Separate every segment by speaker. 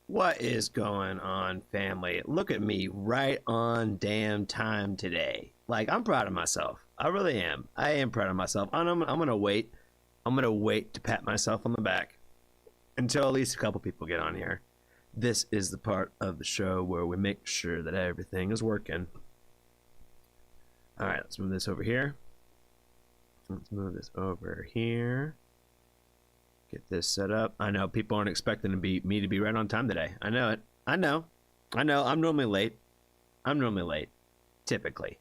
Speaker 1: What is going on, family? Look at me, right on damn time today. Like, I'm proud of myself. I really am. I am proud of myself. I'm gonna wait. I'm gonna wait to pat myself on the back until at least a couple people get on here. This is the part of the show where we make sure that everything is working. All right, let's move this over here. Let's move this over here. Get this set up. I know people aren't expecting me to be right on time today. I know it. I know. I'm normally late. Typically.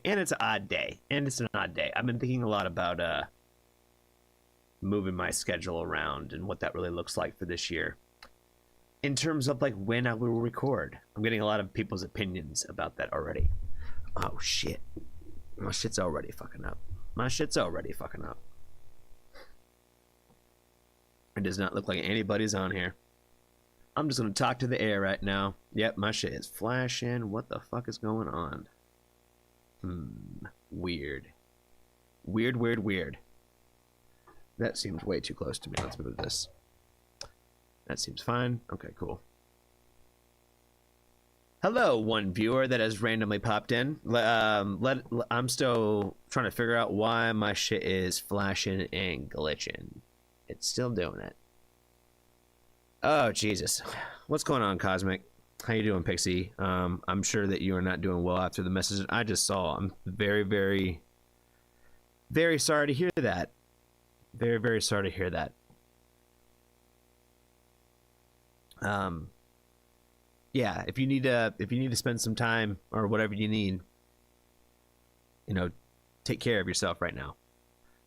Speaker 1: And it's an odd day. I've been thinking a lot about moving my schedule around and what that really looks like for this year. In terms of like when I will record. I'm getting a lot of people's opinions about that already. Oh shit. My shit's already fucking up. It does not look like anybody's on here. I'm just gonna talk to the air right now. Yep, my shit is flashing. What the fuck is going on? Weird. Weird. That seems way too close to me. Let's move this. That seems fine. Okay, cool. Hello, one viewer that has randomly popped in. I'm still trying to figure out why my shit is flashing and glitching. It's still doing it. Oh, Jesus. What's going on, Cosmic? How you doing, Pixie? I'm sure that you are not doing well after the message I just saw. I'm very, very, very sorry to hear that. Very sorry to hear that. Yeah, if you need to spend some time or whatever you need, you know, take care of yourself right now.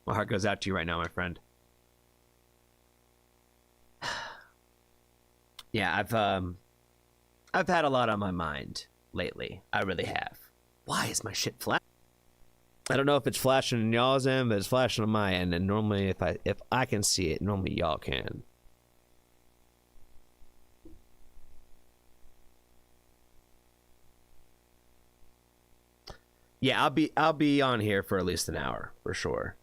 Speaker 1: My heart goes out to you right now, my friend. Yeah, I've had a lot on my mind lately. I really have. Why is my shit flat? I don't know if it's flashing in y'all's end, but it's flashing on my end. And normally, if I can see it, normally y'all can. Yeah, I'll be on here for at least an hour for sure.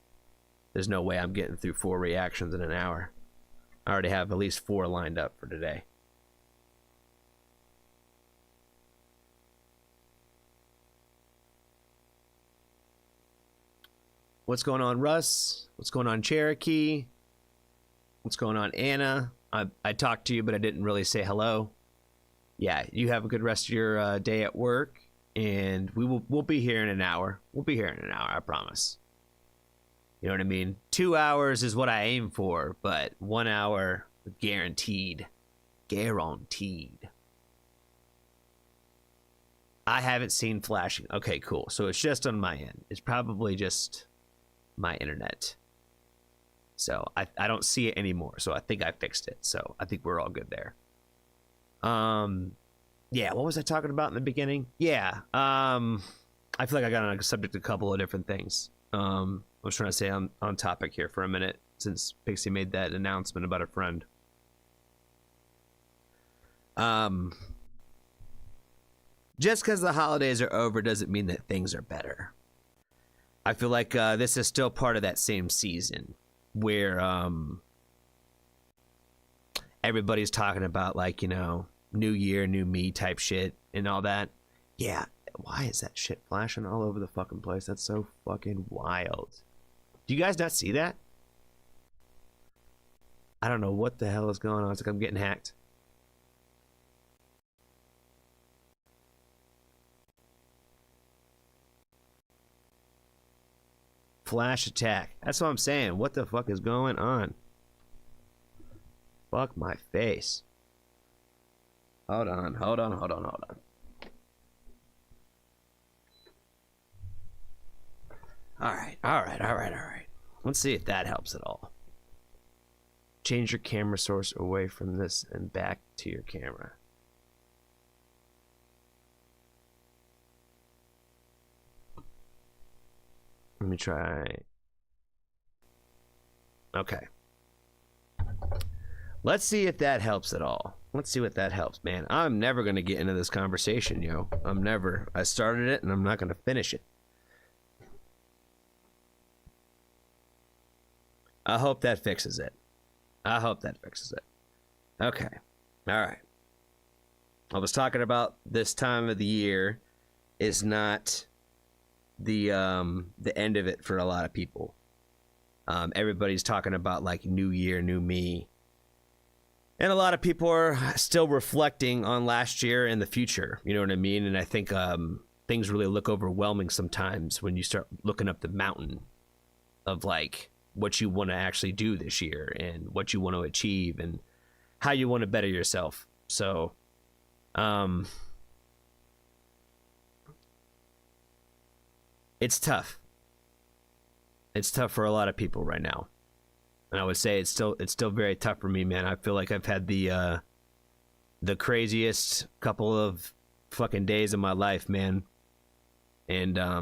Speaker 1: There's no way I'm getting through 4 reactions in an hour. I already have at least 4 lined up for today. What's going on, Russ? What's going on, Cherokee? What's going on, Anna? I talked to you, but I didn't really say hello. Yeah, you have a good rest of your day at work, and we'll be here in an hour. I promise. You know what I mean? 2 hours is what I aim for, but 1 hour guaranteed. I haven't seen flashing. Okay, cool. So it's just on my end. It's probably just my internet. So I don't see it anymore. So I think I fixed it. So I think we're all good there. Yeah, what was I talking about in the beginning? Yeah. I feel like I got on a subject a couple of different things. I was trying to stay on topic here for a minute since Pixie made that announcement about a friend. Just because the holidays are over doesn't mean that things are better. I feel like this is still part of that same season where everybody's talking about, like, you know, new year, new me type shit and all that. Yeah, why is that shit flashing all over the fucking place? That's so fucking wild. Do you guys not see that? I don't know what the hell is going on. It's like I'm getting hacked. Flash attack. That's what I'm saying. What the fuck is going on? Fuck my face. Hold on. All right. Let's see if that helps at all. Change your camera source away from this and back to your camera. Let me try. Okay. Let's see if that helps at all. Let's see what that helps, man. I'm never going to get into this conversation, yo. I started it and I'm not going to finish it. I hope that fixes it. Okay. All right. I was talking about this time of the year is not the end of it for a lot of people. Everybody's talking about like new year, new me. And a lot of people are still reflecting on last year and the future. You know what I mean? And I think things really look overwhelming sometimes when you start looking up the mountain of like what you want to actually do this year and what you want to achieve and how you want to better yourself. So, it's tough. It's tough for a lot of people right now. And I would say it's still very tough for me, man. I feel like I've had the craziest couple of fucking days of my life, man. And I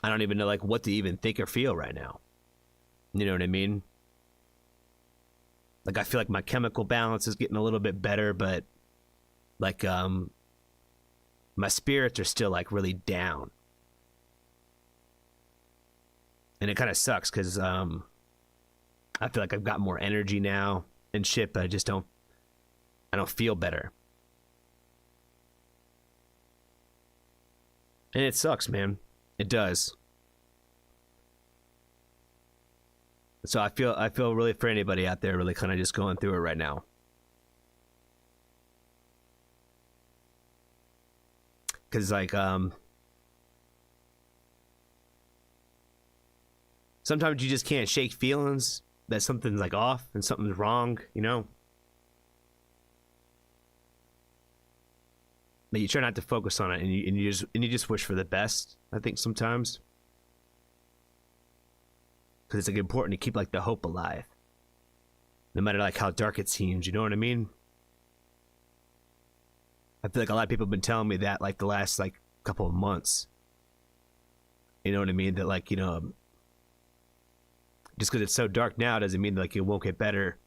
Speaker 1: don't even know like what to even think or feel right now. You know what I mean? Like I feel like my chemical balance is getting a little bit better, but like my spirits are still like really down. And it kind of sucks because I feel like I've got more energy now and shit, but I don't feel better. And it sucks, man. It does. So I feel really for anybody out there really kind of just going through it right now. Cause like sometimes you just can't shake feelings that something's like off and something's wrong, you know? But you try not to focus on it and you just wish for the best, I think sometimes. Because it's like important to keep like the hope alive. No matter like how dark it seems, you know what I mean? I feel like a lot of people have been telling me that like the last like couple of months. You know what I mean? That like, you know, just because it's so dark now doesn't mean like it won't get better.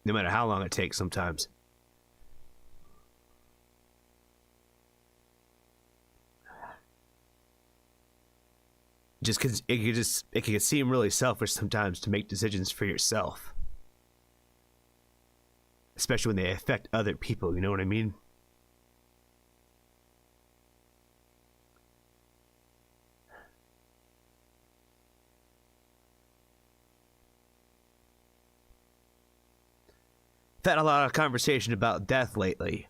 Speaker 1: No matter how long it takes sometimes. Just because it can seem really selfish sometimes to make decisions for yourself. Especially when they affect other people, you know what I mean? I've had a lot of conversation about death lately.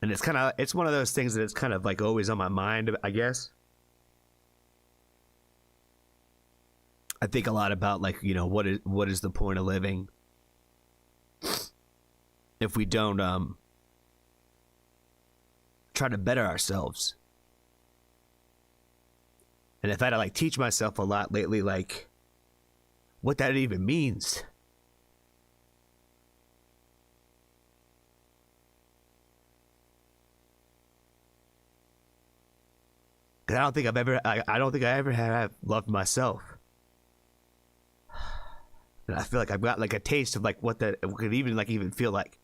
Speaker 1: And it's one of those things that it's kind of like always on my mind, I guess. I think a lot about like, you know, what is the point of living if we don't try to better ourselves. And if I had to like teach myself a lot lately, like what that even means. Cause I don't think I ever have loved myself. And I feel like I've got like a taste of like what that could even feel like.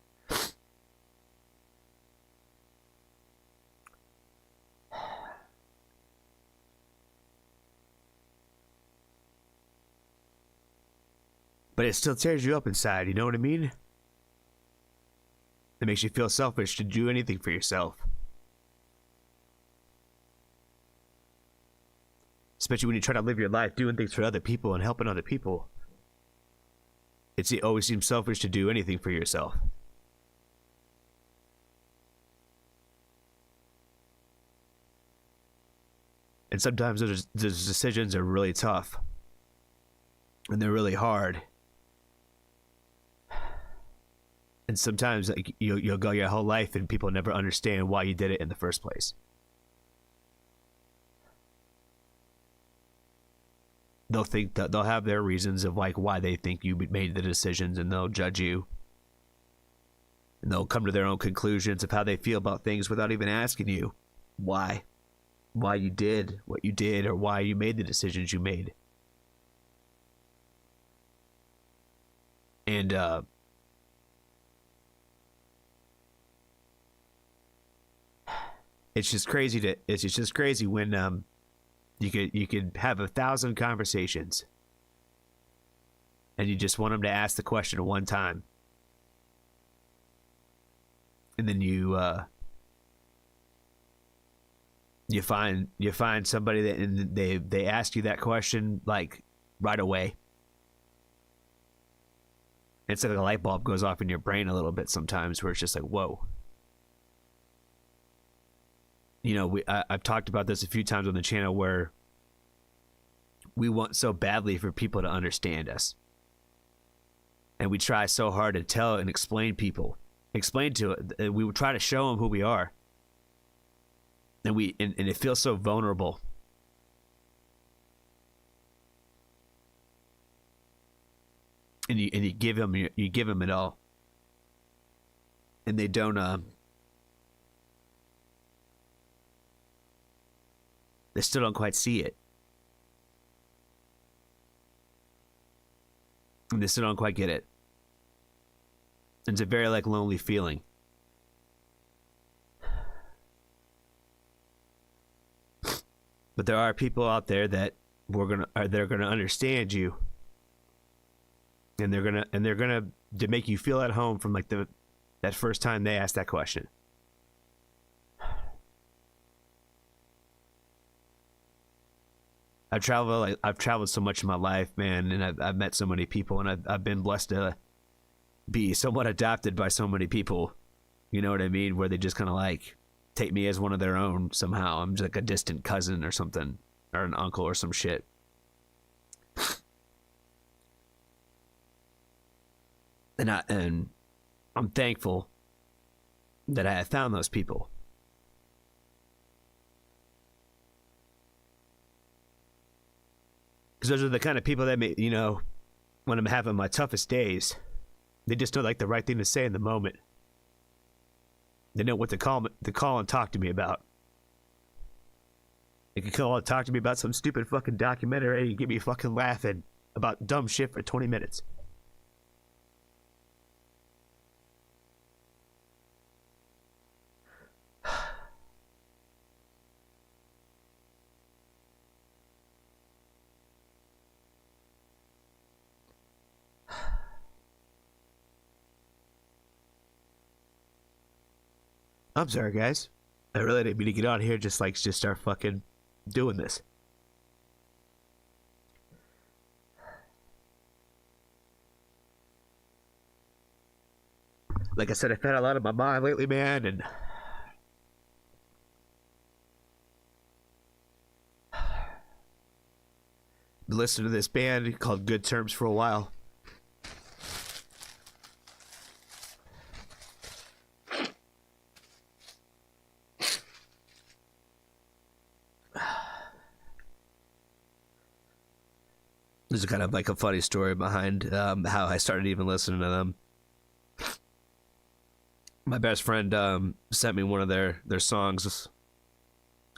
Speaker 1: But it still tears you up inside, you know what I mean? It makes you feel selfish to do anything for yourself. Especially when you try to live your life doing things for other people and helping other people. It always seems selfish to do anything for yourself. And sometimes those decisions are really tough. And they're really hard. And sometimes like, you'll go your whole life and people never understand why you did it in the first place. They'll have their reasons of like why they think you made the decisions, and they'll judge you. And they'll come to their own conclusions of how they feel about things without even asking you why you did what you did or why you made the decisions you made. And it's just crazy when You could have 1,000 conversations, and you just want them to ask the question one time, and then you find somebody that, and they ask you that question like right away. It's like a light bulb goes off in your brain a little bit sometimes, where it's just like, whoa. You know, I've talked about this a few times on the channel, where we want so badly for people to understand us, and we try so hard to tell and explain to it. We would try to show them who we are, and it feels so vulnerable. And you give them it all, and they don't they still don't quite see it, and they still don't quite get it. It's a very like lonely feeling. But there are people out there that they're gonna understand you. And they're gonna to make you feel at home from like that first time they asked that question. I've traveled so much in my life, man, and I've met so many people, and I've been blessed to be somewhat adopted by so many people. You know what I mean? Where they just kind of like take me as one of their own somehow. I'm just like a distant cousin or something, or an uncle or some shit. And I'm thankful that I have found those people. Because those are the kind of people that make, you know, when I'm having my toughest days, they just know like the right thing to say in the moment. They know what to call and talk to me about. They can call and talk to me about some stupid fucking documentary and get me fucking laughing about dumb shit for 20 minutes. I'm sorry, guys. I really didn't mean to get on here just start fucking doing this. Like I said, I've had a lot on my mind lately, man, and been listening to this band called Good Terms for a while. There's kind of like a funny story behind how I started even listening to them. My best friend sent me one of their songs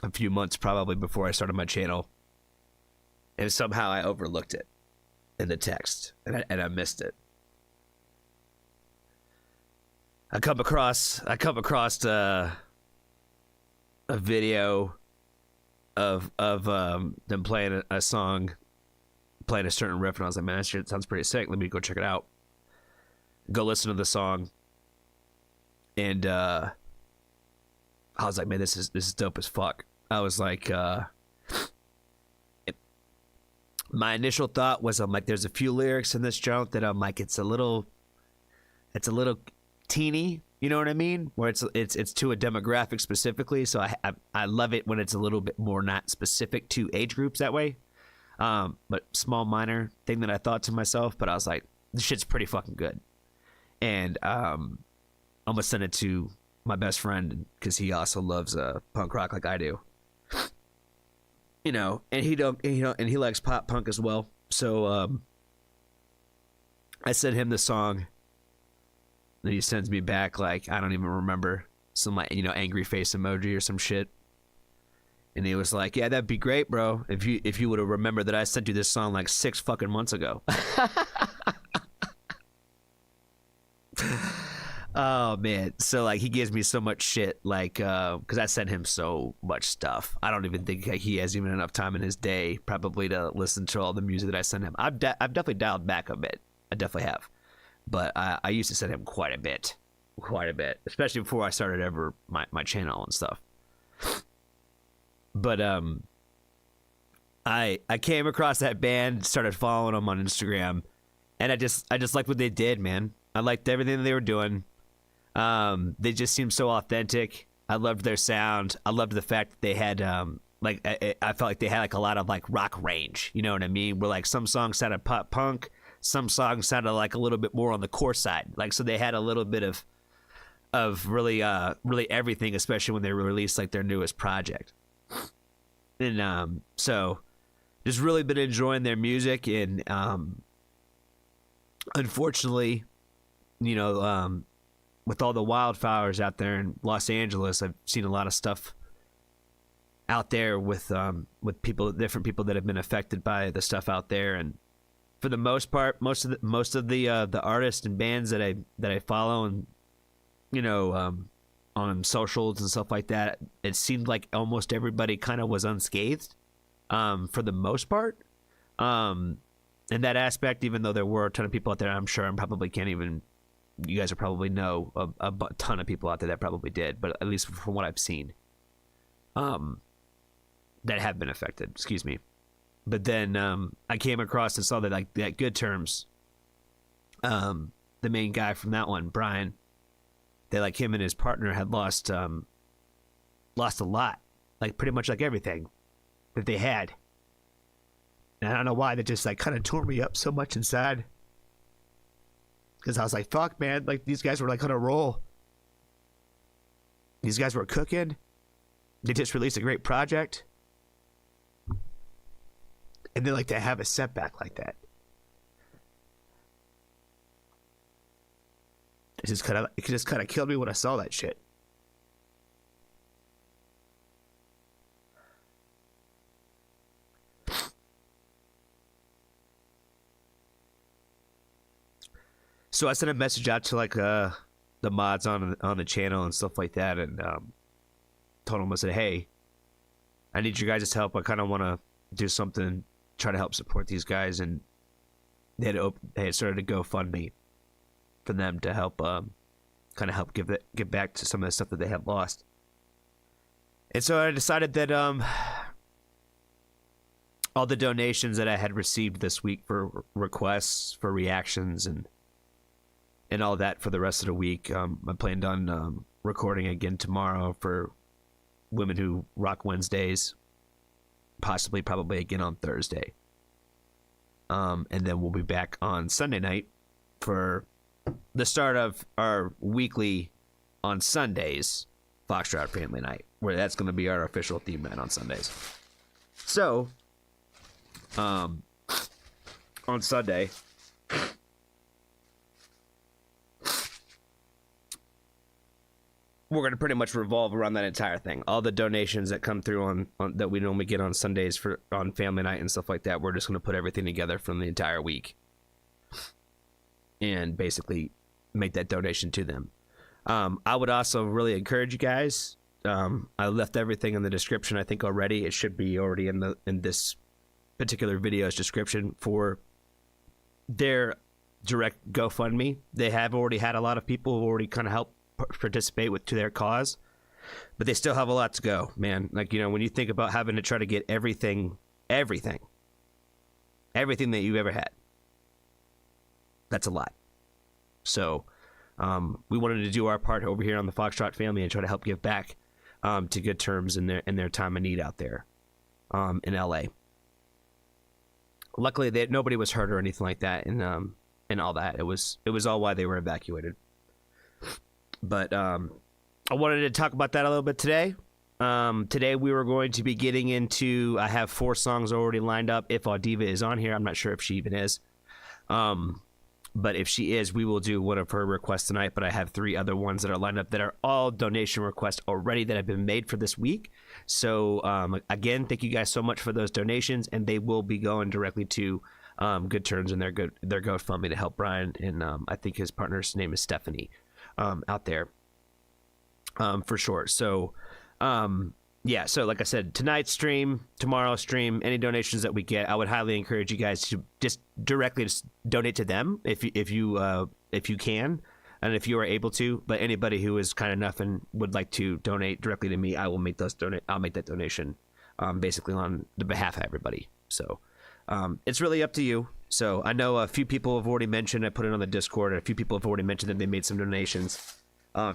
Speaker 1: a few months probably before I started my channel, and somehow I overlooked it in the text, and I missed it. I come across a video of them playing a song, playing a certain riff, and I was like, man, that shit sounds pretty sick. Let me go check it out. Go listen to the song, and I was like, man, this is dope as fuck. I was like, my initial thought was, I'm like, there's a few lyrics in this junk that I'm like, it's a little teeny, you know what I mean? Where it's to a demographic specifically. So I love it when it's a little bit more not specific to age groups that way. But small minor thing that I thought to myself, but I was like, this shit's pretty fucking good. And I'm gonna send it to my best friend because he also loves punk rock like I do. You know, and he likes pop punk as well. So I sent him the song, and he sends me back like, I don't even remember, some like, you know, angry face emoji or some shit. And he was like, yeah, that'd be great, bro, if you would have remembered that I sent you this song like 6 fucking months ago. Oh man, so like he gives me so much shit, like because I send him so much stuff. I don't even think he has even enough time in his day probably to listen to all the music that I send him. I've definitely dialed back a bit. I definitely have, but I used to send him quite a bit, especially before I started ever my channel and stuff. But I came across that band, started following them on Instagram, and I just liked what they did, man. I liked everything that they were doing. They just seemed so authentic. I loved their sound. I loved the fact that they had like I felt like they had like a lot of like rock range. You know what I mean? Where like some songs sounded pop punk, some songs sounded like a little bit more on the core side. Like so they had a little bit of really everything, especially when they released like their newest project. And so just really been enjoying their music, and unfortunately, you know, with all the wildfires out there in Los Angeles, I've seen a lot of stuff out there with people, different people that have been affected by the stuff out there. And for the most part, most of the artists and bands that I follow, and you know, on socials and stuff like that, it seemed like almost everybody kind of was unscathed, for the most part. In that aspect, even though there were a ton of people out there, I'm sure I probably can't even. You guys will probably know a ton of people out there that probably did, but at least from what I've seen, that have been affected. Excuse me. But then I came across and saw that like that Good Terms, the main guy from that one, Brian, that like him and his partner had lost a lot, like pretty much like everything that they had. And I don't know why, that just like kind of tore me up so much inside. Because I was like, fuck, man, like these guys were like on a roll. These guys were cooking. They just released a great project. And then like to have a setback like that. It just kind of killed me when I saw that shit. So I sent a message out to like the mods on the channel and stuff like that, and told them, I said, hey, I need your guys' help. I kind of want to do something, try to help support these guys. And they had started a GoFundMe for them to help kind of help give back to some of the stuff that they had lost. And so I decided that all the donations that I had received this week for requests for reactions and all that for the rest of the week, I planned on recording again tomorrow for Women Who Rock Wednesdays, probably again on Thursday. And then we'll be back on Sunday night for the start of our weekly on Sundays Foxtrot Family Night, where that's going to be our official theme night on Sundays. So, on Sunday, we're going to pretty much revolve around that entire thing. All the donations that come through on that we normally get on Sundays on family night and stuff like that, we're just going to put everything together from the entire week and basically make that donation to them. I would also really encourage you guys. I left everything in the description, I think, already. It should be already in this particular video's description for their direct GoFundMe. They have already had a lot of people who already kind of helped participate to their cause, but they still have a lot to go, man. Like, you know, when you think about having to try to get everything that you've ever had, that's a lot. So we wanted to do our part over here on the Foxtrot family and try to help give back to Good Terms in their time of need out there in LA. Luckily, nobody was hurt or anything like that, and all that. It was all why they were evacuated. But I wanted to talk about that a little bit today. Today we were going to be getting into, I have 4 songs already lined up. If Audiva is on here, I'm not sure if she even is. But if she is, we will do one of her requests tonight. But I have 3 other ones that are lined up that are all donation requests already that have been made for this week. So again, thank you guys so much for those donations, and they will be going directly to Good Terms and their GoFundMe to help Brian, and I think his partner's name is Stephanie. out there, for sure. So yeah, so like I said, tonight's stream, tomorrow's stream, any donations that we get, I would highly encourage you guys to just directly just donate to them if you can, and if you are able to. But anybody who is kind enough and would like to donate directly to me, I will make I'll make that donation, basically on the behalf of everybody. So it's really up to you. So I know a few people have already mentioned, I put it on the Discord, and a few people have already mentioned that they made some donations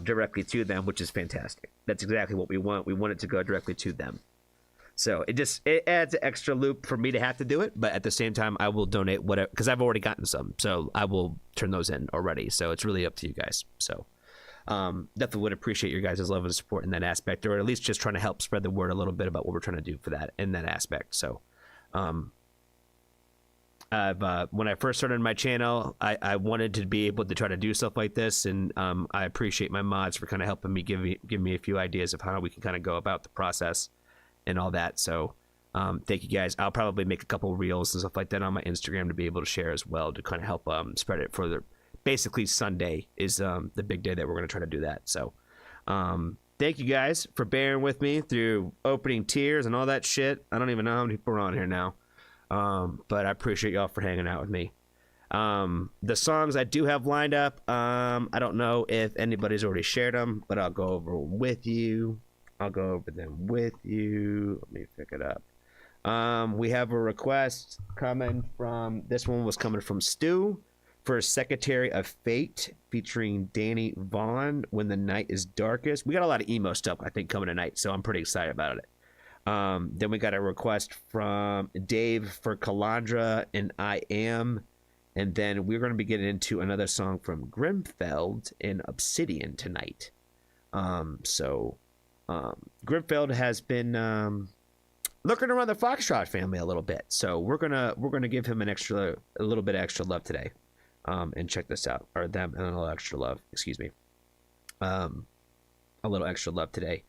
Speaker 1: directly to them, which is fantastic. That's exactly what we want. We want it to go directly to them. So it adds an extra loop for me to have to do it, but at the same time, I will donate whatever, because I've already gotten some, so I will turn those in already. So it's really up to you guys. So definitely would appreciate your guys' love and support in that aspect, or at least just trying to help spread the word a little bit about what we're trying to do for that in that aspect. So when I first started my channel, I wanted to be able to try to do stuff like this, and I appreciate my mods for kind of helping me give me a few ideas of how we can kind of go about the process and all that. So thank you guys. I'll probably make a couple reels and stuff like that on my Instagram to be able to share as well, to kind of help spread it further. Basically, Sunday is the big day that we're going to try to do that. So thank you guys for bearing with me through opening tiers and all that shit. I don't even know how many people are on here now. But I appreciate y'all for hanging out with me. The songs I do have lined up, I don't know if anybody's already shared them, but I'll go over with you. Let me pick it up. We have a request coming from, this one was coming from Stu for Secretary of Fate featuring Danny Vaughn, When the Night is Darkest. We got a lot of emo stuff, I think, coming tonight, so I'm pretty excited about it. Then we got a request from Dave for Calandra and I Am. And then we're going to be getting into another song from Grimfeld and Obsidian tonight. Grimfeld has been looking around the Foxtrot family a little bit. So we're gonna give him a little bit of extra love today. And check this out. Or them and a little extra love, excuse me. A little extra love today.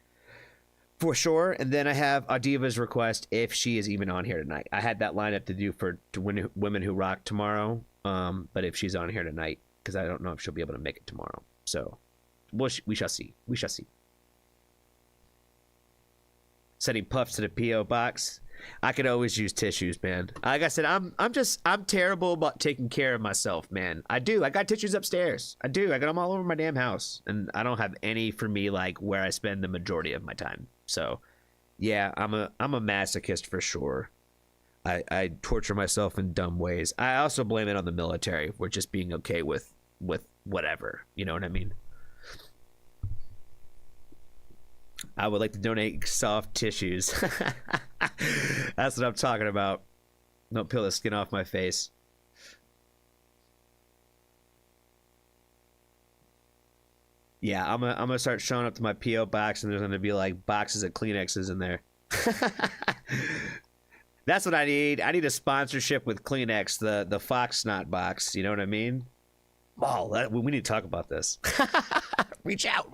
Speaker 1: For sure. And then I have Adiva's request if she is even on here tonight. I had that lineup to do for Women Who Rock tomorrow. But if she's on here tonight, because I don't know if she'll be able to make it tomorrow. So we shall see. We shall see. Sending puffs to the P.O. box. I could always use tissues, man. Like I said, I'm terrible about taking care of myself, man. I do. I got tissues upstairs. I do. I got them all over my damn house. And I don't have any for me, like, where I spend the majority of my time. So, yeah, I'm a masochist for sure. I torture myself in dumb ways. I also blame it on the military for just being okay with whatever. You know what I mean? I would like to donate soft tissues. That's what I'm talking about. Don't peel the skin off my face. Yeah, I'm gonna start showing up to my P.O. box, and there's gonna be like boxes of Kleenexes in there. That's what I need. I need a sponsorship with Kleenex, the Fox Snot box. You know what I mean? Oh, we need to talk about this. Reach out.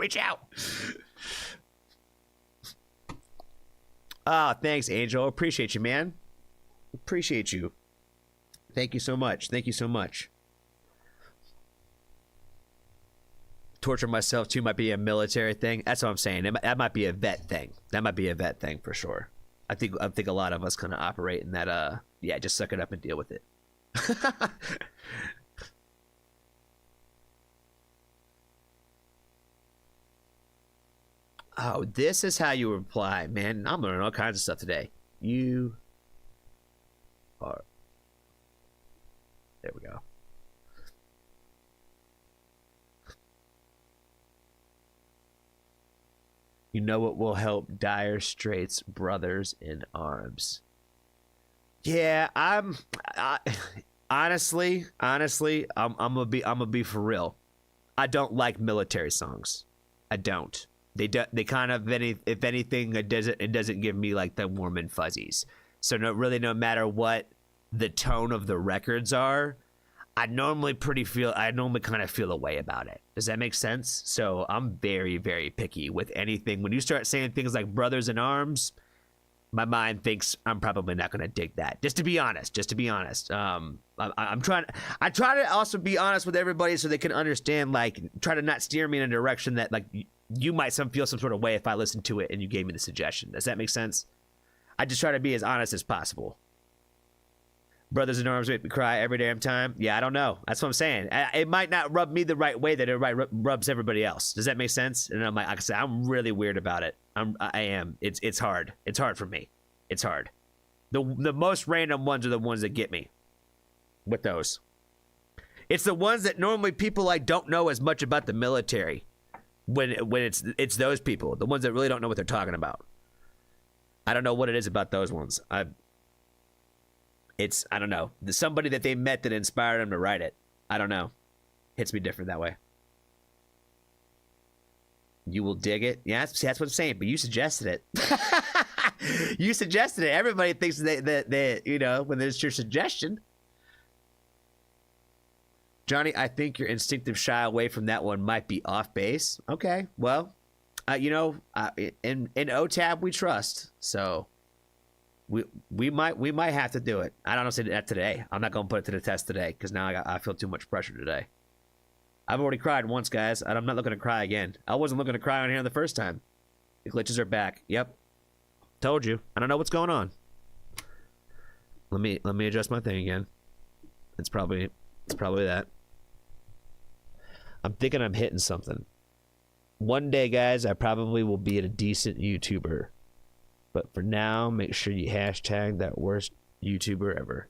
Speaker 1: Ah, thanks, Angel. Appreciate you, man. Appreciate you. Thank you so much. Torture myself too might be a military thing. That's what I'm saying. That might be a vet thing. For sure. I think a lot of us kind of operate in that. Yeah, just suck it up and deal with it. Oh, this is how you reply, man. I'm learning all kinds of stuff today. You are. There we go. You know what will help Dire Straits Brothers in Arms? Yeah, honestly, I'm gonna be for real. I don't like military songs. I don't. They kind of, if anything, it doesn't give me like the warm and fuzzies. So no matter what the tone of the records are, I normally kind of feel a way about it. Does that make sense? So I'm very, very picky with anything. When you start saying things like Brothers in Arms, My mind thinks I'm probably not going to dig that. Just to be honest. I'm trying. I try to also be honest with everybody so they can understand. Like, try to not steer me in a direction that like you might feel some sort of way if I listen to it and you gave me the suggestion. Does that make sense? I just try to be as honest as possible. Brothers in Arms make me cry every damn time. Yeah, I don't know. That's what I'm saying. It might not rub me the right way that it rubs everybody else. Does that make sense? And I'm like I said, I'm really weird about it. I am. It's hard. It's hard for me. It's hard. The most random ones are the ones that get me. With those, it's the ones that normally people like don't know as much about the military. When it's those people, the ones that really don't know what they're talking about. I don't know what it is about those ones. I don't know. There's somebody that they met that inspired them to write it. I don't know. Hits me different that way. You will dig it. Yeah, that's what I'm saying. But you suggested it. You suggested it. Everybody thinks that you know, when there's your suggestion. Johnny, I think your instinctive shy away from that one might be off base. Okay, well, you know, in OTAB we trust, so we might have to do it. I don't know, say that today. I'm not gonna put it to the test today because now I feel too much pressure today. I've already cried once, guys, and I'm not looking to cry again. I wasn't looking to cry on here the first time. The glitches are back. Yep, told you. I don't know what's going on. Let me adjust my thing again. It's probably that. I'm thinking I'm hitting something. One day, guys, I probably will be a decent YouTuber. But for now, make sure you hashtag that worst YouTuber ever.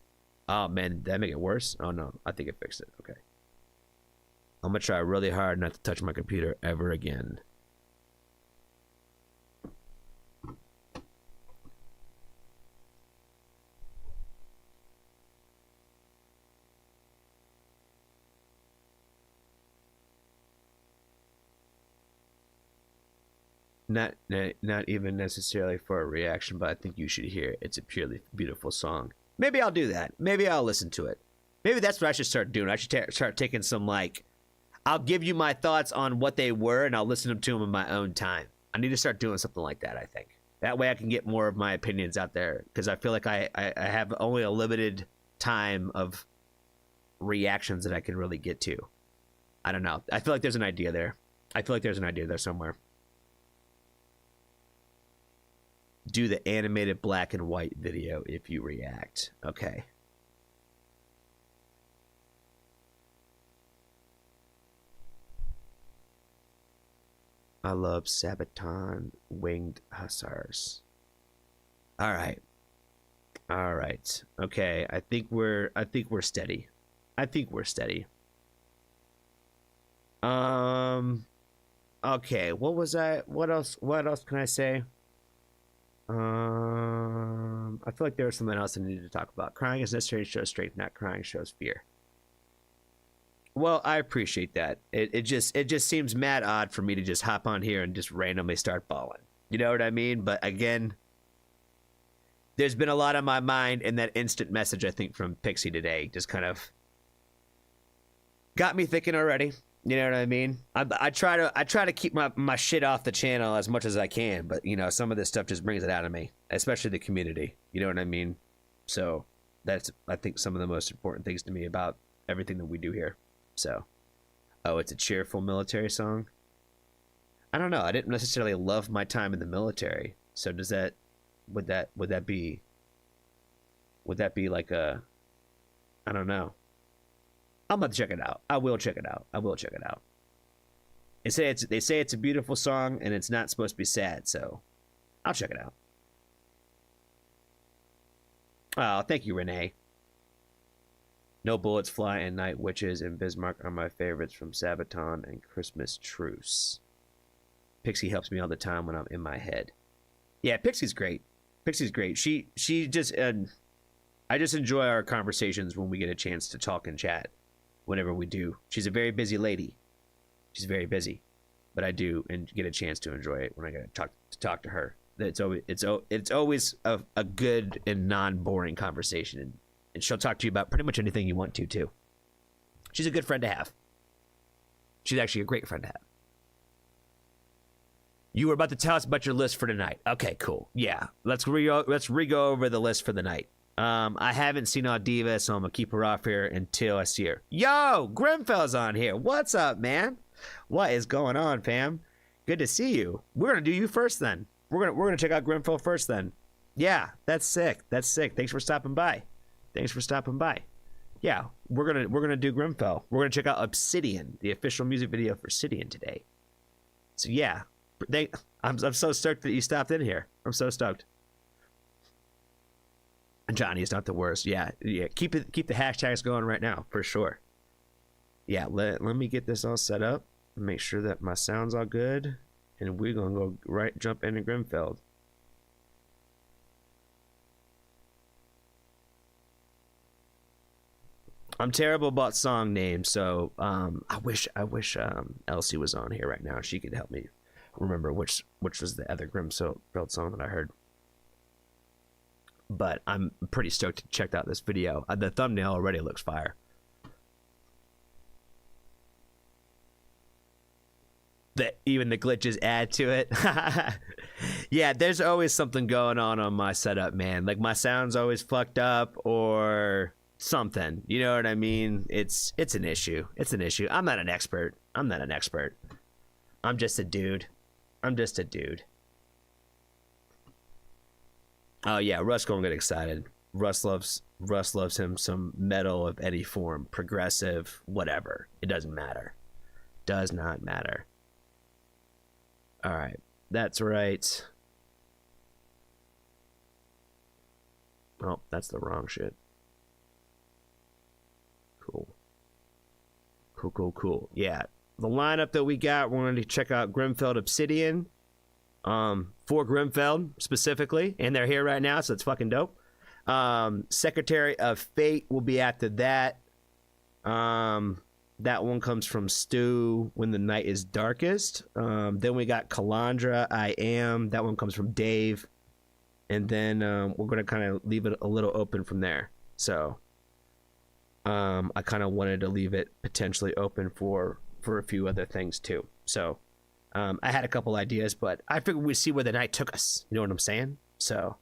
Speaker 1: Oh, man, did that make it worse? Oh, no. I think it fixed it. Okay. I'm going to try really hard not to touch my computer ever again. Not even necessarily for a reaction, but I think you should hear it. It's a purely beautiful song. Maybe I'll do that. Maybe I'll listen to it. Maybe that's what I should start doing. I should start taking some, like, I'll give you my thoughts on what they were, and I'll listen to them in my own time. I need to start doing something like that, I think. That way I can get more of my opinions out there, because I feel like I have only a limited time of reactions that I can really get to. I don't know. I feel like there's an idea there. Somewhere. Do the animated black and white video if you react. Okay. I love Sabaton winged hussars. All right. Okay. I think we're steady. Okay. What else can I say? I feel like there was something else I needed to talk about. Crying is necessary to show strength, not crying shows fear. Well, I appreciate that. It just seems mad odd for me to just hop on here and just randomly start bawling. You know what I mean? But again, there's been a lot on my mind, and that instant message I think from Pixie today just kind of got me thinking already. You know what I mean? I try to keep my shit off the channel as much as I can, but you know, some of this stuff just brings it out of me, especially the community. You know what I mean? So that's, I think, some of the most important things to me about everything that we do here. So, oh, it's a cheerful military song. I don't know. I didn't necessarily love my time in the military. So would that be like a, I don't know. I'm gonna check it out. I will check it out. They say it's a beautiful song and it's not supposed to be sad, so I'll check it out. Oh, thank you, Renee. No Bullets Fly and Night Witches and Bismarck are my favorites from Sabaton and Christmas Truce. Pixie helps me all the time when I'm in my head. Yeah, Pixie's great. She just I just enjoy our conversations when we get a chance to talk and chat. Whenever we do, she's a very busy lady. She's very busy, but I do and get a chance to enjoy it when I get to talk to her. It's always a good and non-boring conversation, and she'll talk to you about pretty much anything you want to too. She's a good friend to have. She's actually a great friend to have. You were about to tell us about your list for tonight. Okay, cool. Yeah, let's re-go over the list for the night. I haven't seen Audiva, so I'm gonna keep her off here until I see her. Yo, Grimfeld's on here. What's up, man? What is going on, fam? Good to see you. We're gonna do you first then. We're gonna check out Grimfeld first then. Yeah, that's sick. That's sick. Thanks for stopping by. Yeah, we're gonna do Grimfeld. We're gonna check out Obsidian, the official music video for Obsidian today. So yeah. I'm so stoked that you stopped in here. I'm so stoked. Johnny is not the worst. Yeah. Keep the hashtags going right now for sure. Yeah. Let me get this all set up. Make sure that my sound's all good, and we're gonna go jump into Grimfeld. I'm terrible about song names, so I wish Elsie was on here right now. She could help me remember which was the other Grimfeld song that I heard. But I'm pretty stoked to check out this video. The thumbnail already looks fire. Even the glitches add to it. Yeah, there's always something going on my setup, man. Like my sound's always fucked up or something. You know what I mean? It's an issue. I'm not an expert. I'm just a dude. Oh yeah, Russ gonna get excited. Russ loves him some metal of any form, progressive, whatever. It doesn't matter. Does not matter. All right, that's right. Oh, that's the wrong shit. Cool. Yeah. The lineup that we got, we're going to check out Grimfeld Obsidian, for Grimfeld specifically, and they're here right now, so it's fucking dope. Secretary of Fate will be after that. That one comes from Stu, When the Night is Darkest. Then we got Calandra, I Am. That one comes from Dave. And then we're going to kind of leave it a little open from there. So I kind of wanted to leave it potentially open for a few other things too. So I had a couple ideas, but I figured we'd see where the night took us. You know what I'm saying? So,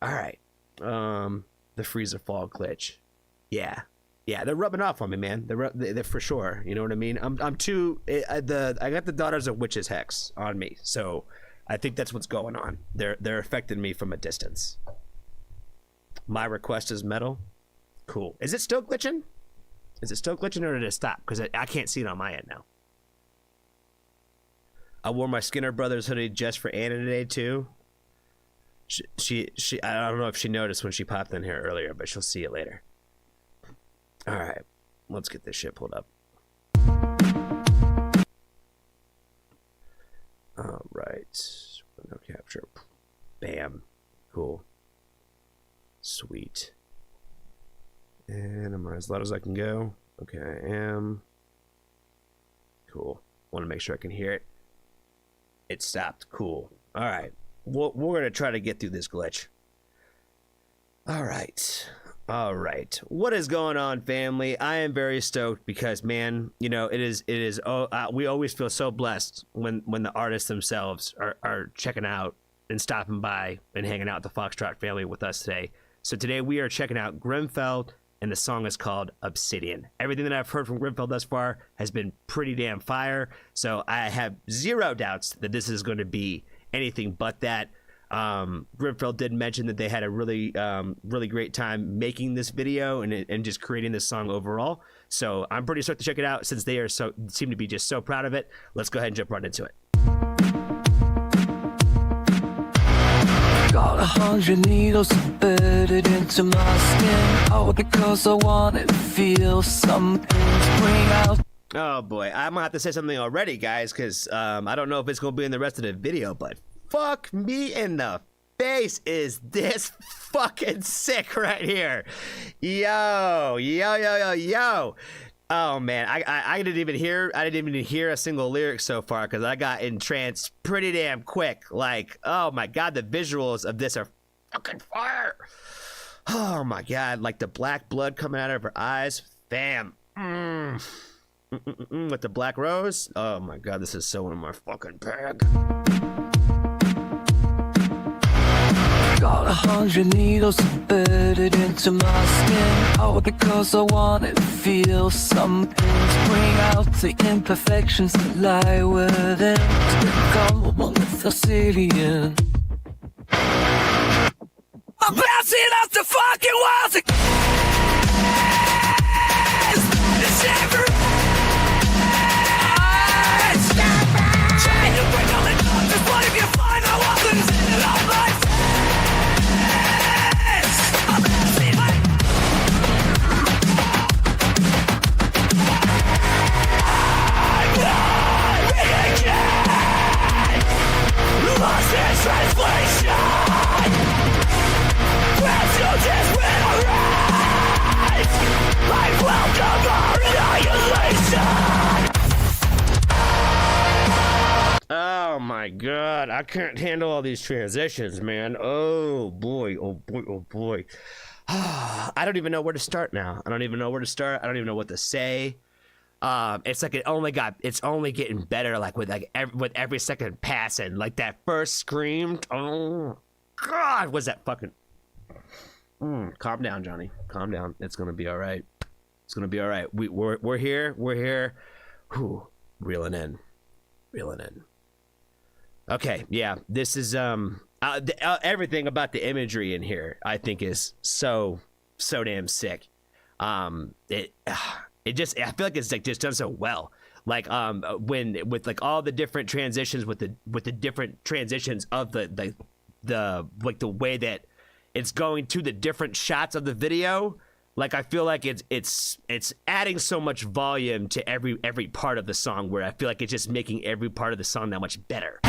Speaker 1: all right. The freezer fall glitch. Yeah, they're rubbing off on me, man. They're for sure. You know what I mean? I'm too. I got the Daughters of Witches hex on me, so I think that's what's going on. They're affecting me from a distance. My request is metal. Cool. Is it still glitching? Or did it stop? Because I can't see it on my end now. I wore my Skinner Brothers hoodie just for Anna today too. She I don't know if she noticed when she popped in here earlier, but she'll see it later. All right, let's get this shit pulled up. All right, window capture. Bam. Cool. Sweet. And I'm as loud as I can go. Okay, I am. Cool. Want to make sure I can hear it. It stopped. Cool. All right. We're going to try to get through this glitch. All right. What is going on, family? I am very stoked because, man, you know, it is. We always feel so blessed when the artists themselves are checking out and stopping by and hanging out with the Foxtrot family with us today. So today we are checking out Grimfeld, and the song is called Obsidian. Everything that I've heard from Grimfeld thus far has been pretty damn fire, so I have zero doubts that this is going to be anything but that. Grimfeld did mention that they had a really great time making this video and just creating this song overall. So I'm pretty stoked to check it out since they seem to be just so proud of it. Let's go ahead and jump right into it.
Speaker 2: Got 100 needles embedded into my skin, all because I wanted to feel something spring out.
Speaker 1: Oh boy, I'm gonna have to say something already, guys, because I don't know if it's gonna be in the rest of the video, but fuck me in the face, is this fucking sick right here. Yo. Oh man, I didn't even hear a single lyric so far because I got entranced pretty damn quick. Like, oh my god, the visuals of this are fucking fire. Oh my god, like the black blood coming out of her eyes. Bam. with the black rose. Oh my god, this is so in my fucking bag.
Speaker 2: Got 100 needles embedded into my skin, all because I wanna feel something. Bring out the imperfections that lie within. Become one with the Sicilian. I'm bouncing off the fucking walls again. It's never trying to break all the numbers. What if you find out what is in it all my face? I'm bouncing like lost in translation. As you just went arise, I welcome our annihilation.
Speaker 1: Oh my god, I can't handle all these transitions, man. Oh boy, oh boy, oh boy. I don't even know where to start now. I don't even know where to start. I don't even know what to say. It's like it's only getting better, like with every second passing. Like that first scream. Oh god, was that fucking calm down, Johnny. Calm down. It's gonna be all right. It's gonna be all right. We're here. We're here. Whew. Reeling in. Okay, yeah. This is everything about the imagery in here, I think, is so damn sick. It just, I feel like it's like just done so well. Like when with like all the different transitions with the different transitions of the like the way that it's going to the different shots of the video. Like I feel like it's adding so much volume to every part of the song, where I feel like it's just making every part of the song that much better.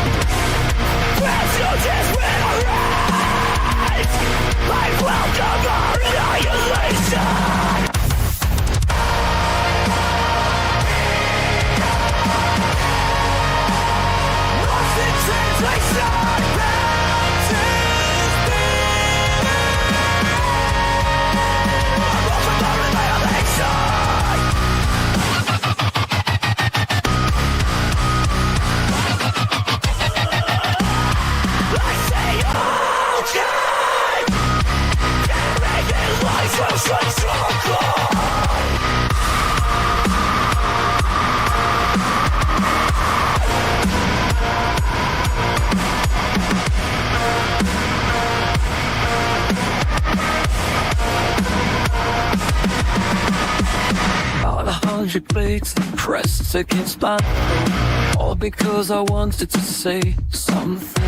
Speaker 1: About 100 blades pressed against my throat, all because I wanted to say something.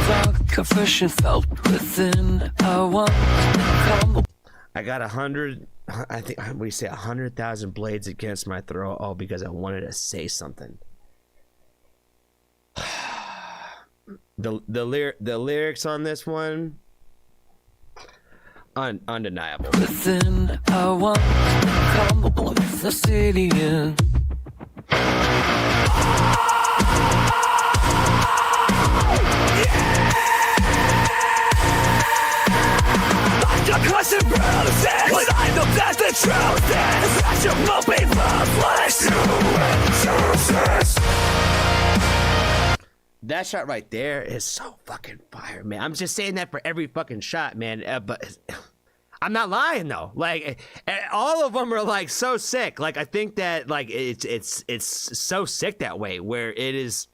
Speaker 1: Dark confession felt within. I got 100. I think, what do you say, 100,000 blades against my throat, all because I wanted to say something. The lyrics on this one, undeniable. Within, I want to come with the city in. Cause it bruises when I know that the truth is that you will be flesh. That shot right there is so fucking fire, man. I'm just saying that for every fucking shot, man. But I'm not lying though. Like all of them are like so sick. Like I think that like it's so sick that way, where it is.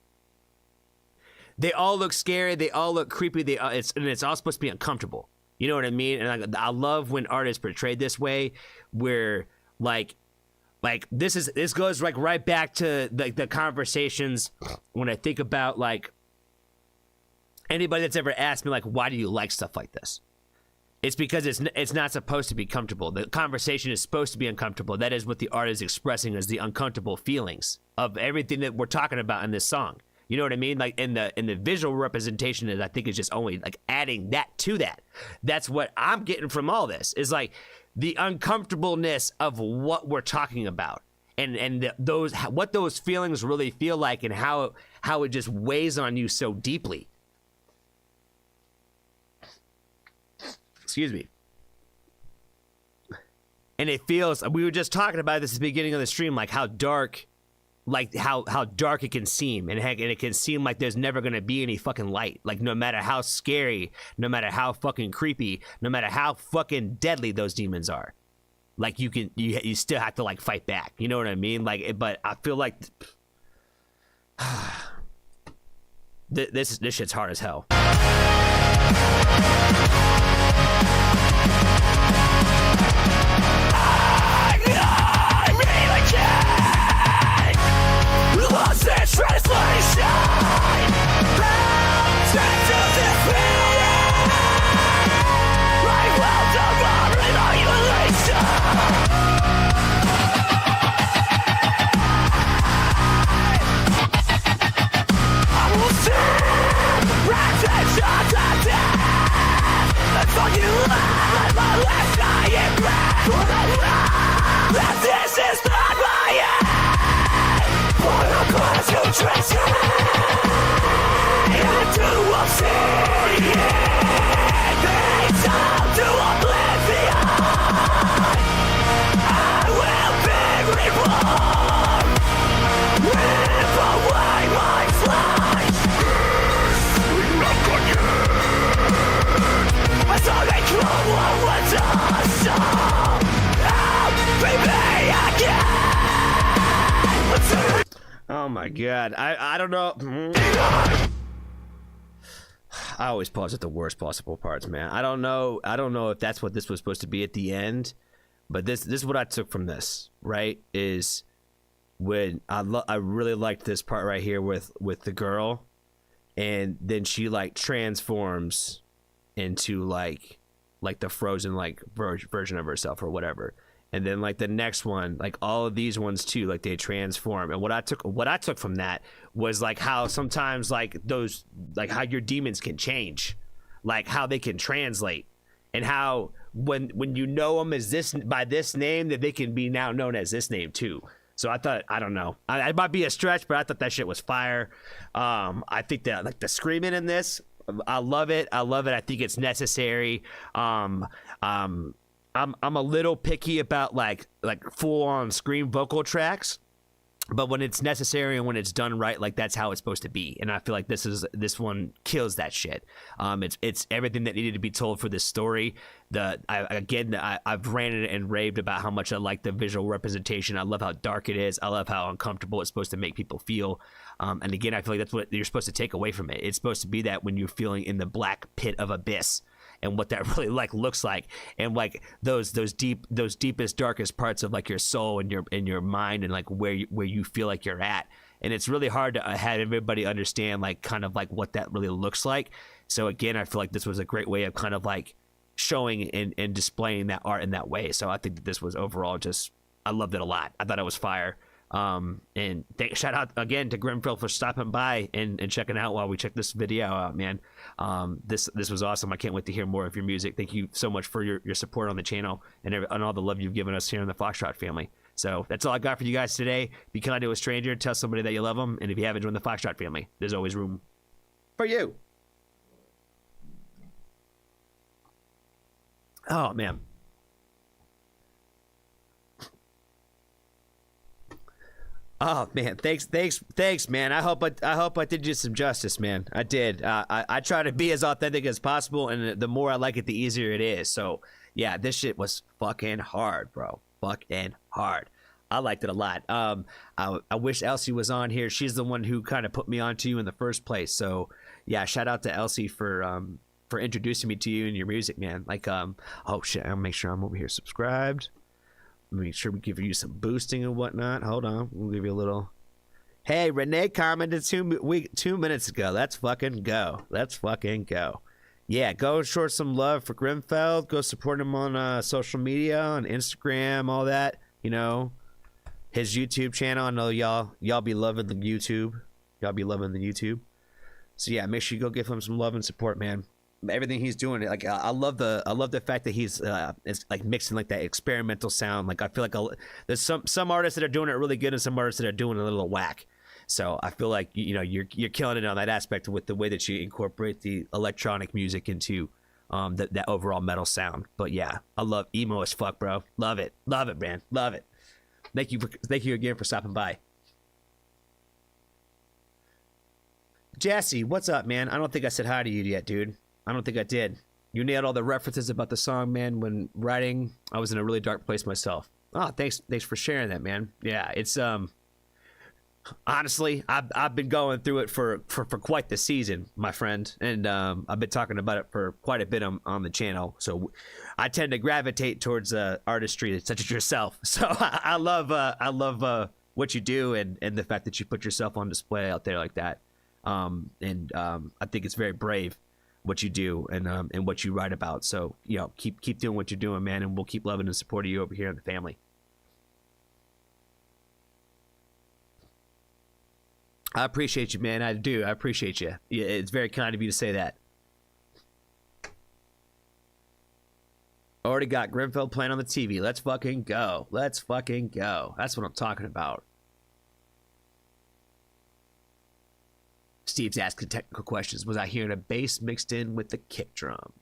Speaker 1: They all look scary. They all look creepy. It's all supposed to be uncomfortable. You know what I mean? And I love when artists portrayed this way, where like this goes like right back to the conversations when I think about like anybody that's ever asked me like, why do you like stuff like this? It's because it's not supposed to be comfortable. The conversation is supposed to be uncomfortable. That is what the art is expressing, as the uncomfortable feelings of everything that we're talking about in this song. You know what I mean? Like in the visual representation, is I think is just only like adding that to that. That's what I'm getting from all this, is like the uncomfortableness of what we're talking about, and what those feelings really feel like, and how it just weighs on you so deeply. Excuse me. and it feels. We were just talking about this at the beginning of the stream, like how dark. Like how dark it can seem, and heck, and it can seem like there's never gonna be any fucking light. Like no matter how scary, no matter how fucking creepy, no matter how fucking deadly those demons are, like you still have to like fight back. You know what I mean? Like, but I feel like this shit's hard as hell.
Speaker 2: Lost in translation. Bound to this feeling. Right well done, annihilation. I will stand, retention to death. Until you let my last dying breath. For the love that this is not my end. Cause you trace it into obsidian, fades out to oblivion. I will be reborn, rip away my flesh. Not gone yet. As I come one with us, I'll be me again.
Speaker 1: Oh my god, I don't know. I always pause at the worst possible parts, man. I don't know if that's what this was supposed to be at the end, but this is what I took from this, right? Is when I really liked this part right here with the girl, and then she like transforms into like the frozen like version of herself or whatever. And then like the next one, like all of these ones too, like they transform. And what I took from that was like how sometimes like those, like how your demons can change, like how they can translate, and how when you know them as this by this name, that they can be now known as this name too. So I thought, I don't know, it might be a stretch, but I thought that shit was fire. I think that like the screaming in this, I love it. I think it's necessary. I'm a little picky about like full on scream vocal tracks, but when it's necessary and when it's done right, like that's how it's supposed to be. And I feel like this one kills that shit. It's everything that needed to be told for this story. I've ranted and raved about how much I like the visual representation. I love how dark it is. I love how uncomfortable it's supposed to make people feel. And again, I feel like that's what you're supposed to take away from it. It's supposed to be that when you're feeling in the black pit of abyss, and what that really like looks like, and like those deepest, darkest parts of like your soul and your mind, and like where you feel like you're at. And it's really hard to have everybody understand like kind of like what that really looks like. So again, I feel like this was a great way of kind of like showing and displaying that art in that way. So I think that this was overall just, I loved it a lot. I thought it was fire. And shout out again to Grimfield for stopping by and checking out while we check this video out, man. This was awesome. I can't wait to hear more of your music. Thank you so much for your support on the channel and all the love you've given us here in the Foxtrot family. So that's all I got for you guys today. Be kind to a stranger, tell somebody that you love them, and if you haven't joined the Foxtrot family, there's always room for you. Oh man. Oh man, thanks, man. I hope I did you some justice, man. I did. I try to be as authentic as possible, and the more I like it, the easier it is. So yeah, this shit was fucking hard, bro. Fucking hard. I liked it a lot. I wish Elsie was on here. She's the one who kind of put me onto you in the first place. So yeah, shout out to Elsie for introducing me to you and your music, man. Like oh shit, I'll make sure I'm over here subscribed. Make sure we give you some boosting and whatnot. Hold on, we'll give you a little. Hey, Renee commented 2 minutes ago. Let's fucking go. Let's fucking go. Yeah, go show some love for Grimfeld. Go support him on social media, on Instagram, all that. You know, his YouTube channel. I know y'all be loving the YouTube. Y'all be loving the YouTube. So yeah, make sure you go give him some love and support, man. Everything he's doing, like I love the fact that he's it's like mixing like that experimental sound. Like I feel like there's some artists that are doing it really good and some artists that are doing a little whack. So I feel like you're killing it on that aspect with the way that you incorporate the electronic music into that overall metal sound. But yeah, I love emo as fuck, bro. Love it, man, love it. Thank you again for stopping by. Jassy, what's up, man? I don't think I said hi to you yet, dude. I don't think I did. You nailed all the references about the song, man. When writing, I was in a really dark place myself. Oh, thanks for sharing that, man. Yeah, it's honestly, I've been going through it for quite the season, my friend, and I've been talking about it for quite a bit on the channel. So I tend to gravitate towards artistry such as yourself. So I love what you do and the fact that you put yourself on display out there like that. And I think it's very brave what you do and what you write about. So, you know, keep doing what you're doing, man, and we'll keep loving and supporting you over here in the family. I appreciate you, man. I do. I appreciate you. Yeah, it's very kind of you to say that. Already got Grimfeld playing on the TV. Let's fucking go. Let's fucking go. That's what I'm talking about. Steve's asking technical questions. Was I hearing a bass mixed in with the kick drum?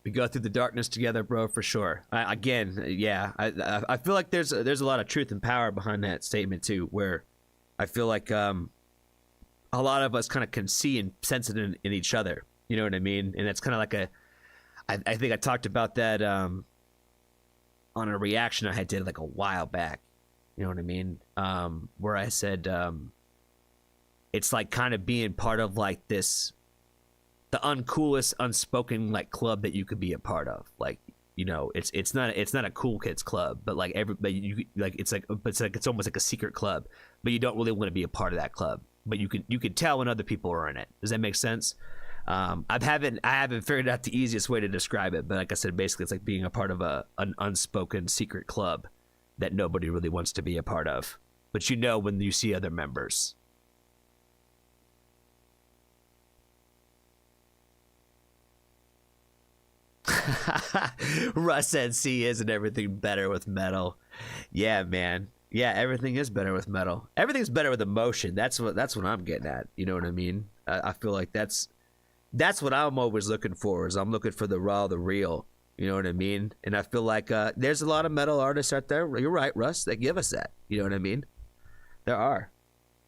Speaker 1: We go through the darkness together, bro, for sure. I feel like there's a lot of truth and power behind that statement too, where I feel like a lot of us kind of can see and sense it in each other. You know what I mean? And it's kind of like I think I talked about that on a reaction I had did like a while back. You know what I mean? Where I said it's like kind of being part of like the uncoolest unspoken like club that you could be a part of. Like, you know, it's not a cool kids club, but like everybody it's almost like a secret club, but you don't really want to be a part of that club, but you can tell when other people are in it. Does that make sense? I haven't figured out the easiest way to describe it, but like I said, basically it's like being a part of an unspoken secret club that nobody really wants to be a part of, but you know when you see other members. Russ said, "See, isn't everything better with metal?" Yeah, man. Yeah, everything is better with metal. Everything's better with emotion. That's what I'm getting at. You know what I mean? I feel like that's what I'm always looking for. Is I'm looking for the raw, the real. You know what I mean? And I feel like there's a lot of metal artists out there. You're right, Russ, that give us that. You know what I mean? There are,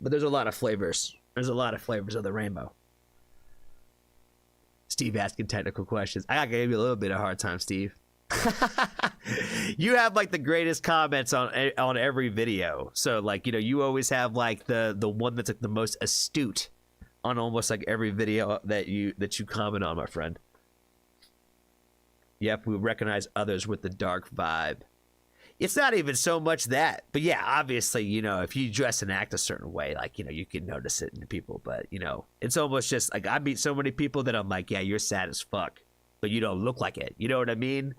Speaker 1: but there's a lot of flavors. There's a lot of flavors of the rainbow. Steve asking technical questions. I gave you a little bit of a hard time, Steve. You have like the greatest comments on every video. So like, you know, you always have like the one that's like the most astute on almost like every video that you comment on, my friend. Yep, we recognize others with the dark vibe. It's not even so much that, but yeah, obviously, you know, if you dress and act a certain way, like, you know, you can notice it in people, but, you know, it's almost just like I meet so many people that I'm like, yeah, you're sad as fuck, but you don't look like it. You know what I mean?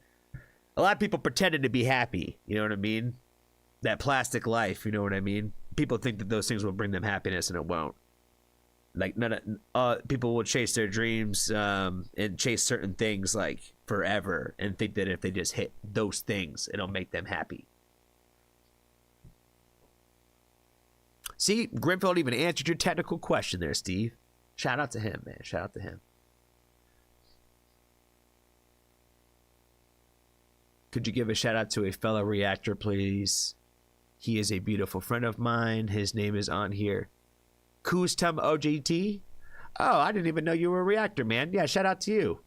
Speaker 1: A lot of people pretended to be happy. You know what I mean? That plastic life, you know what I mean? People think that those things will bring them happiness and it won't. Like people will chase their dreams and chase certain things like forever and think that if they just hit those things, it'll make them happy. See, Grimfeld even answered your technical question there, Steve. Shout out to him, man. Shout out to him. Could you give a shout out to a fellow reactor, please? He is a beautiful friend of mine. His name is on here. Kustum OGT? Oh, I didn't even know you were a reactor, man. Yeah, shout out to you.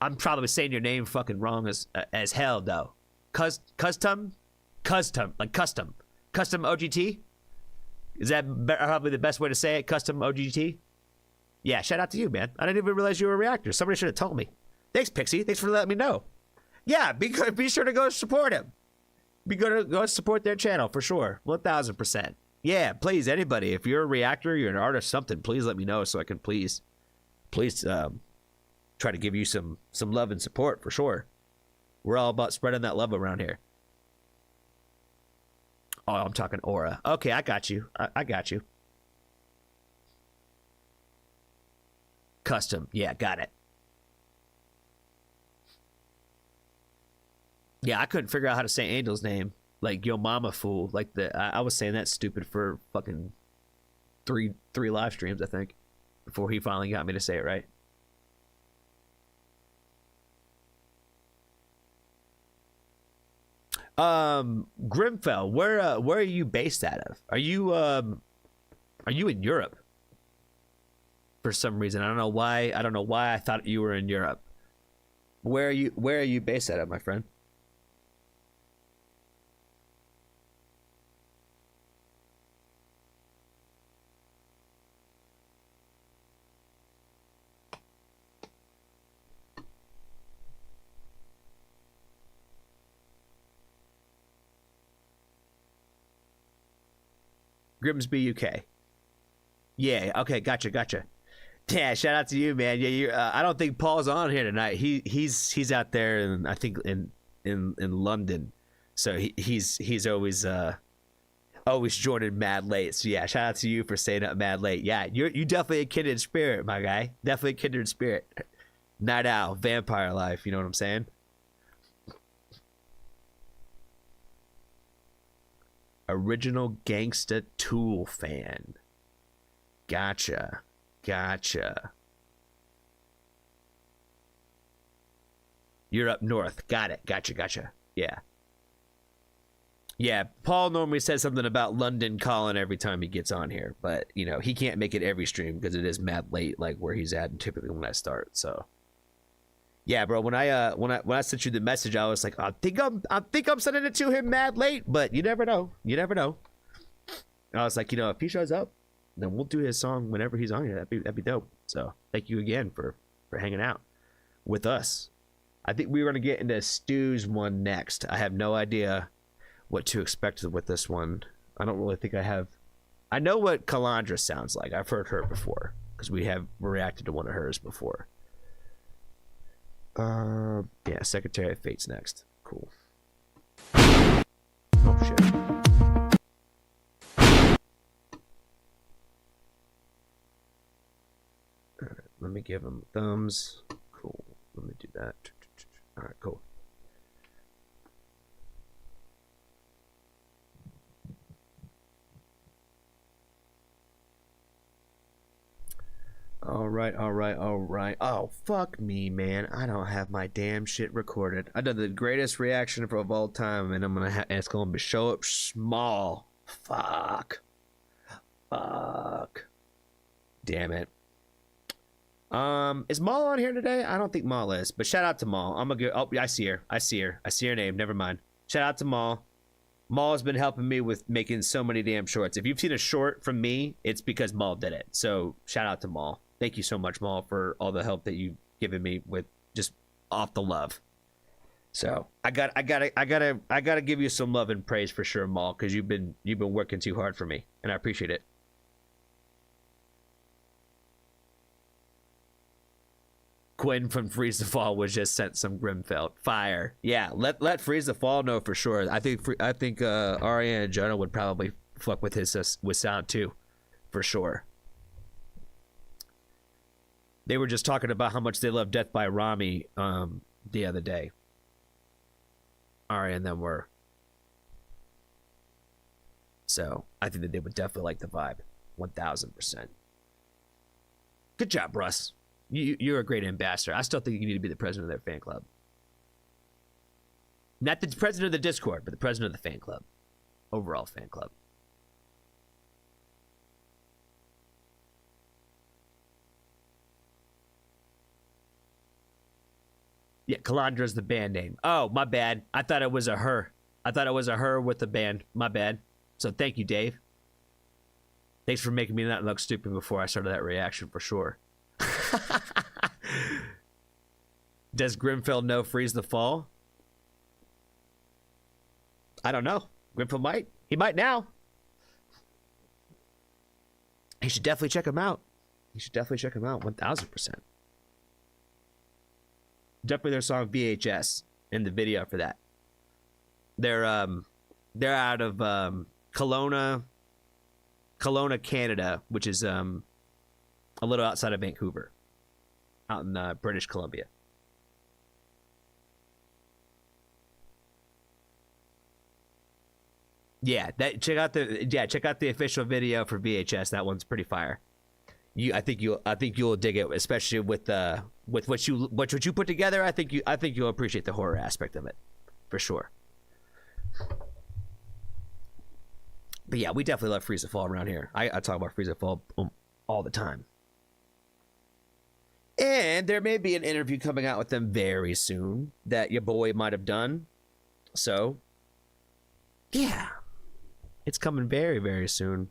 Speaker 1: I'm probably saying your name fucking wrong as hell, though. Custom OGT? Is that probably the best way to say it? Custom OGT? Yeah, shout out to you, man. I didn't even realize you were a reactor. Somebody should have told me. Thanks, Pixie. Thanks for letting me know. Yeah, be sure to go support him. Go support their channel for sure. 1000%. Yeah, please, anybody. If you're a reactor, you're an artist, something, please let me know so I can please try to give you some love and support for sure. We're all about spreading that love around here. Oh, I'm talking aura. Okay, I got you. I got you. Custom. Yeah, got it. Yeah, I couldn't figure out how to say Angel's name. Like, yo mama fool. Like, I was saying that stupid for fucking three live streams, I think, before he finally got me to say it right. Grimfell, where are you based out of? Are you in Europe? For some reason, I don't know why I thought you were in Europe. Where are you based out of, my friend? Grimsby, UK. Yeah, okay, gotcha. Yeah, shout out to you, man. Yeah, you. I don't think Paul's on here tonight. He's out there, and I think in London. So he's always joining mad late. So yeah, shout out to you for staying up mad late. Yeah, you definitely a kindred spirit, my guy. Definitely a kindred spirit. Night owl, vampire life. You know what I'm saying? Original Gangsta Tool fan. Gotcha. You're up north. Got it. Gotcha. Yeah, Paul normally says something about London calling every time he gets on here, but you know, he can't make it every stream because it is mad late, like where he's at and typically when I start. So yeah, bro, when I sent you the message, I was like, I think I'm sending it to him mad late, but you never know. I was like, you know, if he shows up, then we'll do his song whenever he's on here. That'd be dope. So thank you again for hanging out with us. I think we were gonna get into Stu's one next. I have no idea what to expect with this one. I don't really think I have. I know what Calandra sounds like. I've heard her before because we have reacted to one of hers before. Yeah, Secretary of Fate's next. Cool. Oh shit. Alright, let me give him thumbs. Cool. Let me do that. Alright, cool. All right. Oh, fuck me, man. I don't have my damn shit recorded. I did the greatest reaction of all time, and I'm gonna it's gonna be show up small. Fuck. Damn it. Is Maul on here today? I don't think Maul is, but shout out to Maul. I'm gonna go. Oh, I see her. I see her name. Never mind. Shout out to Maul. Maul has been helping me with making so many damn shorts. If you've seen a short from me, it's because Maul did it. So shout out to Maul. Thank you so much, Maul, for all the help that you've given me with just off the love. So I gotta give you some love and praise for sure, Maul, because you've been working too hard for me, and I appreciate it. Quinn from Freeze the Fall was just sent some Grimfell fire. Yeah, let Freeze the Fall know for sure. I think Ariana and Jonah would probably fuck with his with sound too, for sure. They were just talking about how much they love Death by Rami the other day. Ari and them were. So I think that they would definitely like the vibe, 1000%. Good job, Russ. You're a great ambassador. I still think you need to be the president of their fan club. Not the president of the Discord, but the president of the fan club. Overall fan club. Yeah, Calandra's the band name. Oh, my bad. I thought it was a her. I thought it was a her with the band. My bad. So thank you, Dave. Thanks for making me not look stupid before I started that reaction for sure. Does Grimfell know Freeze the Fall? I don't know. Grimfell might. He might now. He should definitely check him out. 1000%. Definitely their song VHS in the video for that. They're out of Kelowna, Canada, which is a little outside of Vancouver, out in British Columbia. Yeah, check out the official video for VHS. That one's pretty fire. I think you'll dig it, especially with what you put together. I think you'll appreciate the horror aspect of it, for sure. But yeah, we definitely love Freeze the Fall around here. I talk about Freeze the Fall all the time. And there may be an interview coming out with them very soon that your boy might have done. So, yeah, it's coming very, very soon.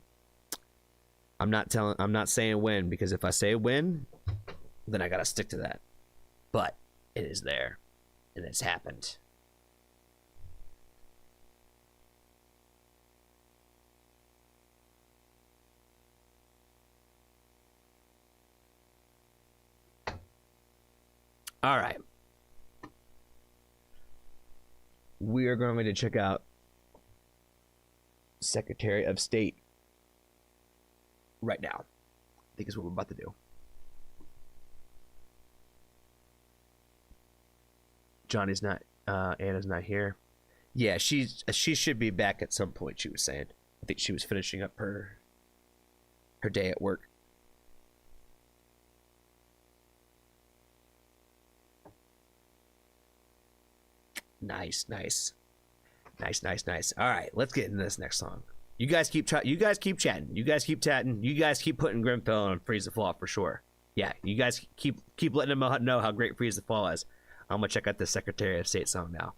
Speaker 1: I'm not saying when, because if I say when, then I gotta stick to that. But it is there, and it's happened. All right. We are going to check out Secretary of State right now. I think is what we're about to do. Johnny's not, Anna's not here. Yeah, she should be back at some point, she was saying. I think she was finishing up her day at work. Nice. All right, let's get into this next song. You guys keep chatting. You guys keep chatting. You guys keep putting Grimfell on Freeze the Fall for sure. Yeah, you guys keep letting them know how great Freeze the Fall is. I'm gonna check out this Secretary of State song now.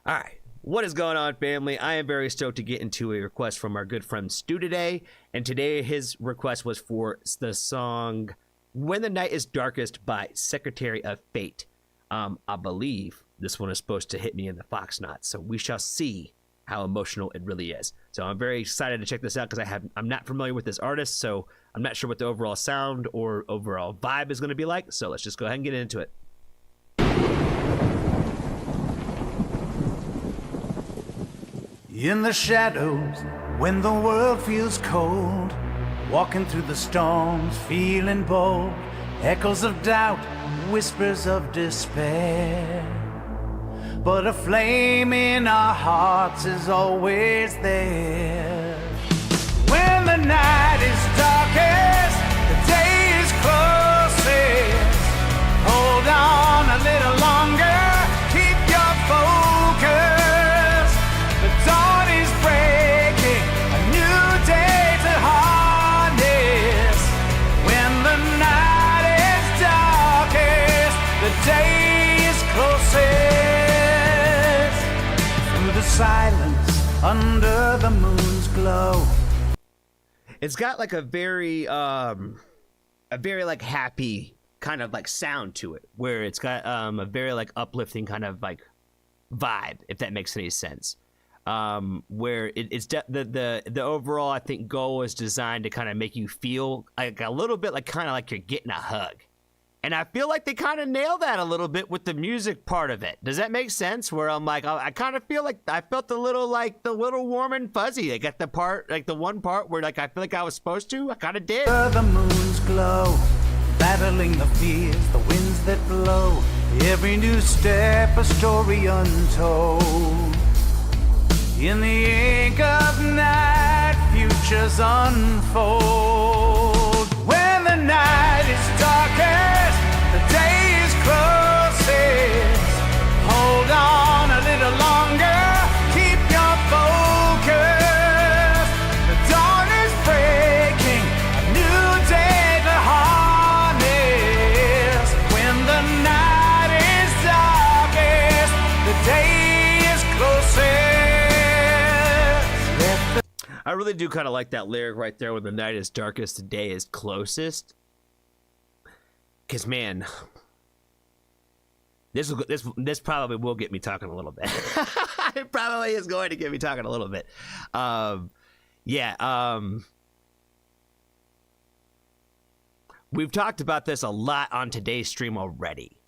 Speaker 1: All right, what is going on, family? I am very stoked to get into a request from our good friend Stu today, and today his request was for the song "When the Night Is Darkest" by Secretary of Fate. I believe this one is supposed to hit me in the fox knot, so we shall see how emotional it really is. So I'm very excited to check this out because I'm not familiar with this artist, so I'm not sure what the overall sound or overall vibe is going to be like. So let's just go ahead and get into it.
Speaker 3: In the shadows, when the world feels cold, walking through the storms, feeling bold, echoes of doubt, whispers of despair. But a flame in our hearts is always there. When the night is darkest, the day is closest. Hold on a little longer, keep your focus. The dawn is breaking, a new day to harness. When the night is darkest, the day is closest. Silence under the moon's glow.
Speaker 1: It's got like a very like happy kind of like sound to it, where it's got a very like uplifting kind of like vibe, if that makes any sense. Where it's the overall, I think, goal is designed to kind of make you feel like a little bit like kind of like you're getting a hug. And I feel like they kind of nail that a little bit with the music part of it. Does that make sense? Where I'm like, I kind of feel like I felt a little like the little warm and fuzzy. I got the part, like the one part where like I feel like I was supposed to. I kind of did.
Speaker 3: The moon's glow, battling the fears, the winds that blow. Every new step, a story untold. In the ink of night, futures unfold. When the night is darkest, the day is closest. Hold on a little longer, keep your focus. The dawn is breaking, a new day to harness. When the night is darkest, the day is closest.
Speaker 1: I really do kind of like that lyric right there. When the night is darkest, the day is closest. Because, man, this probably will get me talking a little bit. It probably is going to get me talking a little bit. We've talked about this a lot on today's stream already,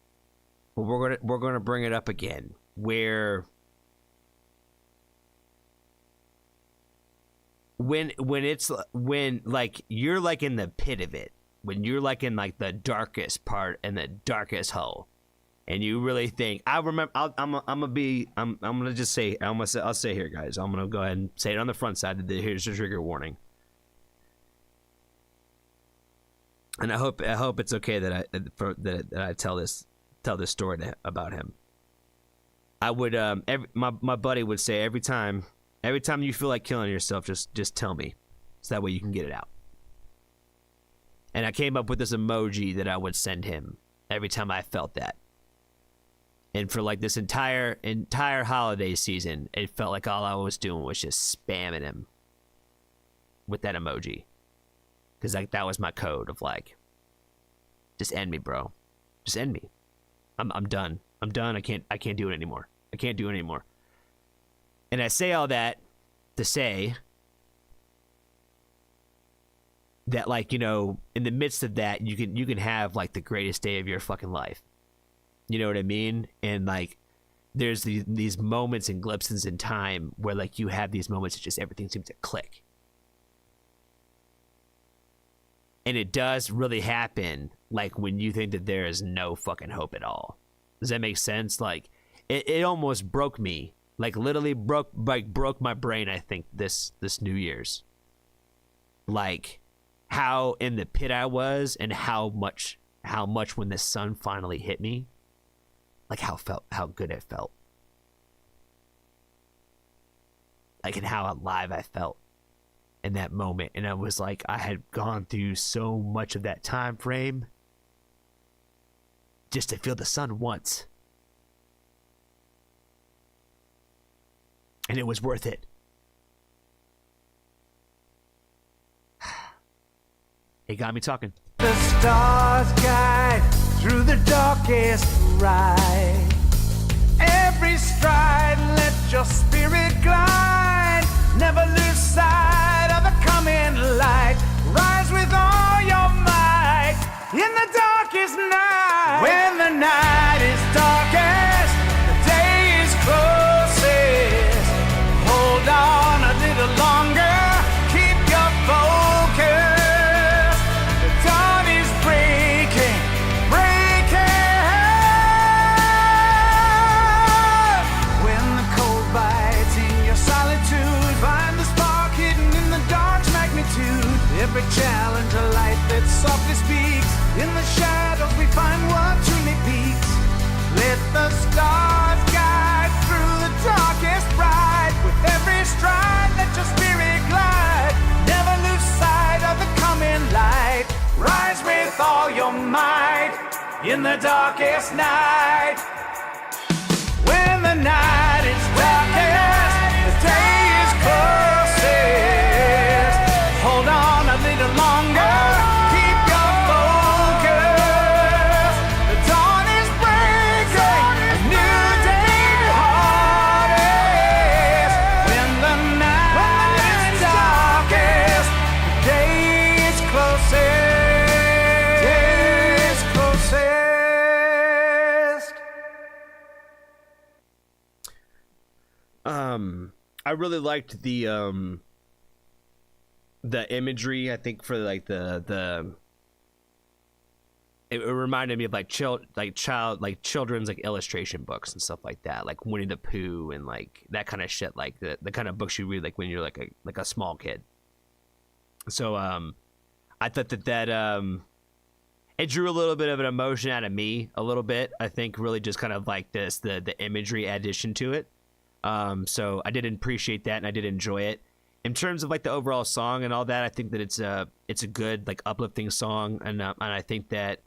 Speaker 1: but we're gonna bring it up again. Where when like you're like in the pit of it. When you're like in like the darkest part and the darkest hole, and you really think I remember, I'm gonna just say I'll say here, guys. I'm gonna go ahead and say it on the front side. Here's the trigger warning, and I hope it's okay that I tell this story about him. I would my buddy would say every time you feel like killing yourself, just tell me, so that way you can get it out. And I came up with this emoji that I would send him every time I felt that. And for like this entire holiday season, it felt like all I was doing was just spamming him with that emoji, because like that was my code of like, just end me, bro, just end me. I'm done. I can't do it anymore. I can't do it anymore. And I say all that to say that, like, you know, in the midst of that, you can have like the greatest day of your fucking life. You know what I mean? And like, there's these moments and glimpses in time where like you have these moments that just everything seems to click. And it does really happen, like when you think that there is no fucking hope at all. Does that make sense? Like, it almost broke me, like literally broke my brain. I think this New Year's, like how in the pit I was, and how much when the sun finally hit me, like how good it felt, like, and how alive I felt in that moment. And I was like, I had gone through so much of that time frame just to feel the sun once, and it was worth it. It got me talking.
Speaker 3: The stars guide through the darkest ride. Every stride, let your spirit glide. Never lose sight of the coming light. Rise with all your might in the darkest night. When the night is darkest, the day is closest. Hold on a little longer, keep your focus. The dawn is breaking. When the cold bites in your solitude, find the spark hidden in the dark's magnitude. Every challenge a light that softly speaks. In the shadows we find what truly peaks. Let the stars guide through the darkest ride. With every stride, let your spirit glide. Never lose sight of the coming light. Rise with all your might in the darkest night. When the night is darkest, the day is closest. Hold on a little longer, keep your focus. The dawn is breaking, a new day hardest. When the night is darkest, the day is closest. Day is closest.
Speaker 1: I really liked the imagery. I think for like it reminded me of like children's like illustration books and stuff like that, like Winnie the Pooh and like that kind of shit, like the kind of books you read like when you're like a small kid. So I thought that it drew a little bit of an emotion out of me, a little bit. I think really just kind of like the imagery addition to it. So I did appreciate that, and I did enjoy it. In terms of like the overall song and all that, I think that it's a good like uplifting song, and I think that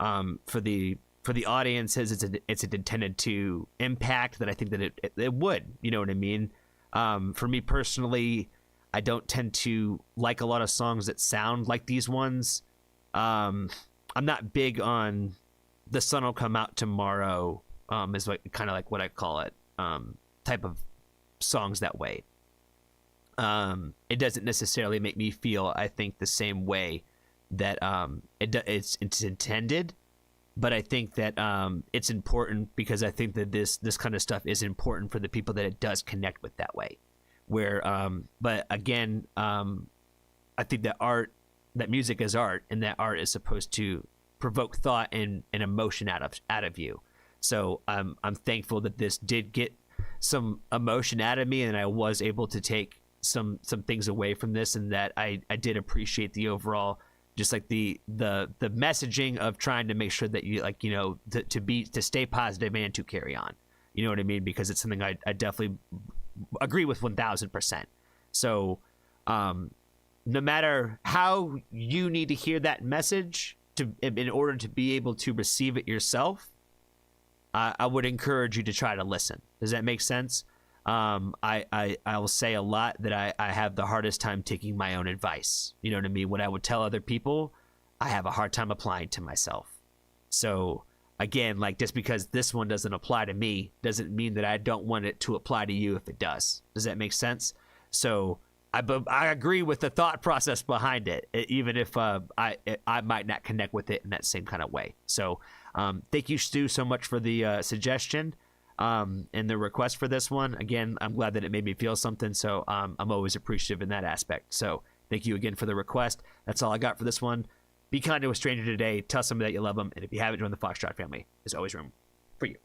Speaker 1: for the audience, it's intended to impact that. I think that it would, you know what I mean. For me personally, I don't tend to like a lot of songs that sound like these ones. I'm not big on "The Sun Will Come Out Tomorrow." Is like kind of like what I call it. Type of songs that way. It doesn't necessarily make me feel, I think, the same way that it's intended, but I think that it's important because I think that this kind of stuff is important for the people that it does connect with that way. Where, but again, I think that music is art, and that art is supposed to provoke thought and emotion out of you. So I'm thankful that this did get some emotion out of me, and I was able to take some things away from this, and that I did appreciate the overall, just like the messaging of trying to make sure that you, like, you know, to stay positive and to carry on. You know what I mean? Because it's something I definitely agree with 1000%. So no matter how you need to hear that message in order to be able to receive it yourself, I would encourage you to try to listen. Does that make sense? I will say a lot that I have the hardest time taking my own advice. You know what I mean? What I would tell other people, I have a hard time applying to myself. So again, like, just because this one doesn't apply to me doesn't mean that I don't want it to apply to you if it does. Does that make sense? So I agree with the thought process behind it, even if I might not connect with it in that same kind of way. So thank you, Stu, so much for the suggestion and the request for this one. Again, I'm glad that it made me feel something, so I'm always appreciative in that aspect. So thank you again for the request. That's all I got for this one. Be kind to a stranger today. Tell somebody that you love them, and if you haven't joined the Foxtrot family, there's always room for you.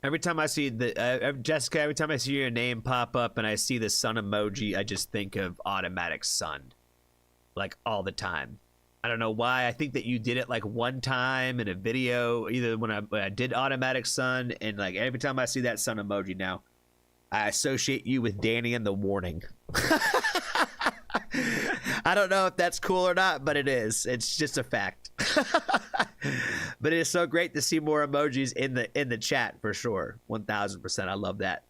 Speaker 1: Every time I see Jessica, every time I see your name pop up and I see the sun emoji, I just think of Automatic Sun, like, all the time. I don't know why. I think that you did it like one time in a video, either when I did Automatic Sun, and like every time I see that sun emoji now, I associate you with Danny and the Warning. I don't know if that's cool or not, but it is. It's just a fact. But it is so great to see more emojis in the chat, for sure. 1000%. I love that.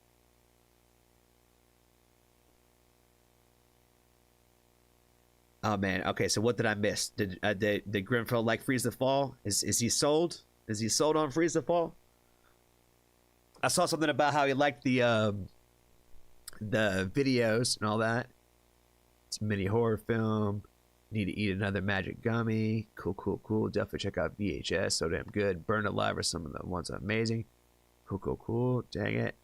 Speaker 1: Oh man. Okay, so what did I miss? Did Grimfield like Freeze the Fall? Is he sold? Is he sold on Freeze the Fall? I saw something about how he liked the videos and all that. It's a mini horror film. Need to eat another magic gummy. Cool. Definitely check out VHS. So damn good. Burn Alive are some of the ones amazing. Cool. Dang it.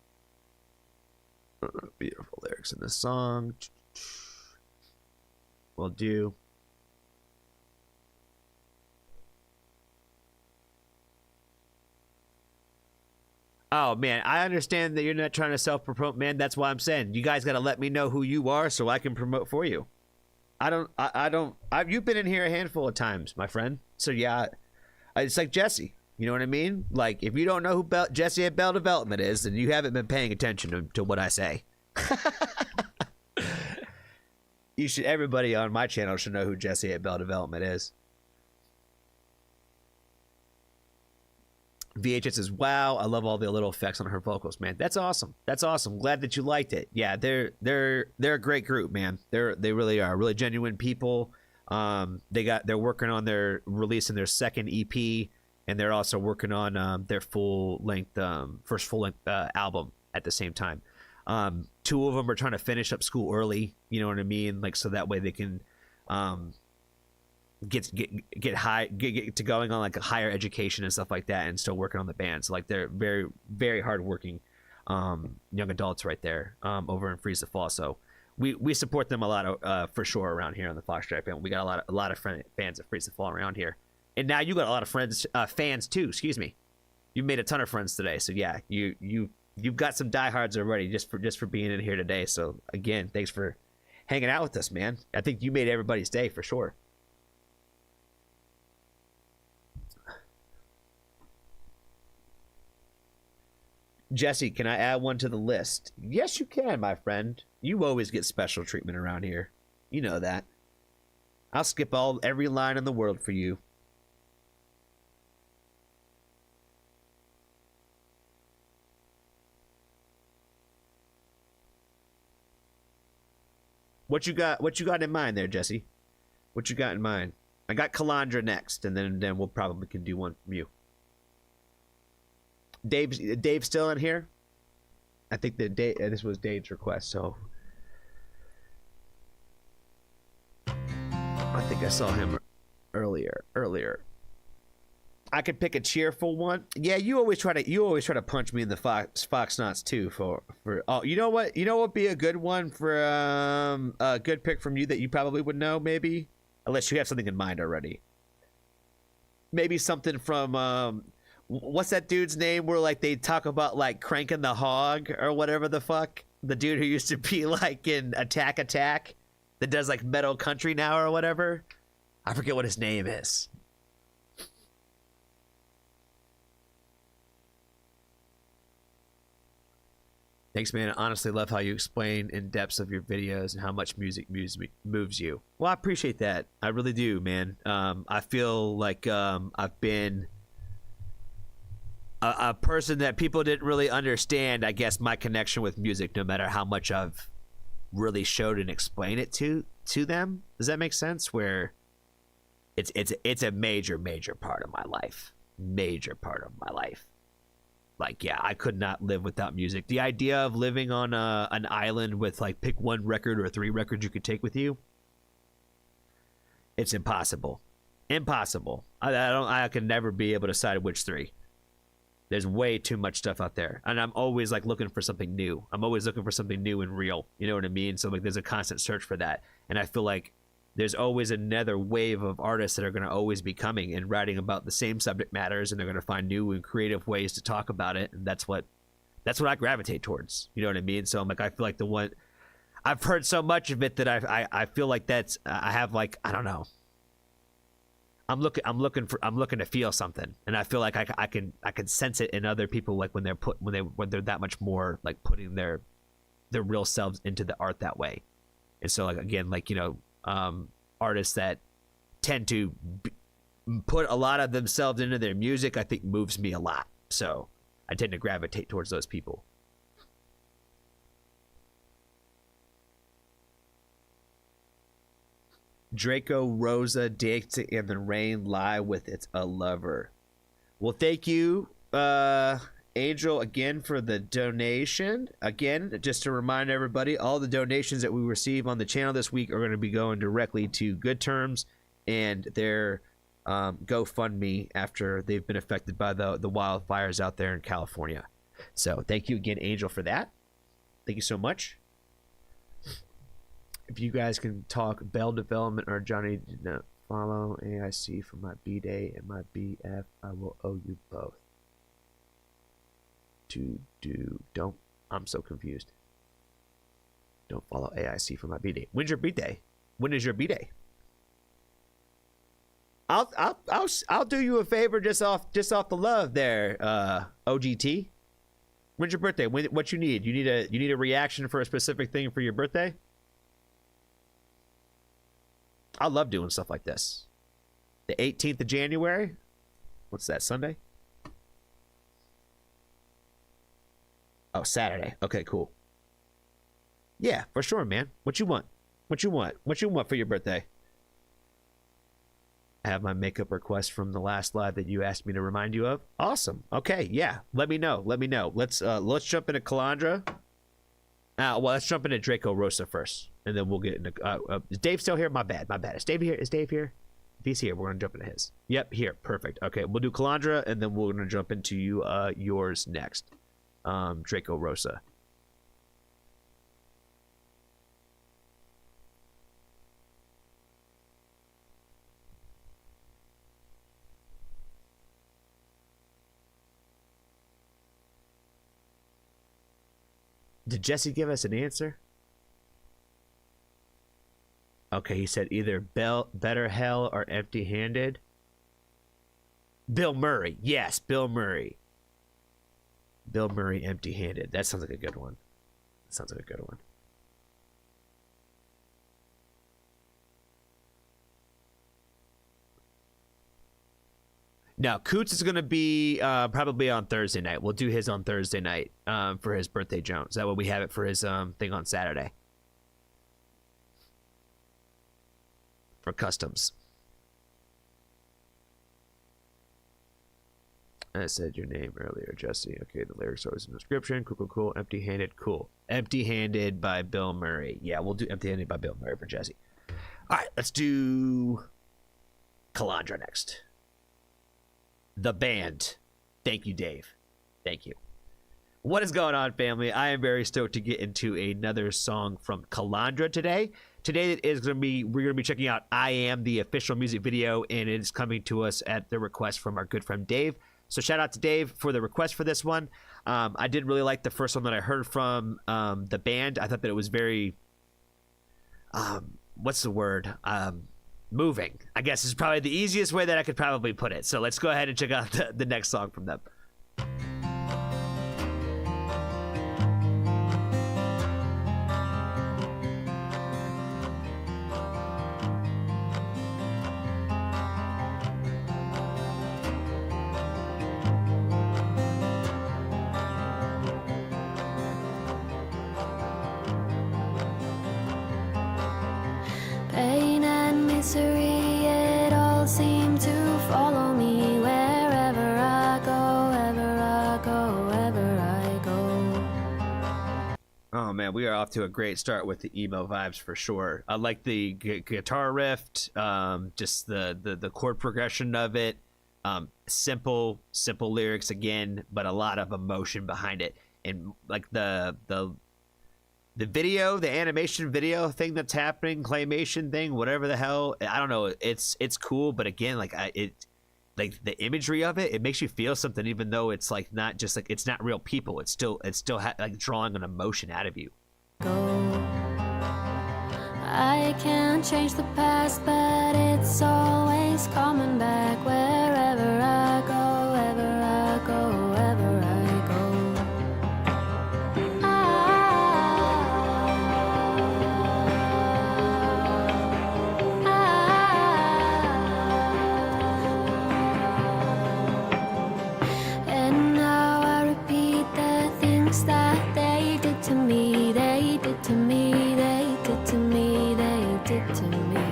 Speaker 1: Beautiful lyrics in the song. Will do. Oh man, I understand that you're not trying to self-promote, man. That's why I'm saying you guys got to let me know who you are so I can promote for you. You've been in here a handful of times, my friend. So yeah, it's like Jesse. You know what I mean? Like, if you don't know who Jesse at Bell Development is, then you haven't been paying attention to what I say. Everybody on my channel should know who Jesse at Bell Development is. VHS is wow. I love all the little effects on her vocals, man. That's awesome. Glad that you liked it. Yeah, they're a great group, man. They really are really genuine people. They're working on releasing their second EP, and they're also working on their first full length album at the same time. Two of them are trying to finish up school early. You know what I mean? Like, so that way they can get to going on like a higher education and stuff like that, and still working on the band. So like, they're very, very hardworking young adults right there over in Freeze the Fall. So we support them a lot for sure around here on the Foxtrot family. We got a lot of fans of Freeze the Fall around here, and now you got a lot of fans too. Excuse me, you've made a ton of friends today. So yeah, you've got some diehards already just for being in here today. So again, thanks for hanging out with us, man. I think you made everybody's day for sure. Jesse, can I add one to the list? Yes, you can, my friend. You always get special treatment around here. You know that. I'll skip every line in the world for you. What you got in mind there, Jesse? What you got in mind? I got Kalandra next, and then we'll probably can do one from you. Dave's still in here? I think that this was Dave's request, so I think I saw him earlier. I could pick a cheerful one. Yeah, you always try to punch me in the fox knots too for oh, you know what would be a good one for a good pick from you that you probably would know, maybe, unless you have something in mind already. Maybe something from what's that dude's name where like they talk about like cranking the hog or whatever the fuck, the dude who used to be like in Attack that does like Metal Country now or whatever. I forget what his name is. Thanks, man. I honestly love how you explain in depths of your videos and how much music moves you. Well, I appreciate that. I really do, man. I feel like I've been a person that people didn't really understand, I guess, my connection with music, no matter how much I've really showed and explained it to them. Does that make sense? Where it's a major part of my life. Major part of my life. Like, yeah, I could not live without music. The idea of living on an island with like pick one record or 3 records you could take with you, it's impossible. Impossible. I could never be able to decide which 3. There's way too much stuff out there, and I'm always like looking for something new. I'm always looking for something new and real. You know what I mean? So like, there's a constant search for that, and I feel like there's always another wave of artists that are going to always be coming and writing about the same subject matters, and they're going to find new and creative ways to talk about it, and that's what I gravitate towards. You know what I mean? So I'm like, I feel like the one I've heard so much of it that I feel like that's I have like, I don't know. I'm looking to feel something, and I feel like I can sense it in other people, like when they're that much more like putting their real selves into the art that way. And so like, again, like, you know, artists that tend to put a lot of themselves into their music, I think moves me a lot. So I tend to gravitate towards those people. Draco Rosa, Dancing in the Rain, Lie with It's a Lover. Well, thank you, Angel, again for the donation. Again, just to remind everybody, all the donations that we receive on the channel this week are going to be going directly to Good Terms and their GoFundMe after they've been affected by the wildfires out there in California. So thank you again, Angel, for that. Thank you so much. If you guys can talk Bell Development or Johnny did not follow AIC for my B-Day and my BF, I will owe you both. Don't, I'm so confused. Don't follow AIC for my B-Day. When's your B-Day? When is your B-Day? I'll do you a favor just off the love there, OGT. When's your birthday? What you need? You need a reaction for a specific thing for your birthday? I love doing stuff like this. The 18th of January? What's that, Sunday? Oh, Saturday. Okay, cool. Yeah, for sure, man. What you want? What you want for your birthday? I have my makeup request from the last live that you asked me to remind you of. Awesome. Okay, yeah. Let me know. Let's jump into Calandra. Well, let's jump into Draco Rosa first, and then we'll get into. Is Dave still here? My bad. Is Dave here? If he's here, we're gonna jump into his. Yep, here. Perfect. Okay, we'll do Calandra, and then we're gonna jump into yours next. Draco Rosa. Did Jesse give us an answer? Okay, he said either Better Hell or Empty Handed. Bill Murray. Yes, Bill Murray. Bill Murray, Empty Handed. That sounds like a good one. Now, Coots is going to be probably on Thursday night. We'll do his on Thursday night for his birthday Jones. That way we have it for his thing on Saturday. For customs. I said your name earlier, Jesse. Okay, the lyrics are always in the description. Cool. Empty-Handed, cool. Empty-Handed by Bill Murray. Yeah, we'll do Empty-Handed by Bill Murray for Jesse. All right, let's do Calandra next. The Band. Thank you, Dave. Thank you. What is going on, family? I am very stoked to get into another song from Kalandra today. Today we're gonna be checking out I Am, the official music video, and it is coming to us at the request from our good friend Dave. So shout out to Dave for the request for this one. I did really like the first one that I heard from The Band. I thought that it was very, what's the word? Moving, I guess, is probably the easiest way that I could probably put it. So let's go ahead and check out the next song from them.
Speaker 4: Pain and misery, it all seemed to follow me wherever I go, ever I go, ever I go.
Speaker 1: Oh man, we are off to a great start with the emo vibes for sure. I like the guitar riff, just the chord progression of it. Simple lyrics again, but a lot of emotion behind it, and like the video, the animation video thing that's happening, claymation thing, whatever the hell, I don't know. It's cool, but again, like like the imagery of it, it makes you feel something, even though it's like not just like it's not real people. It's still like drawing an emotion out of you.
Speaker 4: Go. I can't change the past, but it's always coming back wherever I go, ever I go, ever I go. And now I repeat the things that they did to me, they did to me, they did to me, they did to me.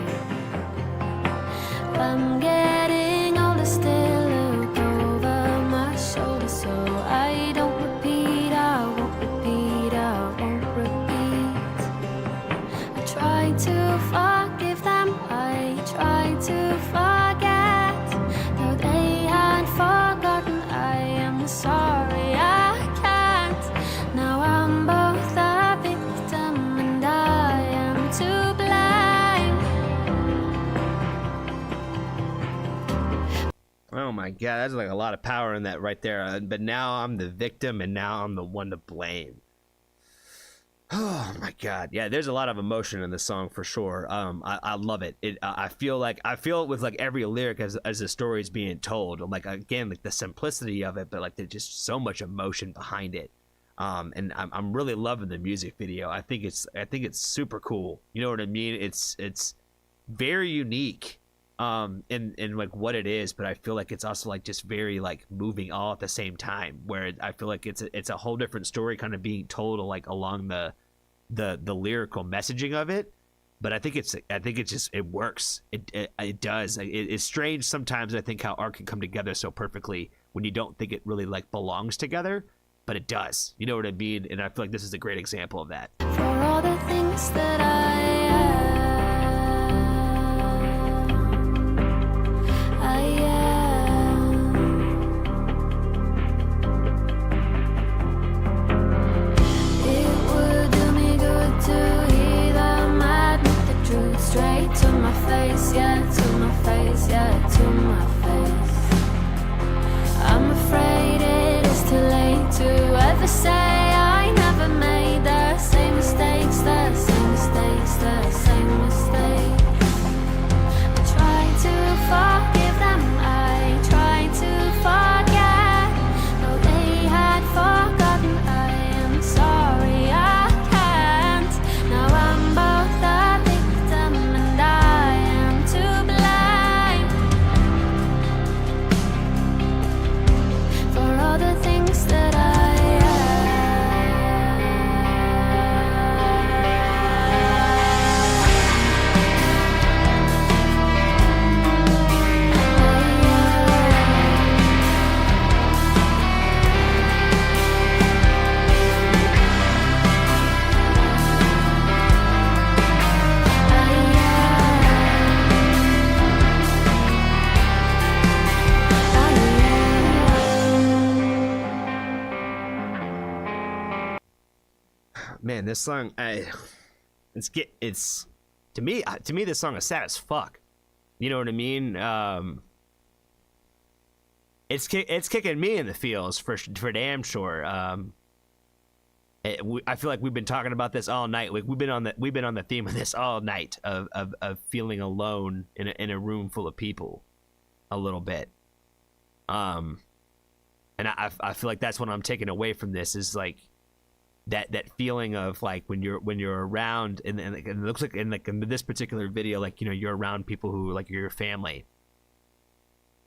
Speaker 4: I'm getting older, still look over my shoulder, so I don't repeat, I won't repeat, I won't repeat. I try to forgive them, I try to forget, though they had forgotten. I am sorry, I can't. Now I'm both a victim and I am to blame.
Speaker 1: Oh my god, that's like a lot of power in that right there. But now I'm the victim, and now I'm the one to blame. Oh my god, yeah. There's a lot of emotion in this song for sure. I love it. I feel it with like every lyric as the story is being told. Like again, like the simplicity of it, but like there's just so much emotion behind it. And I'm really loving the music video. I think it's super cool. You know what I mean? It's very unique. In like what it is, but I feel like it's also like just very like moving all at the same time, where I feel like it's a whole different story kind of being told like along the lyrical messaging of it. But I think it works. It does. It's strange sometimes, I think, how art can come together so perfectly when you don't think it really like belongs together, but it does. You know what I mean? And I feel like this is a great example of that.
Speaker 4: For all the things that I am. It would do me good to hear them admit the truth straight to my face, yeah, to my face, yeah, to my face. I'm afraid it is too late to ever say I never made the same mistakes, the same mistakes, the same mistakes. I try to forgive them, I try to forget, though they had forgotten. I am sorry, I can't. Now I'm both a victim and I am to blame for all the things that I am.
Speaker 1: man, this song, it's to me this song is sad as fuck. You know what I mean? It's kicking me in the feels for damn sure. I feel like we've been talking about this all night. Like we've been on the theme of this all night of feeling alone in a room full of people, a little bit. And I feel like that's what I'm taking away from this is like that feeling of like when you're around and it looks like in this particular video, like, you know, you're around people who like your family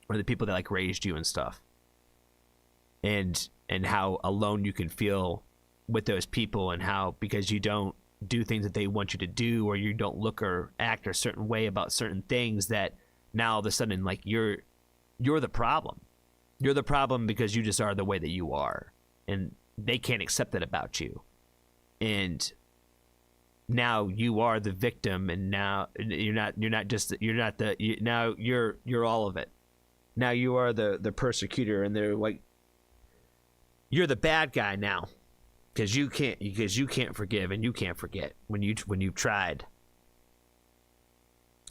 Speaker 1: or the people that like raised you and stuff, and how alone you can feel with those people, and how because you don't do things that they want you to do, or you don't look or act a certain way about certain things, that now all of a sudden like you're the problem. You're the problem because you just are the way that you are, and they can't accept that about you. And now you are the victim, and now you're all of it. Now you are the persecutor, and they're like, you're the bad guy now, because you can't forgive and you can't forget when you've tried.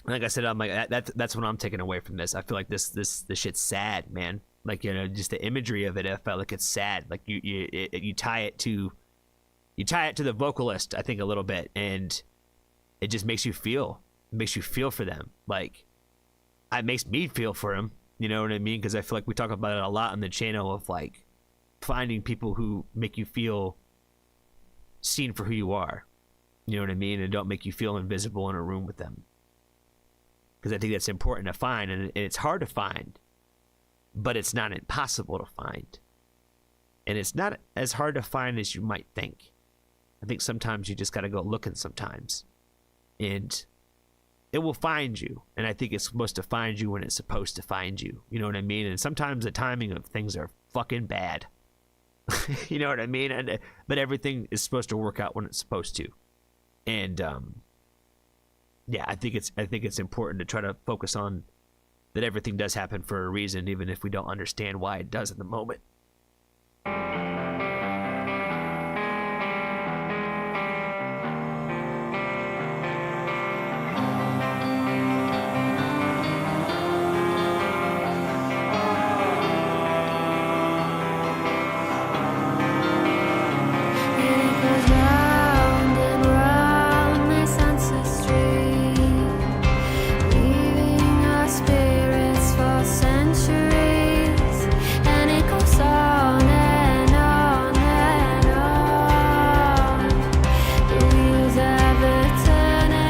Speaker 1: Like I said, I'm like that's what I'm taking away from this. I feel like this shit's sad, man. Like, you know, just the imagery of it, I felt like it's sad. Like you tie it to the vocalist, I think, a little bit, and it just makes you feel for them. Like, it makes me feel for him. You know what I mean? Because I feel like we talk about it a lot on the channel of like finding people who make you feel seen for who you are. You know what I mean? And don't make you feel invisible in a room with them. Because I think that's important to find, and it's hard to find, but it's not impossible to find. And it's not as hard to find as you might think. I think sometimes you just got to go looking sometimes, and it will find you. And I think it's supposed to find you when it's supposed to find you. You know what I mean? And sometimes the timing of things are fucking bad. You know what I mean? But everything is supposed to work out when it's supposed to. And yeah, I think it's important to try to focus on that everything does happen for a reason, even if we don't understand why it does in the moment.
Speaker 4: It goes round and round this ancestry, leaving our spirits for centuries, and it goes on and on and on. The wheels ever turning.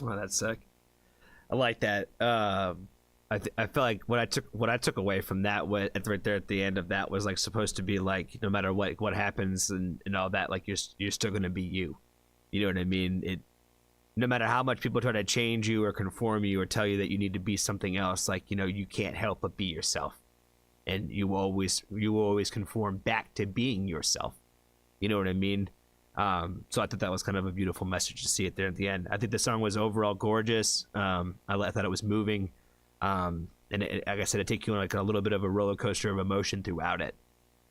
Speaker 1: Oh, that's sick. I like that. I feel like what I took away from that right there at the end of that was like supposed to be like no matter what happens and all that, like you're still gonna be you. You know what I mean? No matter how much people try to change you or conform you or tell you that you need to be something else, like, you know, you can't help but be yourself, and you will always conform back to being yourself. You know what I mean? So I thought that was kind of a beautiful message to see it there at the end. I think the song was overall gorgeous. I thought it was moving. And like I said, it takes you on like a little bit of a roller coaster of emotion throughout it.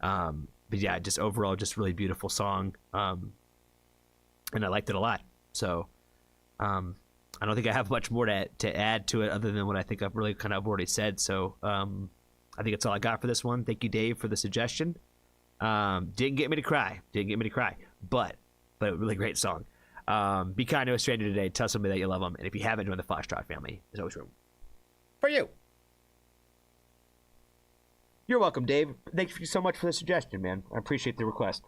Speaker 1: But yeah, just overall, just really beautiful song. And I liked it a lot. So I don't think I have much more to add to it other than what I think I've really kind of already said. So I think that's all I got for this one. Thank you, Dave, for the suggestion. Didn't get me to cry, but a really great song. Be kind to a stranger today. Tell somebody that you love them. And if you haven't joined the Foxtrot family, there's always room for you. You're welcome, Dave. Thank you so much for the suggestion, man. I appreciate the request.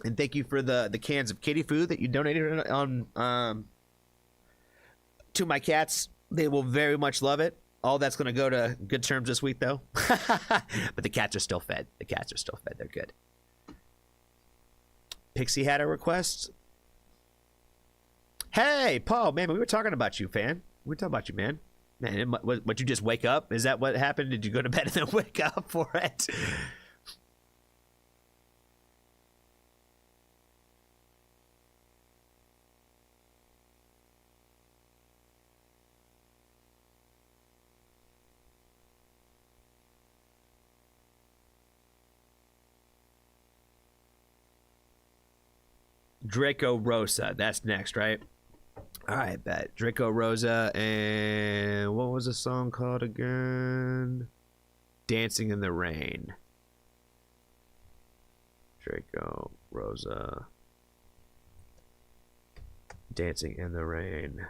Speaker 1: And thank you for the cans of kitty food that you donated on to my cats. They will very much love it. All that's going to go to good terms this week, though. But the cats are still fed. They're good. Pixie had a request. Hey, Paul, man, we were talking about you, fan. We were talking about you, man. Man, what you just wake up? Is that what happened? Did you go to bed and then wake up for it? Draco Rosa. That's next, right? All right, bet. Draco Rosa, and what was the song called again? Dancing in the Rain. Draco Rosa. Dancing in the Rain.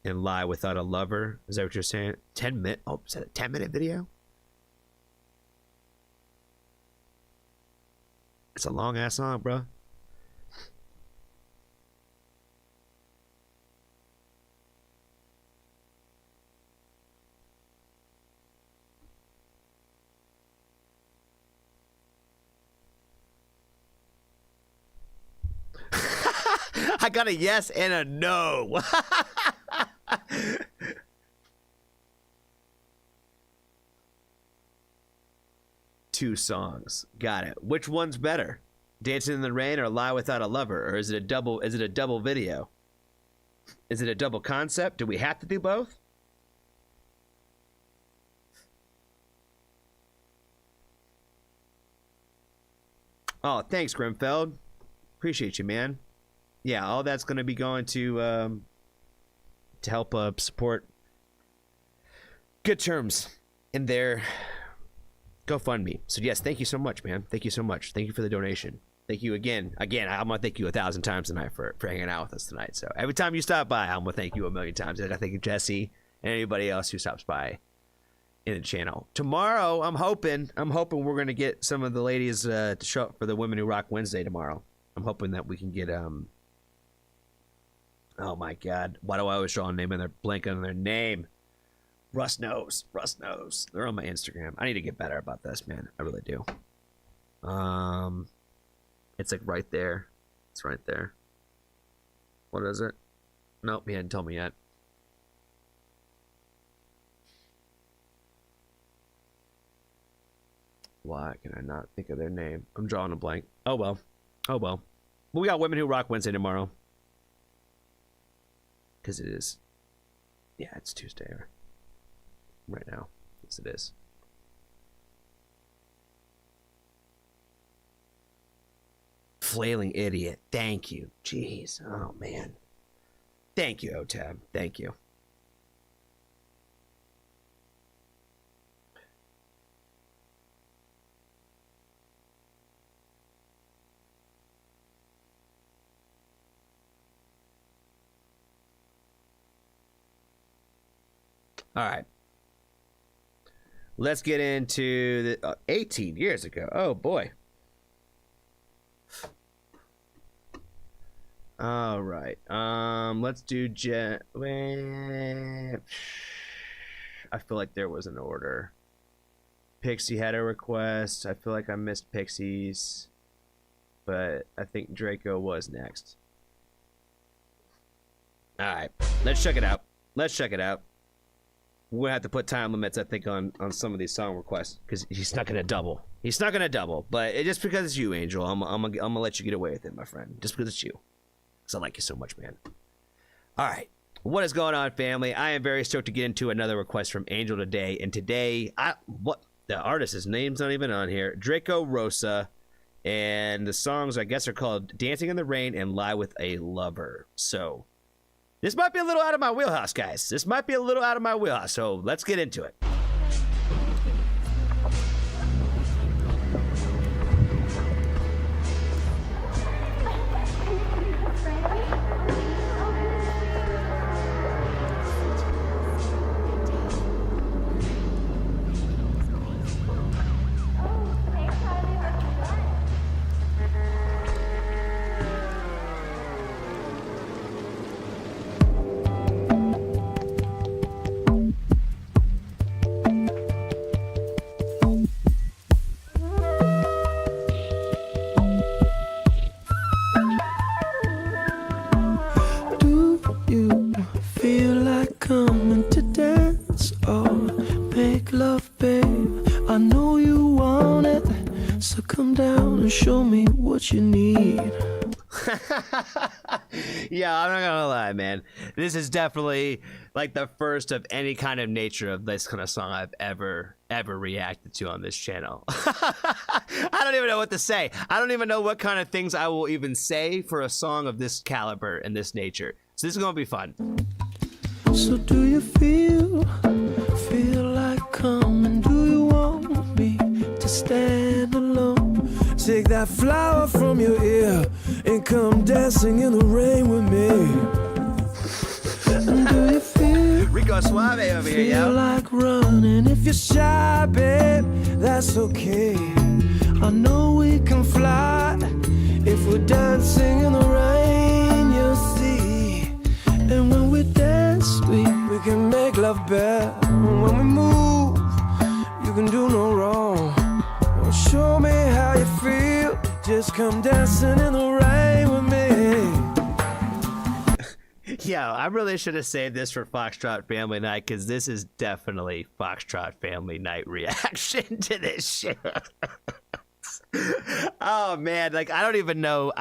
Speaker 1: And Lie Without a Lover. Is that what you're saying? 10 minute. Oh, is that a 10-minute video? It's a long ass song, bro. I got a yes and a no. Two songs. Got it. Which one's better? Dancing in the Rain or Lie Without a Lover? Or is it a double video? Is it a double concept? Do we have to do both? Oh, thanks, Grimfeld. Appreciate you, man. Yeah, all that's going to be going to help support Good Terms in their GoFundMe. So yes, thank you so much, man. Thank you so much. Thank you for the donation. Thank you again. I'm gonna thank you 1,000 times tonight for hanging out with us tonight. So every time you stop by, I'm gonna thank you 1,000,000 times. And I thank Jesse and anybody else who stops by in the channel. Tomorrow, I'm hoping we're gonna get some of the ladies to show up for the Women Who Rock Wednesday tomorrow. I'm hoping that we can get oh my God, why do I always draw a name and they're blanking on their name? Russ knows. They're on my Instagram. I need to get better about this, man. I really do. It's like right there. It's right there. What is it? Nope, he hadn't told me yet. Why can I not think of their name? I'm drawing a blank. Oh well. But we got Women Who Rock Wednesday tomorrow. Because it is. Yeah, it's Tuesday right now. Yes, it is. Flailing Idiot. Thank you. Jeez. Oh, man. Thank you, OTAB. Thank you. All right. Let's get into the 18 years ago. Oh, boy. All right. Let's do I feel like there was an order. Pixie had a request. I feel like I missed Pixie's, but I think Draco was next. All right, let's check it out. We're gonna have to put time limits, I think, on some of these song requests because he's not gonna double. But just because it's you, Angel, I'm gonna let you get away with it, my friend. Just because it's you, because I like you so much, man. All right. What is going on, family? I am very stoked to get into another request from Angel today. And today, the artist's name's not even on here. Draco Rosa. And the songs, I guess, are called Dancing in the Rain and Lie with a Lover. So, this might be a little out of my wheelhouse, guys. So, let's get into it.
Speaker 2: You need.
Speaker 1: Yeah, I'm not gonna lie, man. This is definitely like the first of any kind of nature of this kind of song I've ever reacted to on this channel. I don't even know what to say. I don't even know what kind of things I will even say for a song of this caliber and this nature. So this is gonna be fun.
Speaker 2: So do you feel like coming? Do you want me to stand alone? Take that flower from your ear and come dancing in the rain with me. And do you feel
Speaker 1: Rico Suave over here, yo?
Speaker 2: like running? If you're shy, babe, that's okay. I know we can fly if we're dancing in the rain, you'll see. And when we dance, we can make love better. When we move, you can do no wrong. Show me how you feel. Just come dancing in the rain with
Speaker 1: me. Yeah, I really should have saved this for Foxtrot Family Night because this is definitely Foxtrot Family Night reaction to this shit. Oh man, like I don't even know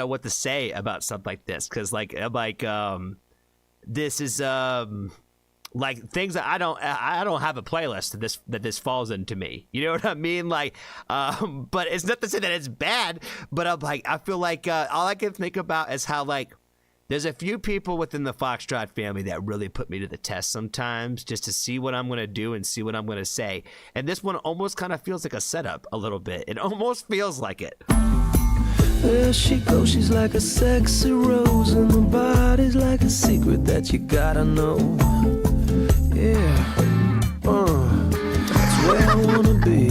Speaker 1: what to say about something like this because this is like things that I don't have a playlist that this falls into me. You know what I mean? Like, but it's not to say that it's bad, but I feel like all I can think about is how like there's a few people within the Foxtrot family that really put me to the test sometimes just to see what I'm going to do and see what I'm going to say. And this one almost kind of feels like a setup a little bit. It almost feels like it.
Speaker 2: There she goes, she's like a sexy rose, and the body's like a secret that you gotta know. Yeah, that's where I wanna be.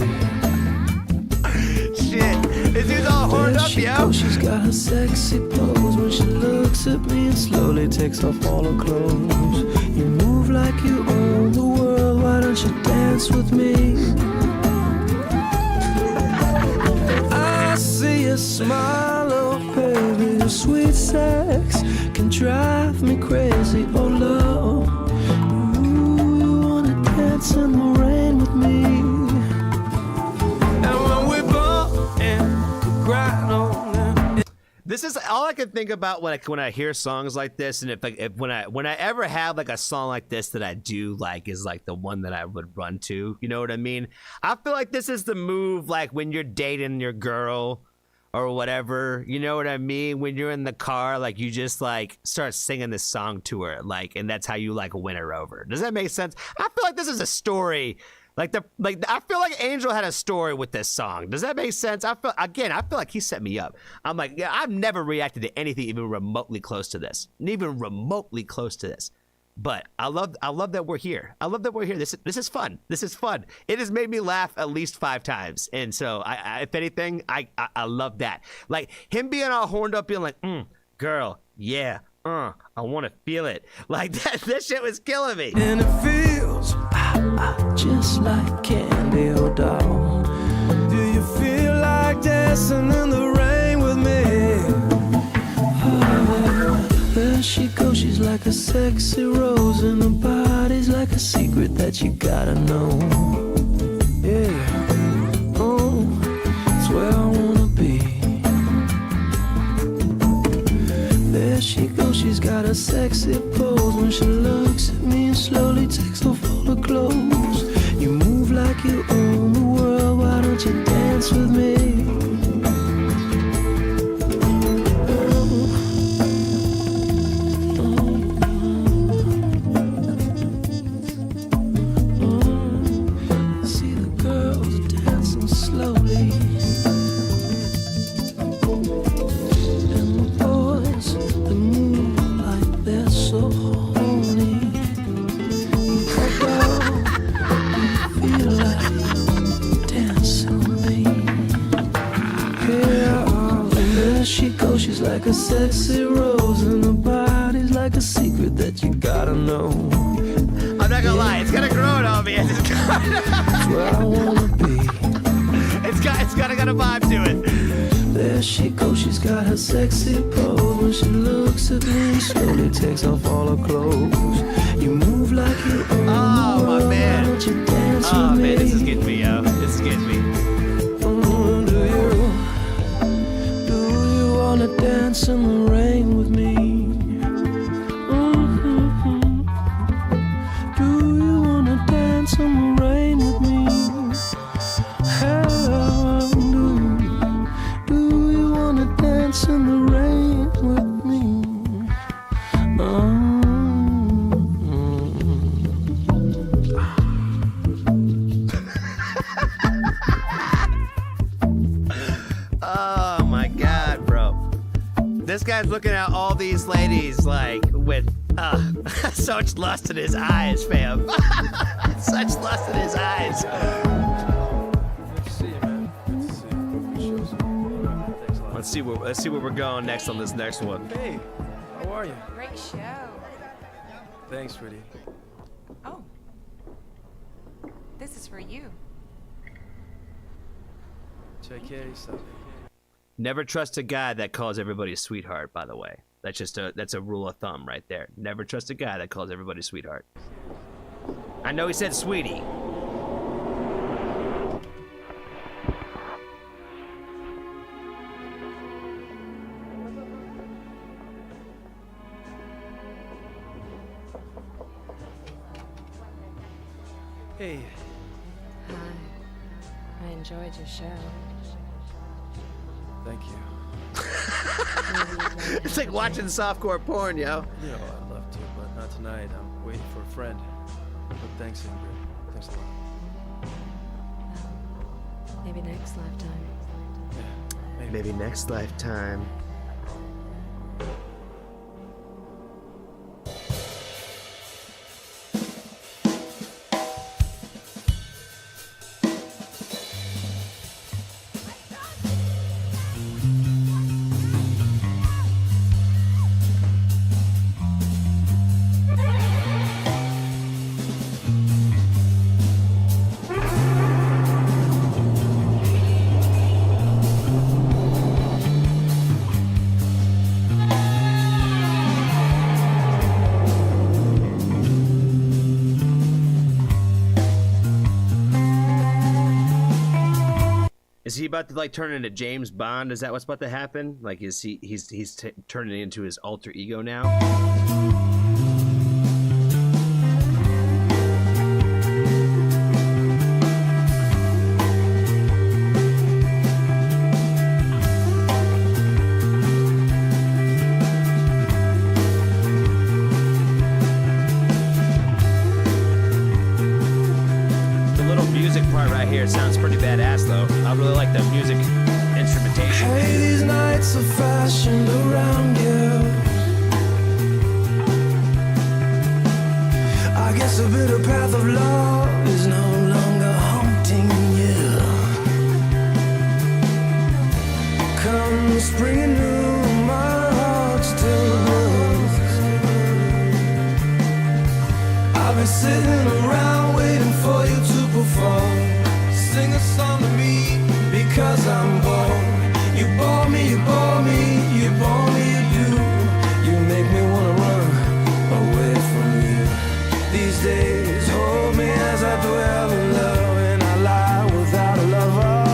Speaker 1: Shit, this dude's all horned up, yo.
Speaker 2: She's got her sexy pose when she looks at me and slowly takes off all her clothes. You move like you own the world, why don't you dance with me? I see you smile, oh baby, your sweet sex can drive me crazy, oh love. Dance in the rain with me. And when we bump and grind on.
Speaker 1: This is all I can think about when I hear songs like this, and when I ever have like a song like this that I do like is like the one that I would run to. You know what I mean? I feel like this is the move like when you're dating your girl or whatever, you know what I mean? When you're in the car, like you just like start singing this song to her, like, and that's how you like win her over. Does that make sense? I feel like this is a story. I feel like Angel had a story with this song. Does that make sense? I feel like he set me up. I'm like, yeah, I've never reacted to anything even remotely close to this. But I love that we're here. This is fun. It has made me laugh at least 5 times. And so if anything, I love that. Like him being all horned up, being like, girl, Yeah, I want to feel it. Like that shit was killing me.
Speaker 2: And it feels just like candy, oh doll. Do you feel like dancing in the rain with me? There she goes, she's like a sexy rose, and her body's like a secret that you gotta know. Yeah, oh, it's where I wanna be. There she goes, she's got a sexy pose when she looks at me and slowly takes off all her clothes. You move like you own the world, why don't you dance with me? She's like a sexy rose, and her body's like a secret that you gotta know.
Speaker 1: I'm not gonna lie, it's gonna grow on me.
Speaker 2: It's where I wanna be.
Speaker 1: It's got a vibe to it.
Speaker 2: There she goes, she's got her sexy pose when she looks at me, slowly takes off all her clothes. You move like you own the world,
Speaker 1: my man.
Speaker 2: why don't you dance
Speaker 1: Oh
Speaker 2: with me?
Speaker 1: man, this is getting me, yo. This is getting me.
Speaker 2: Wanna dance in the rain with me? Do you wanna dance in the rain with me? Do you wanna dance in the rain with me?
Speaker 1: Oh my god, bro. This guy's looking at all these ladies like with so much lust in his eyes, fam. Such lust in his eyes.
Speaker 5: Good to see you, man. Good to see you. Good show. Thanks a lot.
Speaker 1: Let's see where we're going next on this next one.
Speaker 5: Hey, how are you?
Speaker 6: Great show.
Speaker 5: Thanks, sweetie.
Speaker 6: Oh. This is for you.
Speaker 5: JK, stop it.
Speaker 1: Never trust a guy that calls everybody a sweetheart, by the way. That's a rule of thumb right there. Never trust a guy that calls everybody sweetheart. I know he said sweetie.
Speaker 5: Hey,
Speaker 6: Hi. I enjoyed your show.
Speaker 5: thank you.
Speaker 1: It's like watching softcore porn, yo.
Speaker 5: You know, I'd love to, but not tonight. I'm waiting for a friend. But thanks, Ingrid. Thanks a lot.
Speaker 6: Maybe next lifetime.
Speaker 5: Yeah, maybe.
Speaker 1: Maybe next lifetime. Is he about to like turn into James Bond? Is that what's about to happen? Like, is he's turning into his alter ego now? The little music part right here sounds pretty badass, though. I really like the music instrumentation.
Speaker 2: Hey, these nights are fashioned around you. I guess a bitter path of love is no longer haunting you. Come spring anew, my heart still sitting around waiting for you to perform. Sing a song to me because I'm bored. You bore me, you bore me, you bore me, you do. You make me wanna run away from you. These days hold me as I dwell in love, and I lie without a lover.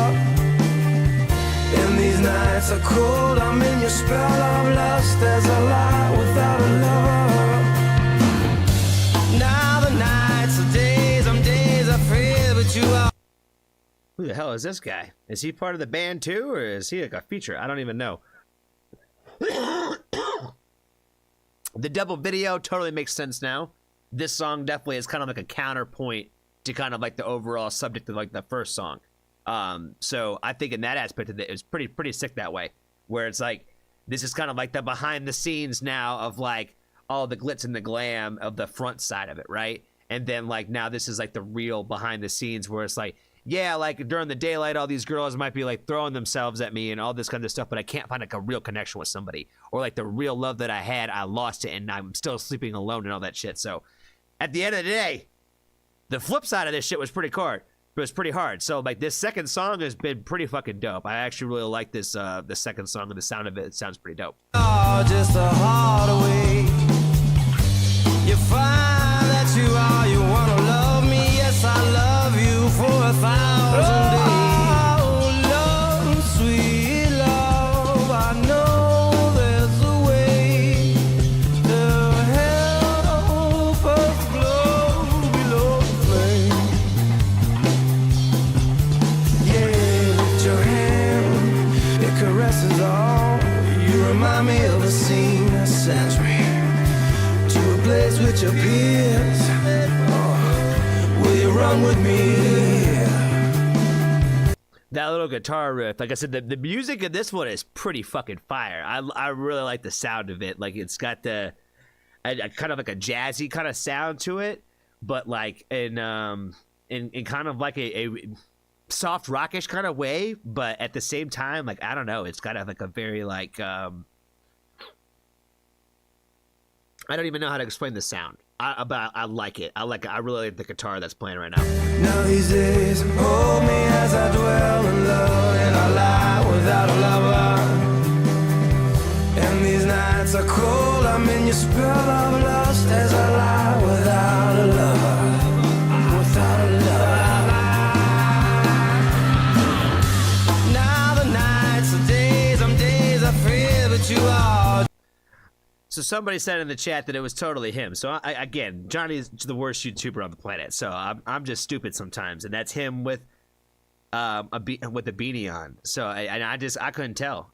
Speaker 2: And these nights are cold, I'm in your spell of lust as I lie without a lover. Now the nights are days, I'm days I fear, but you are.
Speaker 1: Who the hell is this guy? Is he part of the band too, or is he like a feature? I don't even know. The double video totally makes sense now. This song definitely is kind of like a counterpoint to kind of like the overall subject of like the first song. So I think in that aspect of it, it's pretty sick that way, where it's like this is kind of like the behind the scenes now of like all the glitz and the glam of the front side of it, right? And then like now this is like the real behind the scenes where it's like, yeah, like during the daylight, all these girls might be like throwing themselves at me and all this kind of stuff, but I can't find like a real connection with somebody, or like the real love that I had, I lost it and I'm still sleeping alone and all that shit. So at the end of the day, the flip side of this shit was pretty hard. It was pretty hard. So like this second song has been pretty fucking dope. I actually really like this the second song, and the sound of it sounds pretty dope.
Speaker 2: Oh, just a heart away. You find that you are, you wanna love me. Yes, I love you for 1,000 days. Oh, love, sweet love, I know there's a way to help us glow below the flame. Yeah, lift your hand, it caresses all. You remind me of a scene that sends me to a place with your peers. Oh, will you run with me?
Speaker 1: That little guitar riff, like I said, the music of this one is pretty fucking fire. I really like the sound of it. Like it's got a kind of like a jazzy kind of sound to it, but like in kind of like a soft rockish kind of way, but at the same time, like I don't know, it's got like a very like I don't even know how to explain the sound. But I like it. I really like the guitar that's playing right now.
Speaker 2: Now these days hold me as I dwell in love, and I lie without a lover. And these nights are cold, I'm in your spell of lust as I lie without a lover. Without a lover. Now the nights are days, I'm days I fear, but you are.
Speaker 1: So somebody said in the chat that it was totally him. So again, Johnny is the worst YouTuber on the planet. So I'm just stupid sometimes, and that's him with a beanie on. So I couldn't tell.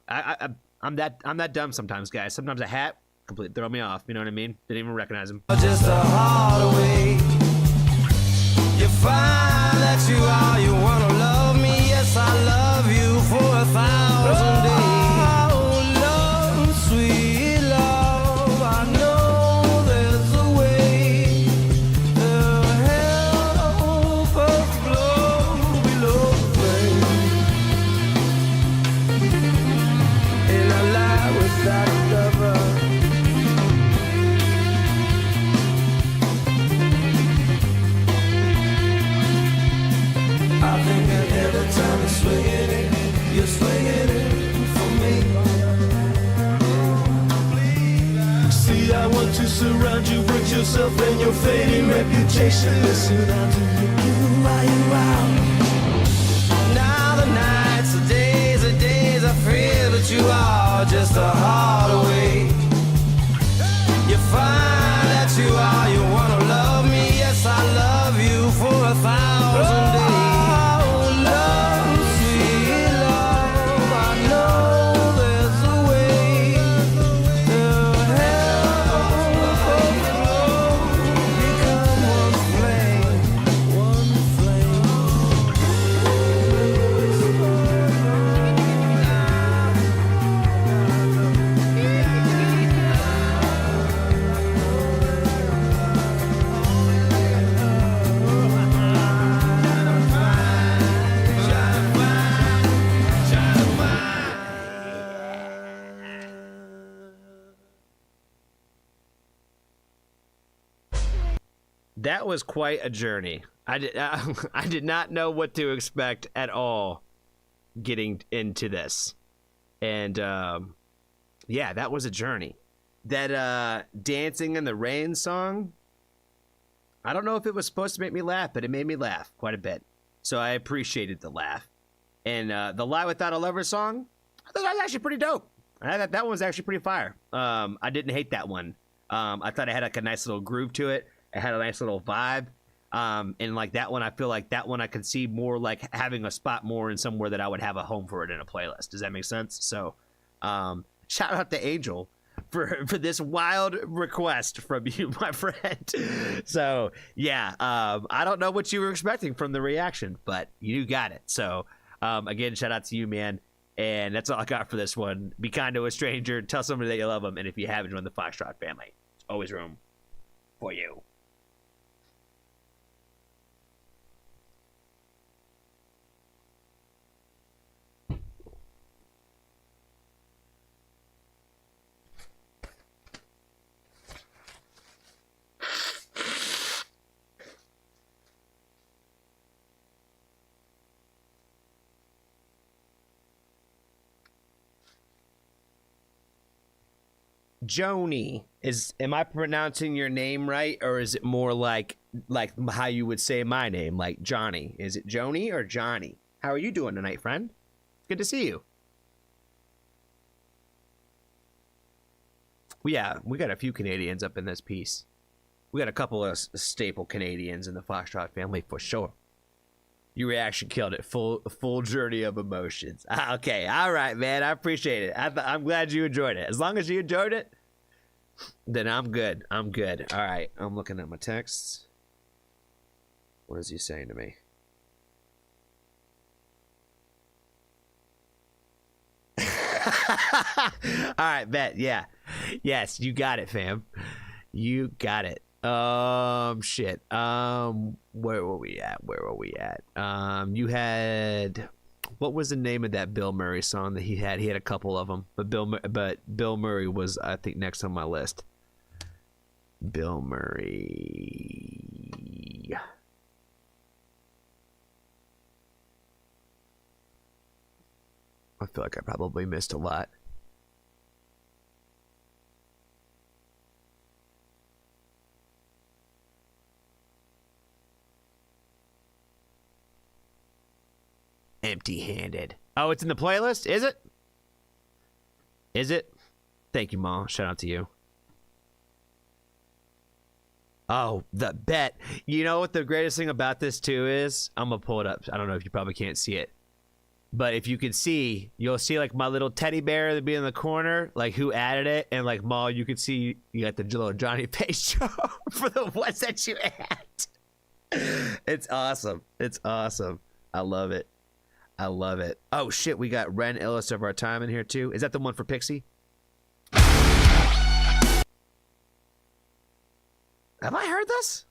Speaker 1: I'm that dumb sometimes, guys. Sometimes a hat completely throw me off. You know what I mean? Didn't even recognize him.
Speaker 2: Just a heart away. You find that you are, you wanna love me. Yes, I love you for 1,000 days. Oh, love, sweet. You're swinging it for me. See, I want to surround you with yourself and your fading reputation. Listen, I'll do you while you're out. Now the nights are days I fear, but you are just a heart away. You find that you are, you wanna love me. Yes, I love you for 1,000 days.
Speaker 4: Yeah.
Speaker 1: That was quite a journey. I did not know what to expect at all getting into this. And yeah, that was a journey. That Dancing in the Rain song, I don't know if it was supposed to make me laugh, but it made me laugh quite a bit. So I appreciated the laugh. And the Lie Without a Lover song, I thought that was actually pretty dope. I thought that one was actually pretty fire. I didn't hate that one. I thought it had like a nice little groove to it. It had a nice little vibe. And like that one, I feel like that one I could see more like having a spot more in somewhere that I would have a home for it in a playlist. Does that make sense? So shout out to Angel for this wild request from you, my friend. So yeah, I don't know what you were expecting from the reaction, but you got it. So again, shout out to you, man. And that's all I got for this one. Be kind to a stranger. Tell somebody that you love them. And if you haven't joined the Foxtrot family, there's always room for you. Joni, am I pronouncing your name right, or is it more like how you would say my name, like Johnny? Is it Joni or Johnny? How are you doing tonight, friend? Good to see you. Yeah, we got a few Canadians up in this piece. We got a couple of staple Canadians in the Foxtrot family for sure. Your reaction killed it. Full journey of emotions. Okay, all right, man. I appreciate it. I'm glad you enjoyed it. As long as you enjoyed it, then I'm good. I'm good. All right, I'm looking at my texts. What is he saying to me? All right, bet. Yeah. Yes, you got it, fam. You got it. Shit. Where were we at? You had, what was the name of that Bill Murray song that he had? He had a couple of them, but Bill Murray was, I think, next on my list. Bill Murray. I feel like I probably missed a lot. Empty-handed. Oh, it's in the playlist? Is it? Is it? Thank you, Ma. Shout out to you. Oh, the bet. You know what the greatest thing about this, too, is? I'm going to pull it up. I don't know if you probably can't see it. But if you can see, you'll see, like, my little teddy bear that be in the corner, like, who added it. And, like, Ma, you can see you got the little Johnny Page show for the ones that you add. It's awesome. It's awesome. I love it. I love it. Oh, shit, we got Ren Ellis of Our Time in here, too. Is that the one for Pixie? Have I heard this?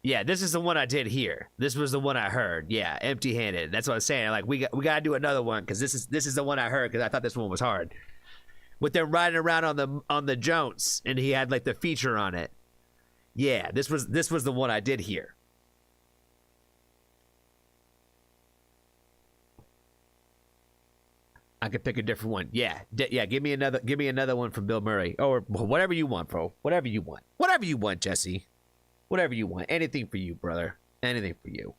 Speaker 1: Yeah, this is the one I did here. This was the one I heard. Yeah, Empty-handed. That's what I was saying. Like, we gotta do another one because this is the one I heard because I thought this one was hard. With them riding around on the Jones, and he had like the feature on it. Yeah, this was the one I did hear. I could pick a different one. Yeah, yeah. Give me another one from Bill Murray, or whatever you want, bro. Whatever you want, Jesse. Whatever you want. Anything for you, brother. Anything for you.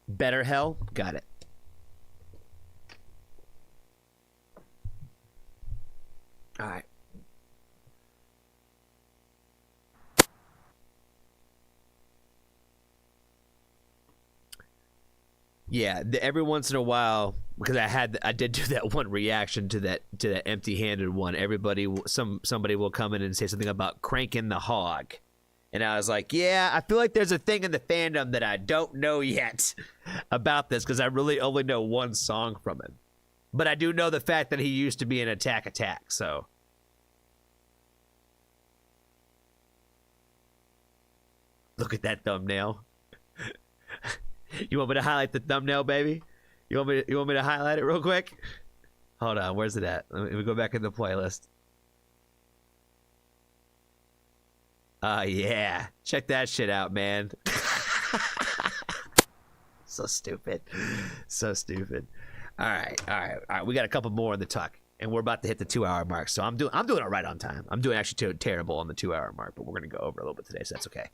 Speaker 1: Better Hell? Got it. All right. Yeah, every once in a while, because I did do that one reaction to that empty-handed one. Somebody will come in and say something about cranking the hog. And I was like, yeah, I feel like there's a thing in the fandom that I don't know yet about this because I really only know one song from him. But I do know the fact that he used to be in Attack, so. Look at that thumbnail. You want me to highlight the thumbnail, baby? You want me to highlight it real quick? Hold on, where's it at? Let me go back in the playlist. Yeah. Check that shit out, man. So stupid. So stupid. All right. We got a couple more in the tuck, and we're about to hit the 2-hour mark. So I'm doing it right on time. I'm doing actually terrible on the 2-hour mark, but we're gonna go over a little bit today, so that's okay.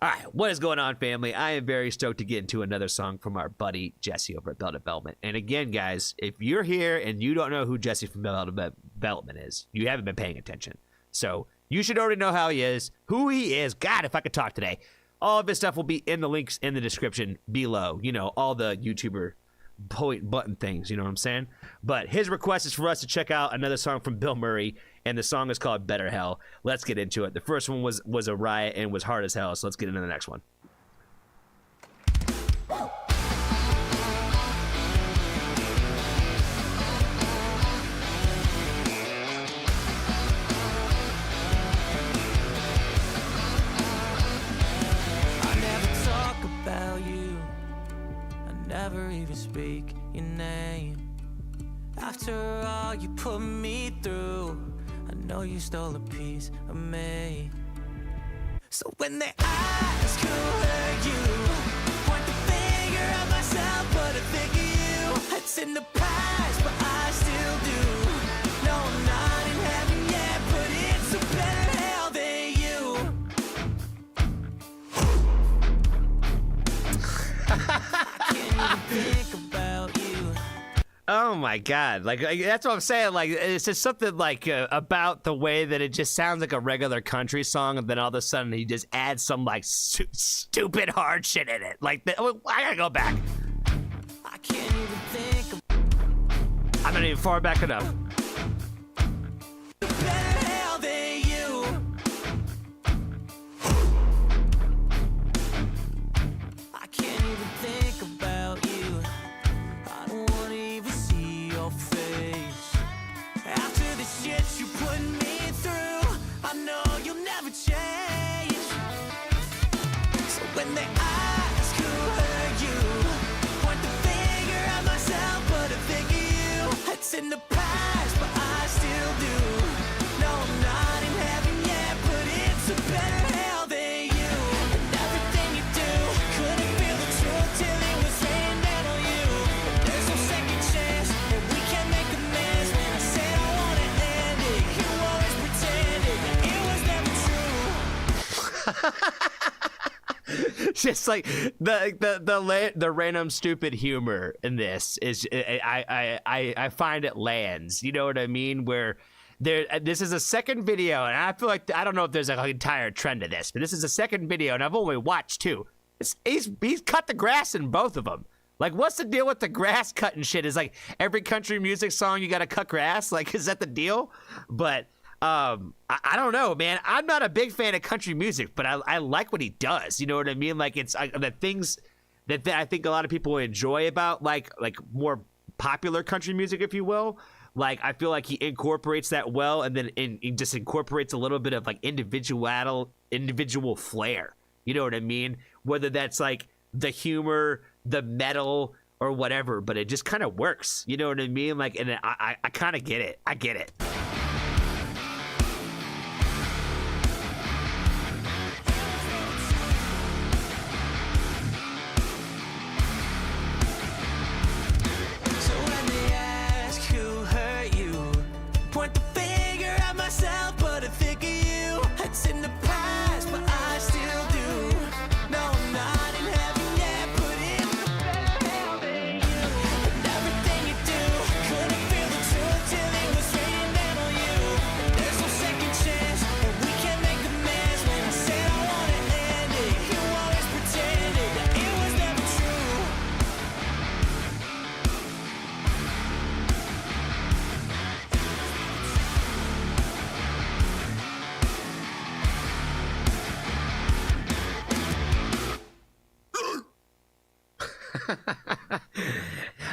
Speaker 1: All right, what is going on, family? I am very stoked to get into another song from our buddy Jesse over at Bell Development. And again, guys, if you're here and you don't know who Jesse from Bell Development is, you haven't been paying attention. So you should already know how he is, who he is. God, if I could talk today. All of his stuff will be in the links in the description below. You know, all the YouTuber point button things, you know what I'm saying? But his request is for us to check out another song from Bill Murray, and the song is called Better Hell. Let's get into it. The first one was a riot and was hard as hell, so let's get into the next one.
Speaker 2: I never talk about you. I never even speak your name. After all you put me through, I know you stole a piece of me. So when they ask who hurt you, point the finger at myself, but I think of you. It's in the past, but I still do. No, I'm not in heaven yet, but it's a better hell than you. I can't even think about you.
Speaker 1: Oh my God! Like that's what I'm saying. Like it's just something like about the way that it just sounds like a regular country song, and then all of a sudden he just adds some like stupid hard shit in it. Like I gotta go back.
Speaker 2: I can't even think of
Speaker 1: I'm not even far back enough.
Speaker 2: a better hell than you. I can't even think about you. I don't wanna even see your face. After the shit you put me through, I know you'll never change. So when they ask who hurt you, point the finger at myself, but I think of you. It's in the past, but I still do. No, I'm not in heaven yet, but it's a better hell than you. And everything you do, couldn't feel the truth till it was raining down on you. There's no second chance, and we can't make amends. When I said I wanna end it, you always pretended that it was never true.
Speaker 1: Just like the random stupid humor in this is I find it lands. You know what I mean? Where this is a second video, and I feel like I don't know if there's like an entire trend of this, but this is a second video, and I've only watched two. He's cut the grass in both of them. Like, what's the deal with the grass cutting shit? Is like every country music song you got to cut grass? Like, is that the deal? But I don't know, man. I'm not a big fan of country music, but I like what he does. You know what I mean? Like it's the things that I think a lot of people enjoy about like more popular country music, if you will. Like I feel like he incorporates that well, and then he just incorporates a little bit of like individual flair. You know what I mean? Whether that's like the humor, the metal, or whatever, but it just kind of works. You know what I mean? Like, and I kind of get it. I get it.
Speaker 2: So when they ask who hurt you, point the finger at myself, but I think of you. It's in the past, but I still do. No, I'm not in heaven yet, but it's a better hell than you. And everything you do, couldn't feel the truth till it was raining down on you. There's no second chance, and we can't make amends. When I said I wanna end it, you always pretended that it was never true.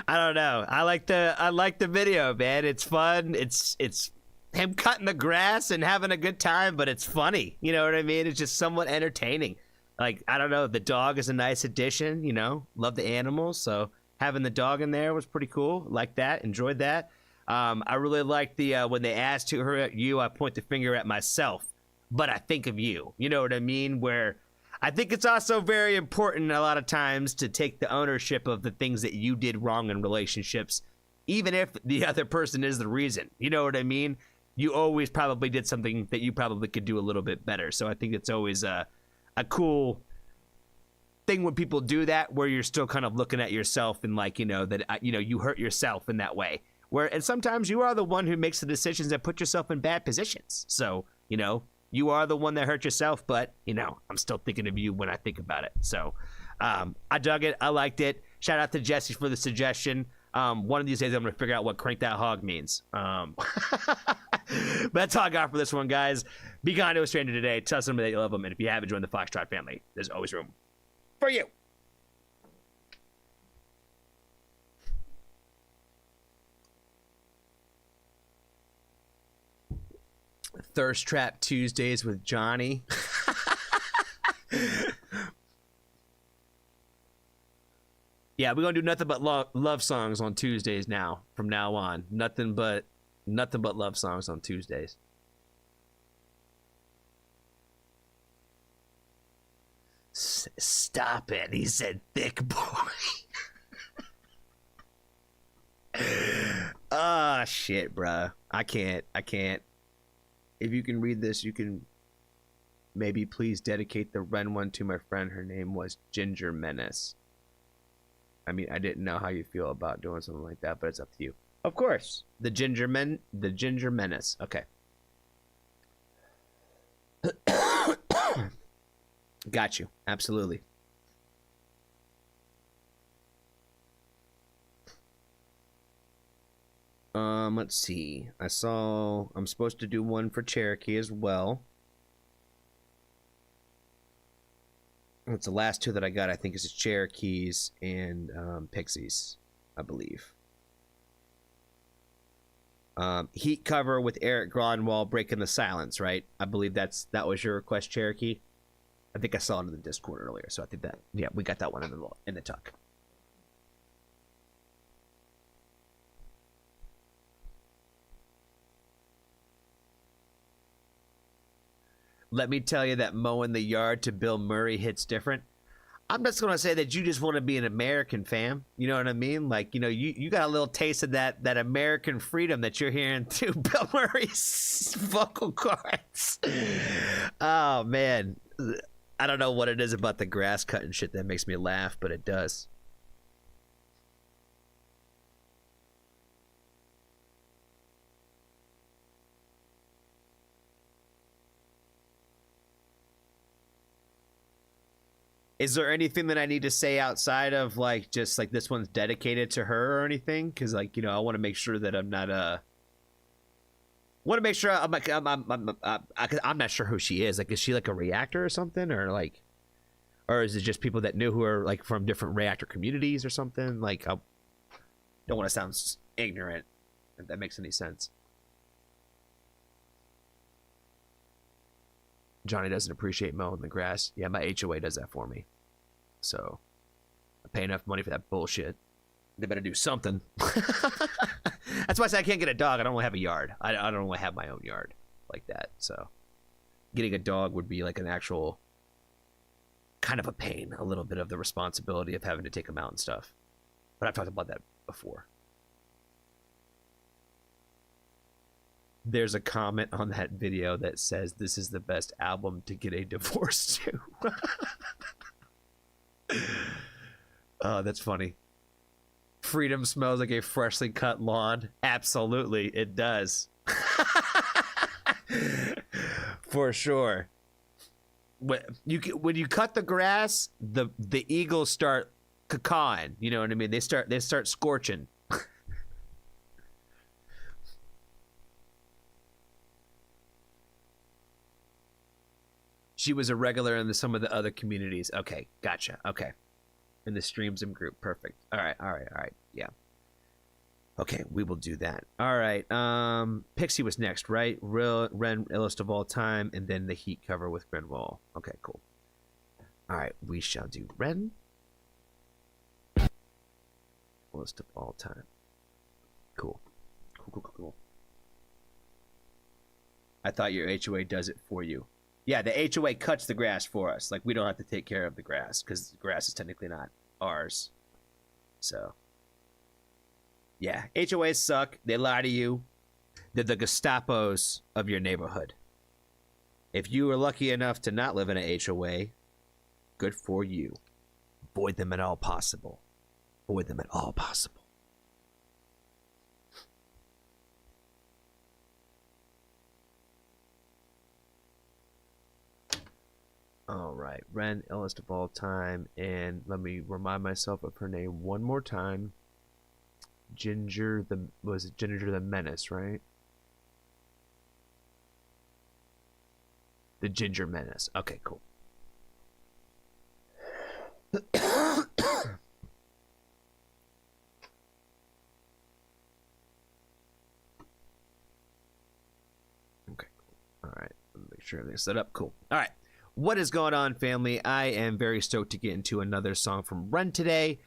Speaker 1: I don't know. I like the video, man. It's fun. It's him cutting the grass and having a good time, but it's funny. You know what I mean? It's just somewhat entertaining. Like, I don't know, the dog is a nice addition, you know. Love the animals, so having the dog in there was pretty cool. Like that, enjoyed that. I really liked the when they asked her at you, I point the finger at myself, but I think of you. You know what I mean? Where I think it's also very important a lot of times to take the ownership of the things that you did wrong in relationships, even if the other person is the reason. You know what I mean? You always probably did something that you probably could do a little bit better. So I think it's always a cool thing when people do that, where you're still kind of looking at yourself and like, you know, that, you know, you hurt yourself in that way. And sometimes you are the one who makes the decisions that put yourself in bad positions. So, you know, you are the one that hurt yourself, but, you know, I'm still thinking of you when I think about it. So I dug it. I liked it. Shout out to Jesse for the suggestion. One of these days, I'm going to figure out what crank that hog means. But that's all I got for this one, guys. Be kind to a stranger today. Tell somebody that you love them. And if you haven't joined the Foxtrot family, there's always room for you. Thirst Trap Tuesdays with Johnny. Yeah, we're gonna do nothing but love songs on Tuesdays now. From now on, nothing but love songs on Tuesdays. Stop it! He said, "Thick boy." Ah, shit, bruh. I can't. If you can read this, you can maybe please dedicate the Ren one to my friend. Her name was Ginger Menace. I mean, I didn't know how you feel about doing something like that, but it's up to you. Of course. The Ginger Menace. Okay. Got you. Absolutely. Let's see. I'm supposed to do one for Cherokee as well. It's the last two that I got. I think it's Cherokees and Pixies, I believe. Heat cover with Eric Gronwall, Breaking the Silence, right? I believe that was your request, Cherokee. I think I saw it in the Discord earlier, so I think that, yeah, we got that one in the tuck. Let me tell you that mowing the yard to Bill Murray hits different. I'm just going to say that you just want to be an American, fam. You know what I mean? Like, you know, you got a little taste of that American freedom that you're hearing through Bill Murray's vocal cords. Oh, man. I don't know what it is about the grass cutting shit that makes me laugh, but it does. Is there anything that I need to say outside of like just like this one's dedicated to her or anything? Because like, you know, I want to make sure that I'm not want to make sure I'm not sure who she is. Like, is she like a reactor or something, or is it just people that knew who are like from different reactor communities or something? Like, I don't want to sound ignorant, if that makes any sense. Johnny doesn't appreciate mowing the grass. Yeah, my HOA does that for me. So, I pay enough money for that bullshit. They better do something. That's why I say I can't get a dog. I don't want to have a yard. I don't want to have my own yard like that. So, getting a dog would be like an actual kind of a pain. A little bit of the responsibility of having to take them out and stuff. But I've talked about that before. There's a comment on that video that says this is the best album to get a divorce to. Oh, that's funny. Freedom smells like a freshly cut lawn. Absolutely, it does. For sure. When you cut the grass, the eagles start cacawing. You know what I mean? They start scorching. She was a regular in some of the other communities. Okay, gotcha. Okay. In the Streamsum group. Perfect. All right. Yeah. Okay, we will do that. All right. Pixie was next, right? Ren, illest of all time, and then the Heat cover with Grenwall. Okay, cool. All right, we shall do Ren, illest of all time. Cool. Cool. I thought your HOA does it for you. Yeah, the HOA cuts the grass for us. Like, we don't have to take care of the grass because the grass is technically not ours. So, yeah, HOAs suck. They lie to you. They're the Gestapos of your neighborhood. If you are lucky enough to not live in an HOA, good for you. Avoid them at all possible. Avoid them at all possible. All right, Ren, illest of all time, and let me remind myself of her name one more time. Ginger the Menace, right? The Ginger Menace. Okay, cool. Okay, all right. Let me make sure everything's set up. Cool. All right. What is going on, family? I am very stoked to get into another song from Ren today.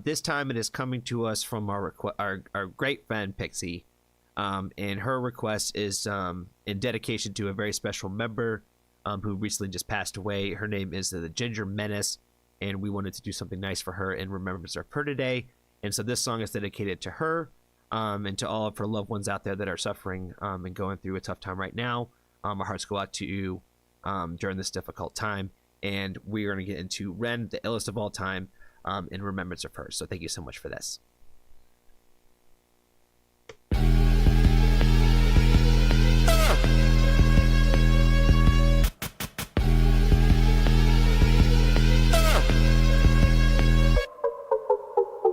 Speaker 1: This time it is coming to us from our great friend Pixie, and her request is in dedication to a very special member who recently just passed away. Her name is the Ginger Menace, and we wanted to do something nice for her in remembrance of her today. And so this song is dedicated to her and to all of her loved ones out there that are suffering and going through a tough time right now. Our hearts go out to you during this difficult time, and we are going to get into Ren, the illest of all time, in remembrance of her. So thank you so much for this.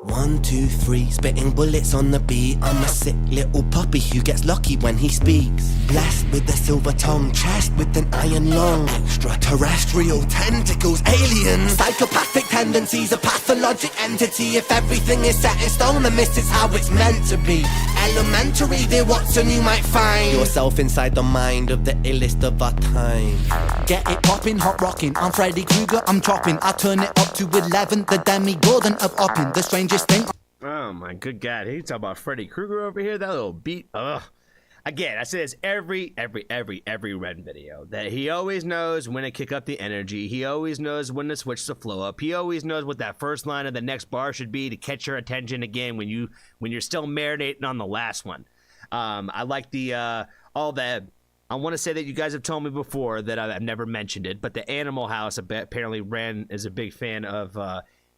Speaker 7: One, two, three, spitting bullets on the beat. I'm a sick little puppy who gets lucky when he speaks. Blessed with a silver tongue, chest with an iron lung. Extraterrestrial tentacles, aliens. Psychopathic tendencies, a pathologic entity. If everything is set in stone, then this is how it's meant to be. Elementary, dear Watson, you might find yourself inside the mind of the illest of our time. Get it poppin', hot rockin'. I'm Freddy Krueger, I'm chopping. I turn it up to 11, the demigorgon of Oppin'. The strangest thing.
Speaker 1: Oh my good God! He talking about Freddy Krueger over here. That little beat. Ugh. Again, I say this every Ren video, that he always knows when to kick up the energy. He always knows when to switch the flow up. He always knows what that first line of the next bar should be to catch your attention again when you're still marinating on the last one. I like all that. I want to say that you guys have told me before that I've never mentioned it, but the Animal House, apparently Ren is a big fan of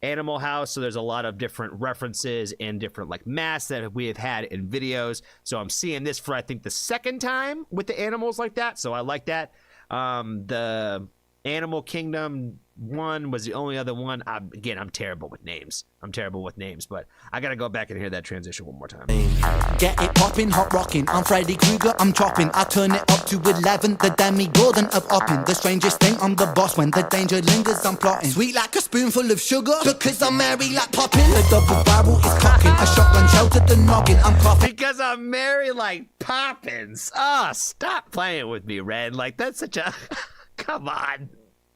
Speaker 1: Animal House, so there's a lot of different references and different like masks that we have had in videos. So I'm seeing this for I think the second time with the animals like that, so I like that. The Animal Kingdom one was the only other one. I'm terrible with names. But I gotta go back and hear that transition one more time.
Speaker 7: Get it poppin', hot rockin'. I'm Freddy Krueger, I'm chopping. I turn it up to 11, the demigorgon of Oppin'. The strangest thing, I'm the boss. When the danger lingers, I'm plotting. Sweet like a spoonful of sugar, because I'm merry like poppin'. The double barrel is cocking, a shotgun sheltered the noggin. I'm coughing.
Speaker 1: Because I'm merry like Poppins. Oh, stop playing with me, Ren. Like, that's such a... Come on.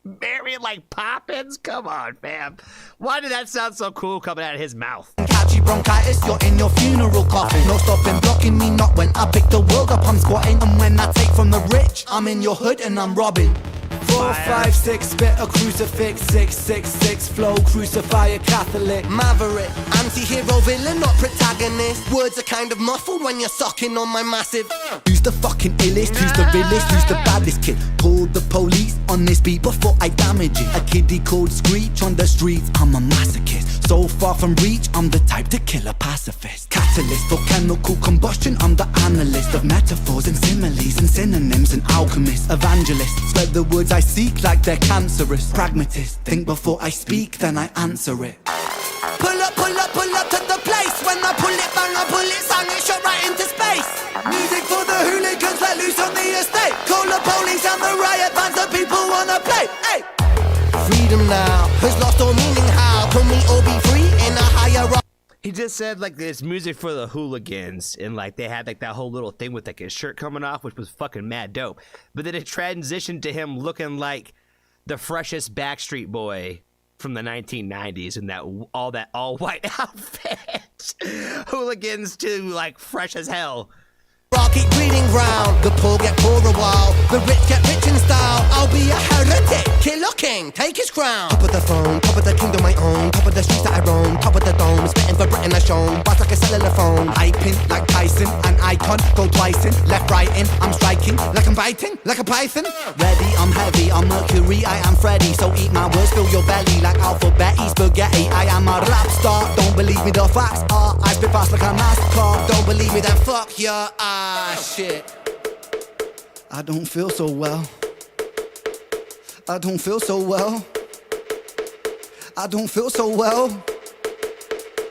Speaker 1: Merry like Poppins? Come on, fam. Why did that sound so cool coming out of his mouth?
Speaker 7: Catchy bronchitis, you're in your funeral coffin. No stopping, blocking me, not when I pick the world up, I'm squatting. And when I take from the rich, I'm in your hood and I'm robbing. 4, 5, 6, spit a crucifix. 6, 6, 6, flow, crucify a Catholic. Maverick, anti-hero, villain, not protagonist. Words are kind of muffled when you're sucking on my massive. Who's the fucking illest? Who's the realest? Who's the baddest kid? Call the police on this beat before I damage it. A kiddie called Screech on the streets, I'm a masochist. So far from reach, I'm the type to kill a pacifist. Catalyst for chemical combustion, I'm the analyst of metaphors and similes and synonyms and alchemist. Evangelist, spread the words I seek like they're cancerous. Pragmatist, think before I speak, then I answer it. Pull up to the place. When I pull it, bang, I pull it, sang it, shot right into space. Music for the hooligans, let loose on the estate. Call the police and the riot bands, the people wanna play. Hey. Freedom now has lost all meaning. How can we all be free in a higher?
Speaker 1: He just said like it's music for the hooligans, and like they had like that whole little thing with like his shirt coming off, which was fucking mad dope. But then it transitioned to him looking like the freshest Backstreet Boy from the 1990s in that all white outfit. Hooligans to like fresh as hell.
Speaker 7: I'll keep breeding ground. The poor get poorer while the rich get rich in style. I'll be a heretic, killer king, take his crown. Top of the throne, top of the kingdom my own. Top of the streets that I roam, top of the dome. Spitting for Britain I shown, bust like a cellular phone. Hyping like Tyson, an icon, go twice in. Left, right in, I'm striking, like I'm biting, like a python. Ready, I'm heavy, I'm Mercury, I am Freddy. So eat my words, fill your belly like alphabet, spaghetti. I am a rap star, don't believe me, the facts are I spit fast like a NASCAR. Don't believe me, then fuck your shit. I don't feel so well. I don't feel so well. I don't feel so well.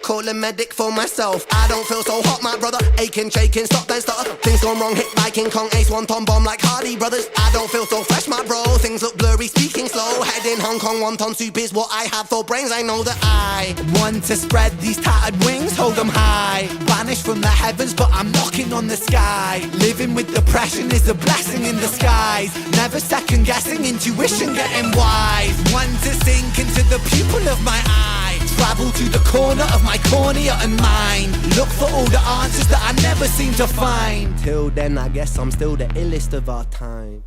Speaker 7: Call a medic for myself. I don't feel so hot, my brother. Aching, shaking, stop then stutter. Things gone wrong, hit by King Kong, ace one tom bomb like Hardy Brothers. I don't feel so fresh, my bro. Things look blurry, speaking slow. Head in Hong Kong, wonton soup is what I have for brains. I know that I want to spread these tattered wings, hold them high. Banished from the heavens, but I'm knocking on the sky. Living with depression is a blessing in disguise. Never second guessing, intuition getting wise. Want to sink into the pupil of my eye. Travel to the corner of my cornea and mind. Look for all the answers that I never seem to find. Till then, I guess I'm still the illest of our time.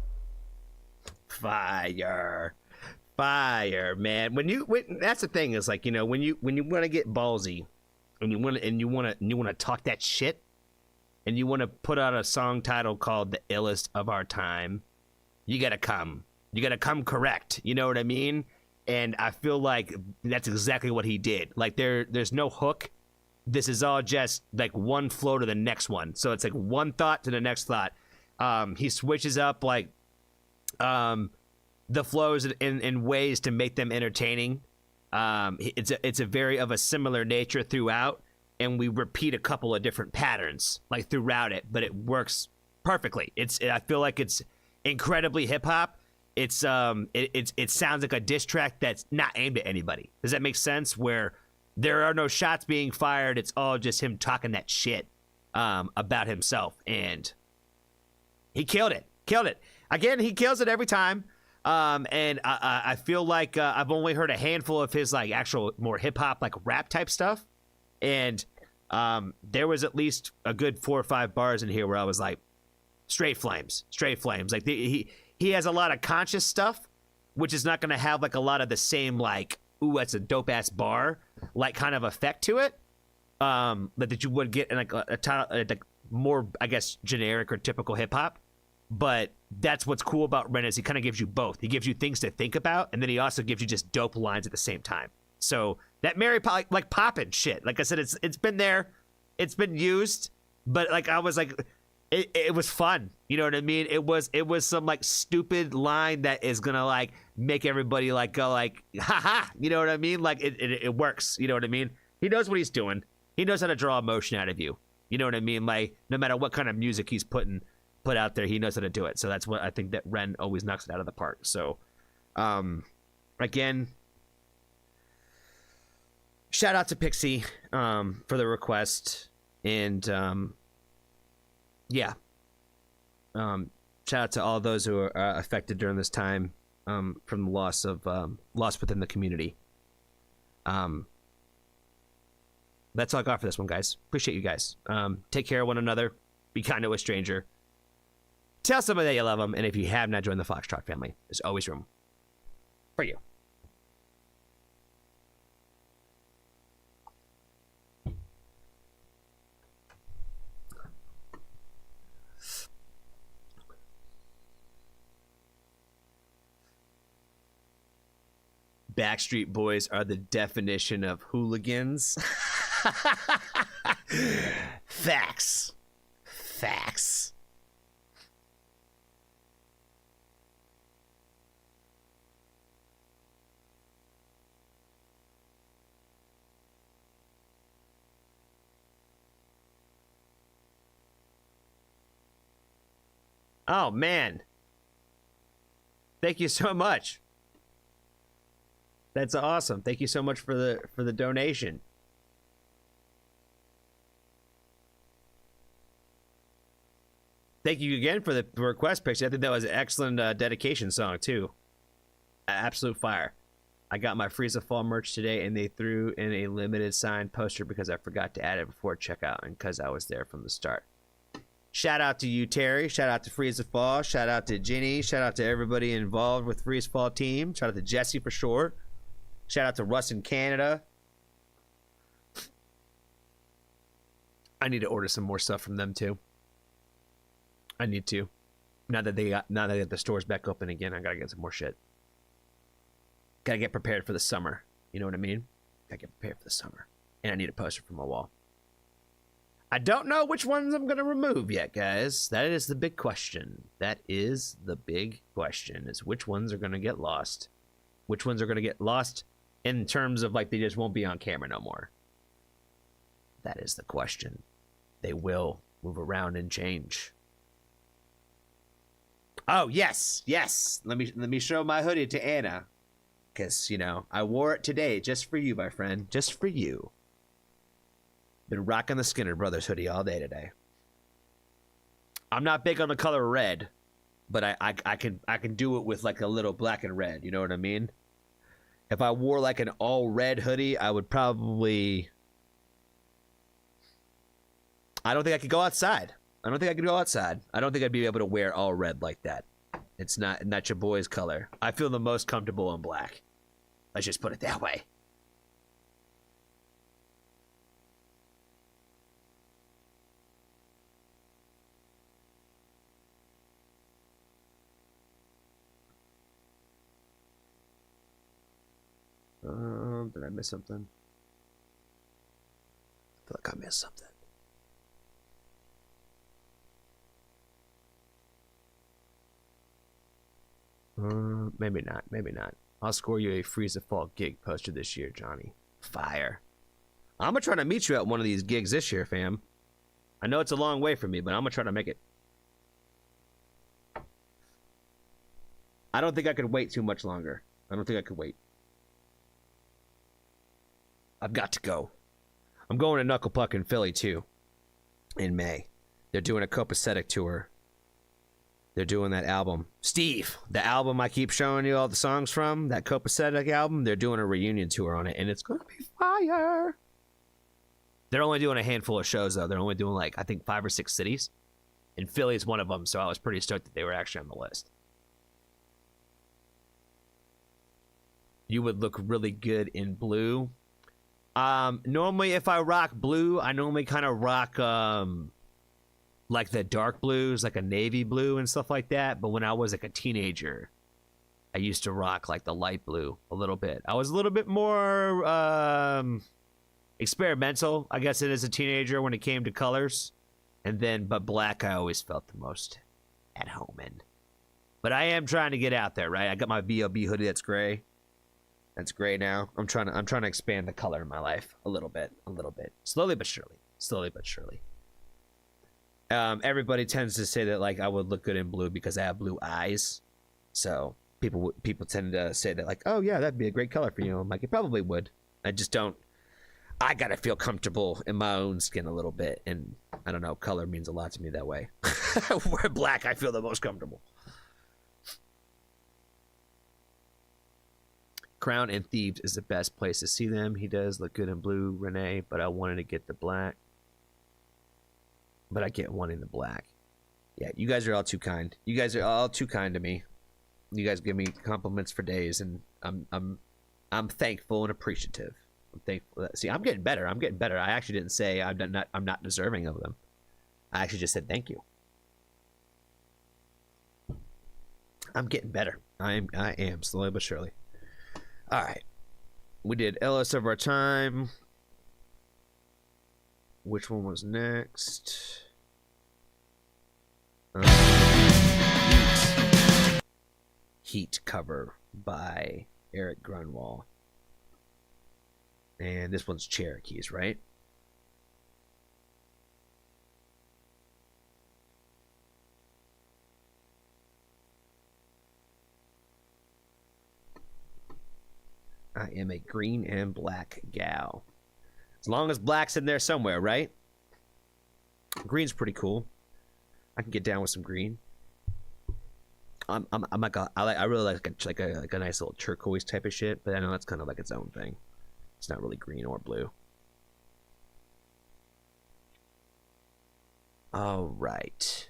Speaker 1: Fire, man. When that's the thing is like, you know, when you want to get ballsy, and you want to talk that shit, and you want to put out a song title called "The Illest of Our Time," you gotta come correct. You know what I mean? And I feel like that's exactly what he did. Like there's no hook. This is all just like one flow to the next one. So it's like one thought to the next thought. He switches up like the flows in ways to make them entertaining. It's a very of a similar nature throughout, and we repeat a couple of different patterns like throughout it, but it works perfectly. I feel like it's incredibly hip hop. It sounds like a diss track that's not aimed at anybody. Does that make sense? Where there are no shots being fired. It's all just him talking that shit about himself, and he killed it. Again, he kills it every time. And I feel like I've only heard a handful of his like actual more hip hop like rap type stuff, and there was at least a good 4 or 5 bars in here where I was like, straight flames. Like he has a lot of conscious stuff, which is not going to have like a lot of the same like, ooh, that's a dope ass bar, like kind of effect to it, that you would get in like a more, I guess, generic or typical hip hop. But that's what's cool about Ren is he kind of gives you both. He gives you things to think about, and then he also gives you just dope lines at the same time. So that Mary like poppin' shit, like I said, it's been there, it's been used, but like I was like, it was fun. You know what I mean? It was some like stupid line that is gonna like make everybody like go like ha. You know what I mean? Like it works. You know what I mean? He knows what he's doing. He knows how to draw emotion out of you. You know what I mean? Like no matter what kind of music he's put out there, he knows how to do it. So that's what I think that Ren always knocks it out of the park. So again, shout out to Pixie for the request, and yeah. Shout out to all those who are affected during this time from the loss within the community. That's all I got for this one, guys. Appreciate you guys. Take care of one another. Be kind to a stranger. Tell somebody that you love them, and if you have not joined the Foxtrot family, there's always room for you. Backstreet Boys are the definition of hooligans. Facts. Oh man. Thank you so much. That's awesome. Thank you so much for the donation. Thank you again for the request picture. I think that was an excellent dedication song too. Absolute fire. I got my Frieza Fall merch today, and they threw in a limited signed poster because I forgot to add it before checkout and because I was there from the start. Shout out to you, Terry. Shout out to Frieza Fall. Shout out to Ginny. Shout out to everybody involved with Frieza Fall team. Shout out to Jesse for sure. Shout out to Russ in Canada. I need to order some more stuff from them too. I need to. Now that they got the stores back open again, I gotta get some more shit. Gotta get prepared for the summer. You know what I mean? Gotta get prepared for the summer. And I need a poster for my wall. I don't know which ones I'm gonna remove yet, guys. That is the big question. That is the big question, is which ones are gonna get lost. Which ones are gonna get lost in terms of like they just won't be on camera no more. That is the question. They will move around and change. Oh, yes, yes. Let me show my hoodie to Anna. Because, you know, I wore it today just for you, my friend. Just for you. Been rocking the Skinner Brothers hoodie all day today. I'm not big on the color red, but I can do it with like a little black and red. You know what I mean? If I wore like an all red hoodie, I would probably... I don't think I could go outside. I don't think I could go outside. I don't think I'd be able to wear all red like that. It's not your boy's color. I feel the most comfortable in black. Let's just put it that way. Did I miss something? I feel like I missed something. Maybe not. Maybe not. I'll score you a Frieza Fall gig poster this year, Johnny. Fire. I'm gonna try to meet you at one of these gigs this year, fam. I know it's a long way from me, but I'm gonna try to make it. I don't think I could wait too much longer. I don't think I could wait. I've got to go. I'm going to Knuckle Puck in Philly, too. In May. They're doing a Copacetic tour. They're doing that album. Steve, the album I keep showing you all the songs from, that Copacetic album, they're doing a reunion tour on it, and it's going to be fire. They're only doing a handful of shows, though. They're only doing, like, I think 5 or 6 cities. And Philly is one of them, so I was pretty stoked that they were actually on the list. You would look really good in blue. Normally, if I rock blue, I normally kind of rock, like the dark blues, like a navy blue and stuff like that. But when I was like a teenager, I used to rock like the light blue a little bit. I was a little bit more experimental, I guess, as a teenager when it came to colors. But black I always felt the most at home in. But I am trying to get out there, right? I got my B.O.B. hoodie that's gray. That's gray now. I'm trying to expand the color in my life a little bit. Slowly but surely. Everybody tends to say that like I would look good in blue because I have blue eyes. So people tend to say that like, oh yeah, that'd be a great color for you. I'm like, it probably would. I just don't. I gotta feel comfortable in my own skin a little bit, and I don't know. Color means a lot to me that way. Where black, I feel the most comfortable. Crown and Thieves is the best place to see them. He does look good in blue, Renee, but I wanted to get the black. But I get one in the black. Yeah, you guys are all too kind. You guys are all too kind to me. You guys give me compliments for days, and I'm thankful and appreciative. I'm thankful. See, I'm getting better. I actually didn't say I'm not deserving of them. I actually just said thank you. I'm getting better. I am slowly but surely. All right, we did LS of Our Time. Which one was next? Heat cover by Eric Grunwald. And this one's Cherokees, right? I am a green and black gal. As long as black's in there somewhere, right? Green's pretty cool. I can get down with some green. I'm like I really like a nice little turquoise type of shit, but I know that's kind of like its own thing. It's not really green or blue. All right.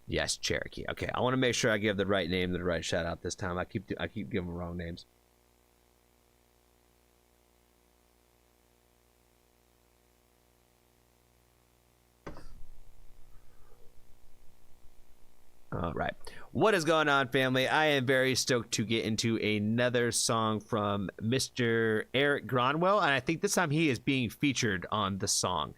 Speaker 1: Yes, Cherokee. Okay, I want to make sure I give the right name, the right shout out this time. I keep giving them wrong names. All right. What is going on, family? I am very stoked to get into another song from Mr. Eric Gronwell, and I think this time he is being featured on the song.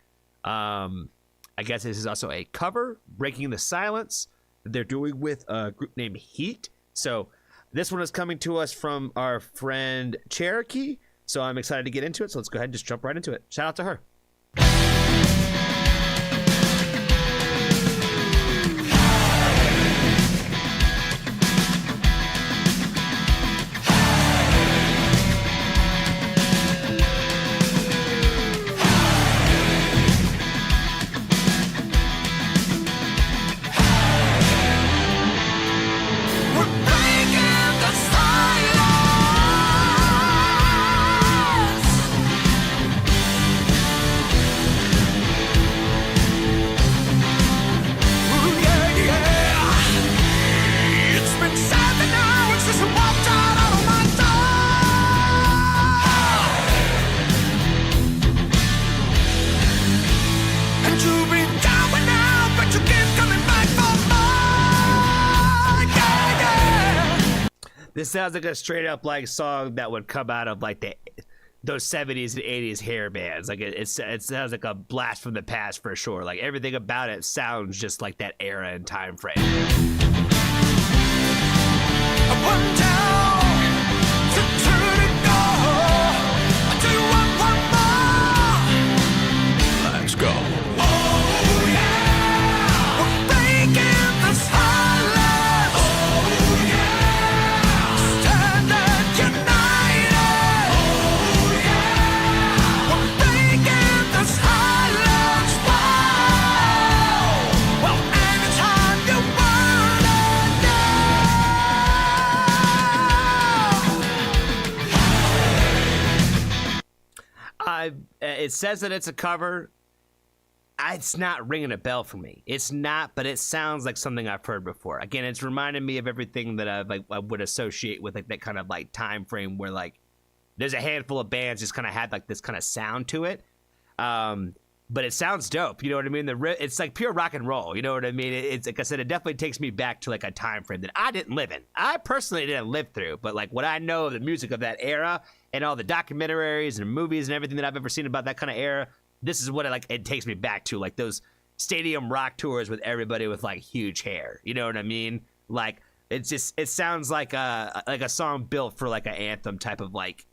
Speaker 1: I guess this is also a cover, Breaking the Silence, that they're doing with a group named Heat. So this one is coming to us from our friend Cherokee, so I'm excited to get into it. So let's go ahead and just jump right into it. Shout out to her. This sounds like a straight up like song that would come out of like those 70s and 80s hair bands. Like it sounds like a blast from the past for sure. Like everything about it sounds just like that era and time frame.
Speaker 8: Let's go.
Speaker 1: It says that it's a cover. It's not ringing a bell for me. It's not, but it sounds like something I've heard before. Again, it's reminding me of everything that I would associate with like that kind of like time frame where like there's a handful of bands just kind of had like this kind of sound to it. But it sounds dope. You know what I mean? It's like pure rock and roll. You know what I mean? It's like I said, it definitely takes me back to like a time frame that I didn't live in. I personally didn't live through, but like what I know of the music of that era and all the documentaries and movies and everything that I've ever seen about that kind of era, this is what it takes me back to, like those stadium rock tours with everybody with like huge hair. You know what I mean? Like it sounds like a song built for like an anthem type of like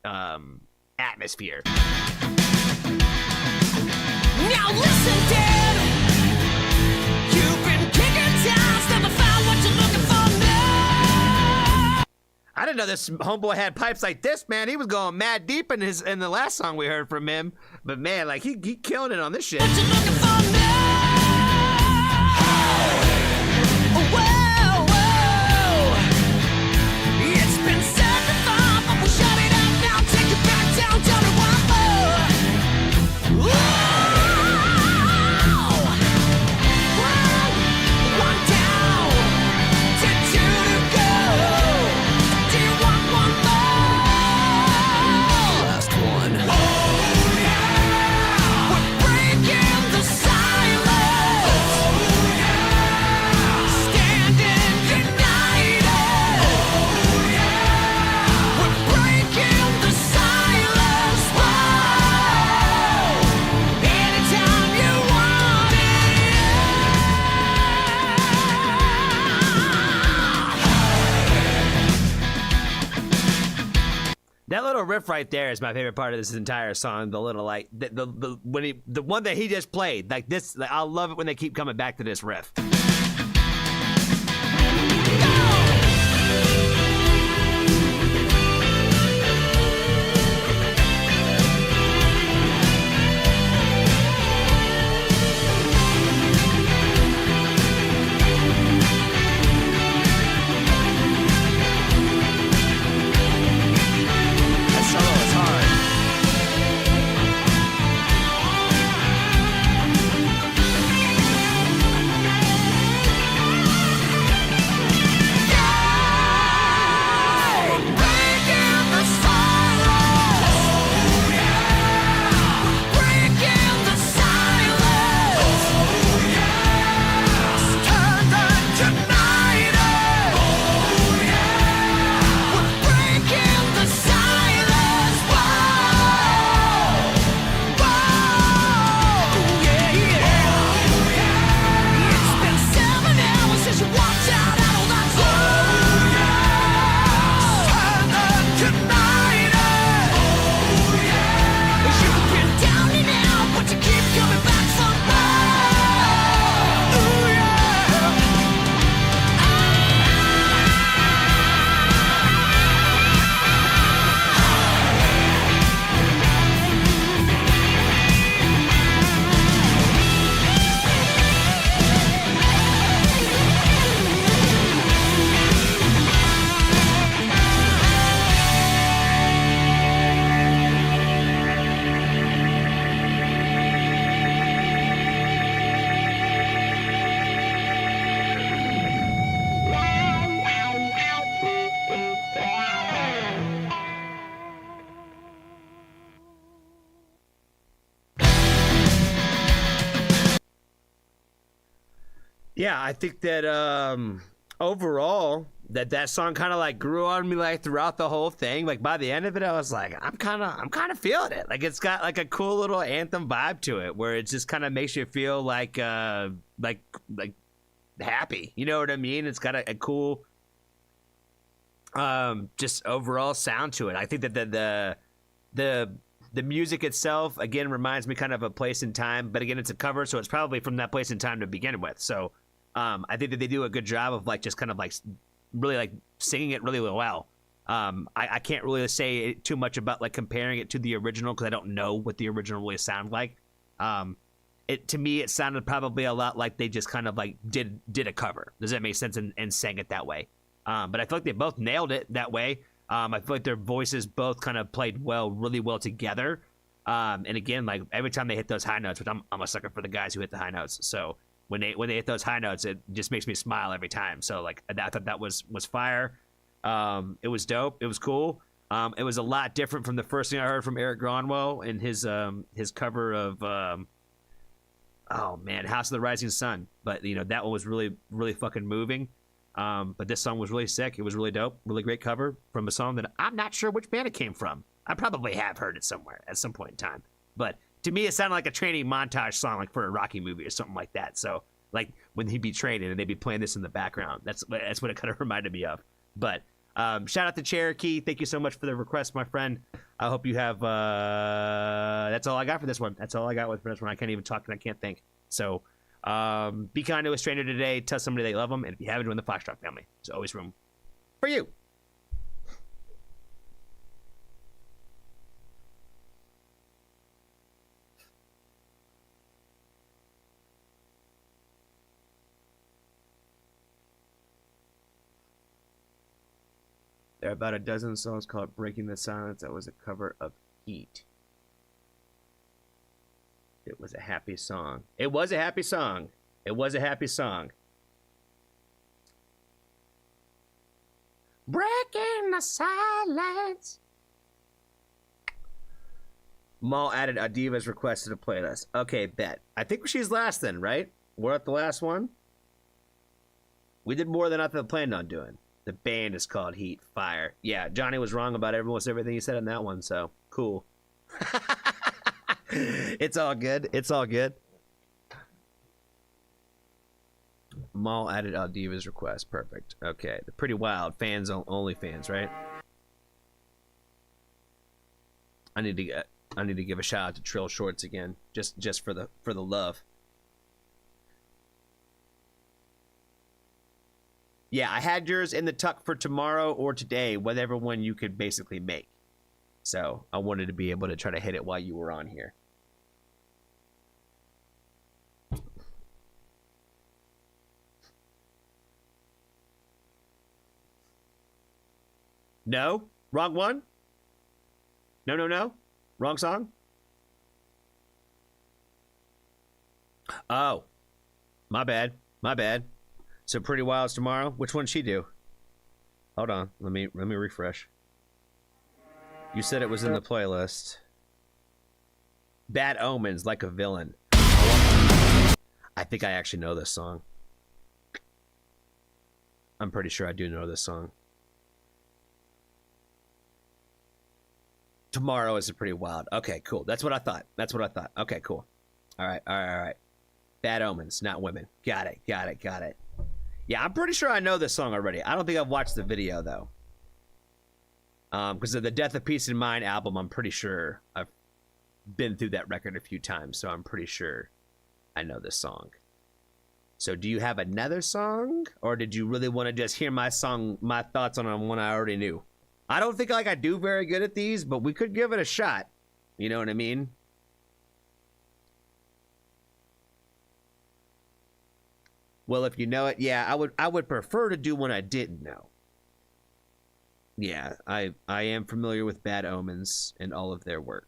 Speaker 1: atmosphere.
Speaker 9: Now listen, Dad. You've been kicking tires, never found what you're looking for now.
Speaker 1: I didn't know this homeboy had pipes like this, man. He was going mad deep in the last song we heard from him. But man, like he killing it on this shit.
Speaker 9: What you looking for now? Whoa, whoa. It's been said before, but we'll shut it up now. Take it back down, tell me one more. Whoa.
Speaker 1: That little riff right there is my favorite part of this entire song. The little like the one that he just played, like this. Like, I love it when they keep coming back to this riff. Yeah, I think that overall that song kind of like grew on me like throughout the whole thing. Like by the end of it, I was like, I'm kind of feeling it. Like it's got like a cool little anthem vibe to it, where it just kind of makes you feel like happy. You know what I mean? It's got a cool just overall sound to it. I think that the music itself again reminds me kind of a place in time, but again it's a cover, so it's probably from that place in time to begin with. So I think that they do a good job of like just kind of like really like singing it really well. I can't really say too much about like comparing it to the original because I don't know what the original really sounded like. To me it sounded probably a lot like they just kind of like did a cover. Does that make sense? And sang it that way. But I feel like they both nailed it that way. I feel like their voices both kind of played really well together. And again, like every time they hit those high notes, which I'm a sucker for the guys who hit the high notes. So when they hit those high notes, it just makes me smile every time. So like I thought that was fire. It was dope. It was cool. It was a lot different from the first thing I heard from Eric Gronwall and his cover of oh man, House of the Rising Sun. But you know that one was really really fucking moving. But this song was really sick. It was really dope. Really great cover from a song that I'm not sure which band it came from. I probably have heard it somewhere at some point in time. But to me, it sounded like a training montage song, like for a Rocky movie or something like that. So, like when he'd be training and they'd be playing this in the background, that's what it kind of reminded me of. But shout out to Cherokee. Thank you so much for the request, my friend. I hope you have. That's all I got for this one. That's all I got for this one. I can't even talk and I can't think. So. Be kind to a stranger today. Tell somebody they love them, and if you haven't joined the Foxtrot family, there's always room for you. There are about a dozen songs called "Breaking the Silence" that was a cover of Heat. It was a happy song. It was a happy song. It was a happy song. Breaking the silence. Maul added Adiva's request to the playlist. Okay, bet. I think she's last then, right? We're at the last one. We did more than I planned on doing. The band is called Heat Fire. Yeah, Johnny was wrong about almost everything he said in that one, so cool. It's all good. It's all good. Maul added Aldiva's request. Perfect. Okay. The Pretty Wild fans only fans, right? I need to give a shout out to Trill Shorts again, just for the love. Yeah, I had yours in the tuck for tomorrow or today, whatever one you could basically make. So I wanted to be able to try to hit it while you were on here. No? Wrong one? No. Wrong song? Oh. My bad. So Pretty Wild's tomorrow? Which one she do? Hold on. Let me refresh. You said it was in the playlist. Bad Omens, Like a Villain. I think I actually know this song. I'm pretty sure I do know this song. Tomorrow is a Pretty Wild. Okay, cool. That's what I thought. Okay, cool. All right. Bad Omens, Not Women. Got it. Yeah, I'm pretty sure I know this song already. I don't think I've watched the video, though. Because of the Death of Peace in Mind album, I'm pretty sure I've been through that record a few times, so I'm pretty sure I know this song. So do you have another song? Or did you really want to just hear my thoughts on one I already knew? I don't think like I do very good at these, but we could give it a shot. You know what I mean? Well, if you know it, yeah, I would prefer to do one I didn't know. Yeah, I am familiar with Bad Omens and all of their work.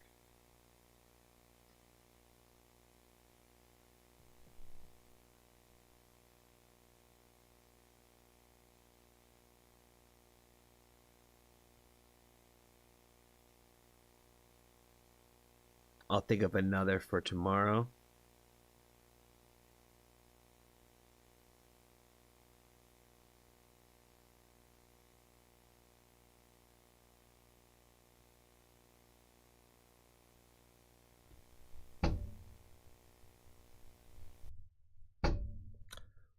Speaker 1: I'll think of another for tomorrow.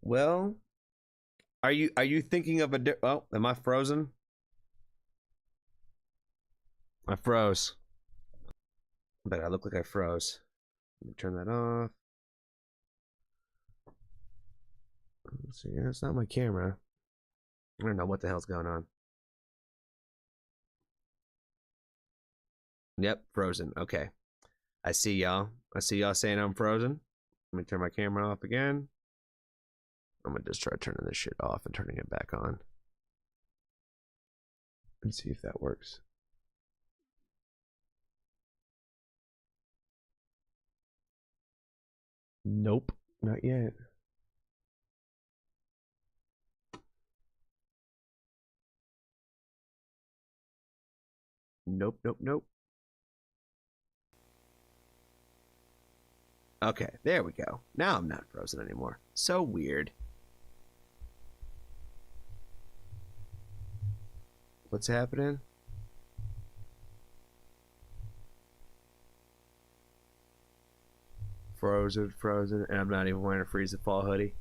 Speaker 1: Well, are you thinking of a oh, am I frozen? I froze. But I look like I froze. Let me turn that off. Let's see, it's not my camera. I don't know what the hell's going on. Yep, frozen. Okay. I see y'all. I see y'all saying I'm frozen. Let me turn my camera off again. I'm gonna just try turning this shit off and turning it back on. And see if that works. Nope, not yet. Nope, nope, nope. Okay, there we go. Now I'm not frozen anymore. So weird. What's happening? Frozen, and I'm not even wearing a Freeze the Fall hoodie.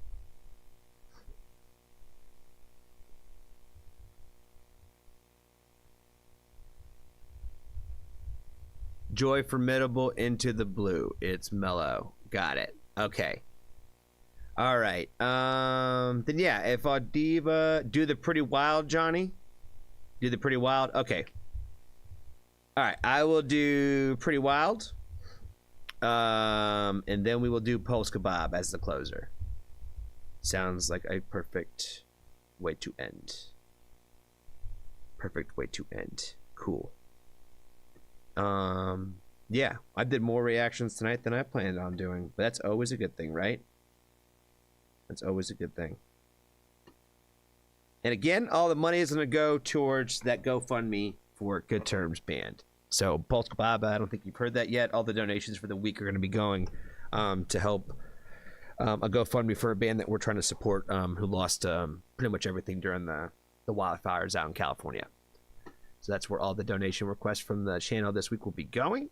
Speaker 1: Joy Formidable Into the Blue. It's mellow. Got it. Okay. All right. Then yeah, if Audiva do the Pretty Wild, Johnny. Do the Pretty Wild. Okay. All right. I will do Pretty Wild. And then we will do Polska Bob as the closer. Sounds like a perfect way to end. Perfect way to end. Cool. Yeah, I did more reactions tonight than I planned on doing, but that's always a good thing, right? That's always a good thing. And again, all the money is going to go towards that GoFundMe for Good Terms Band. So, Polska Bob, I don't think you've heard that yet. All the donations for the week are going to be going to help a GoFundMe for a band that we're trying to support who lost pretty much everything during the wildfires out in California. So that's where all the donation requests from the channel this week will be going.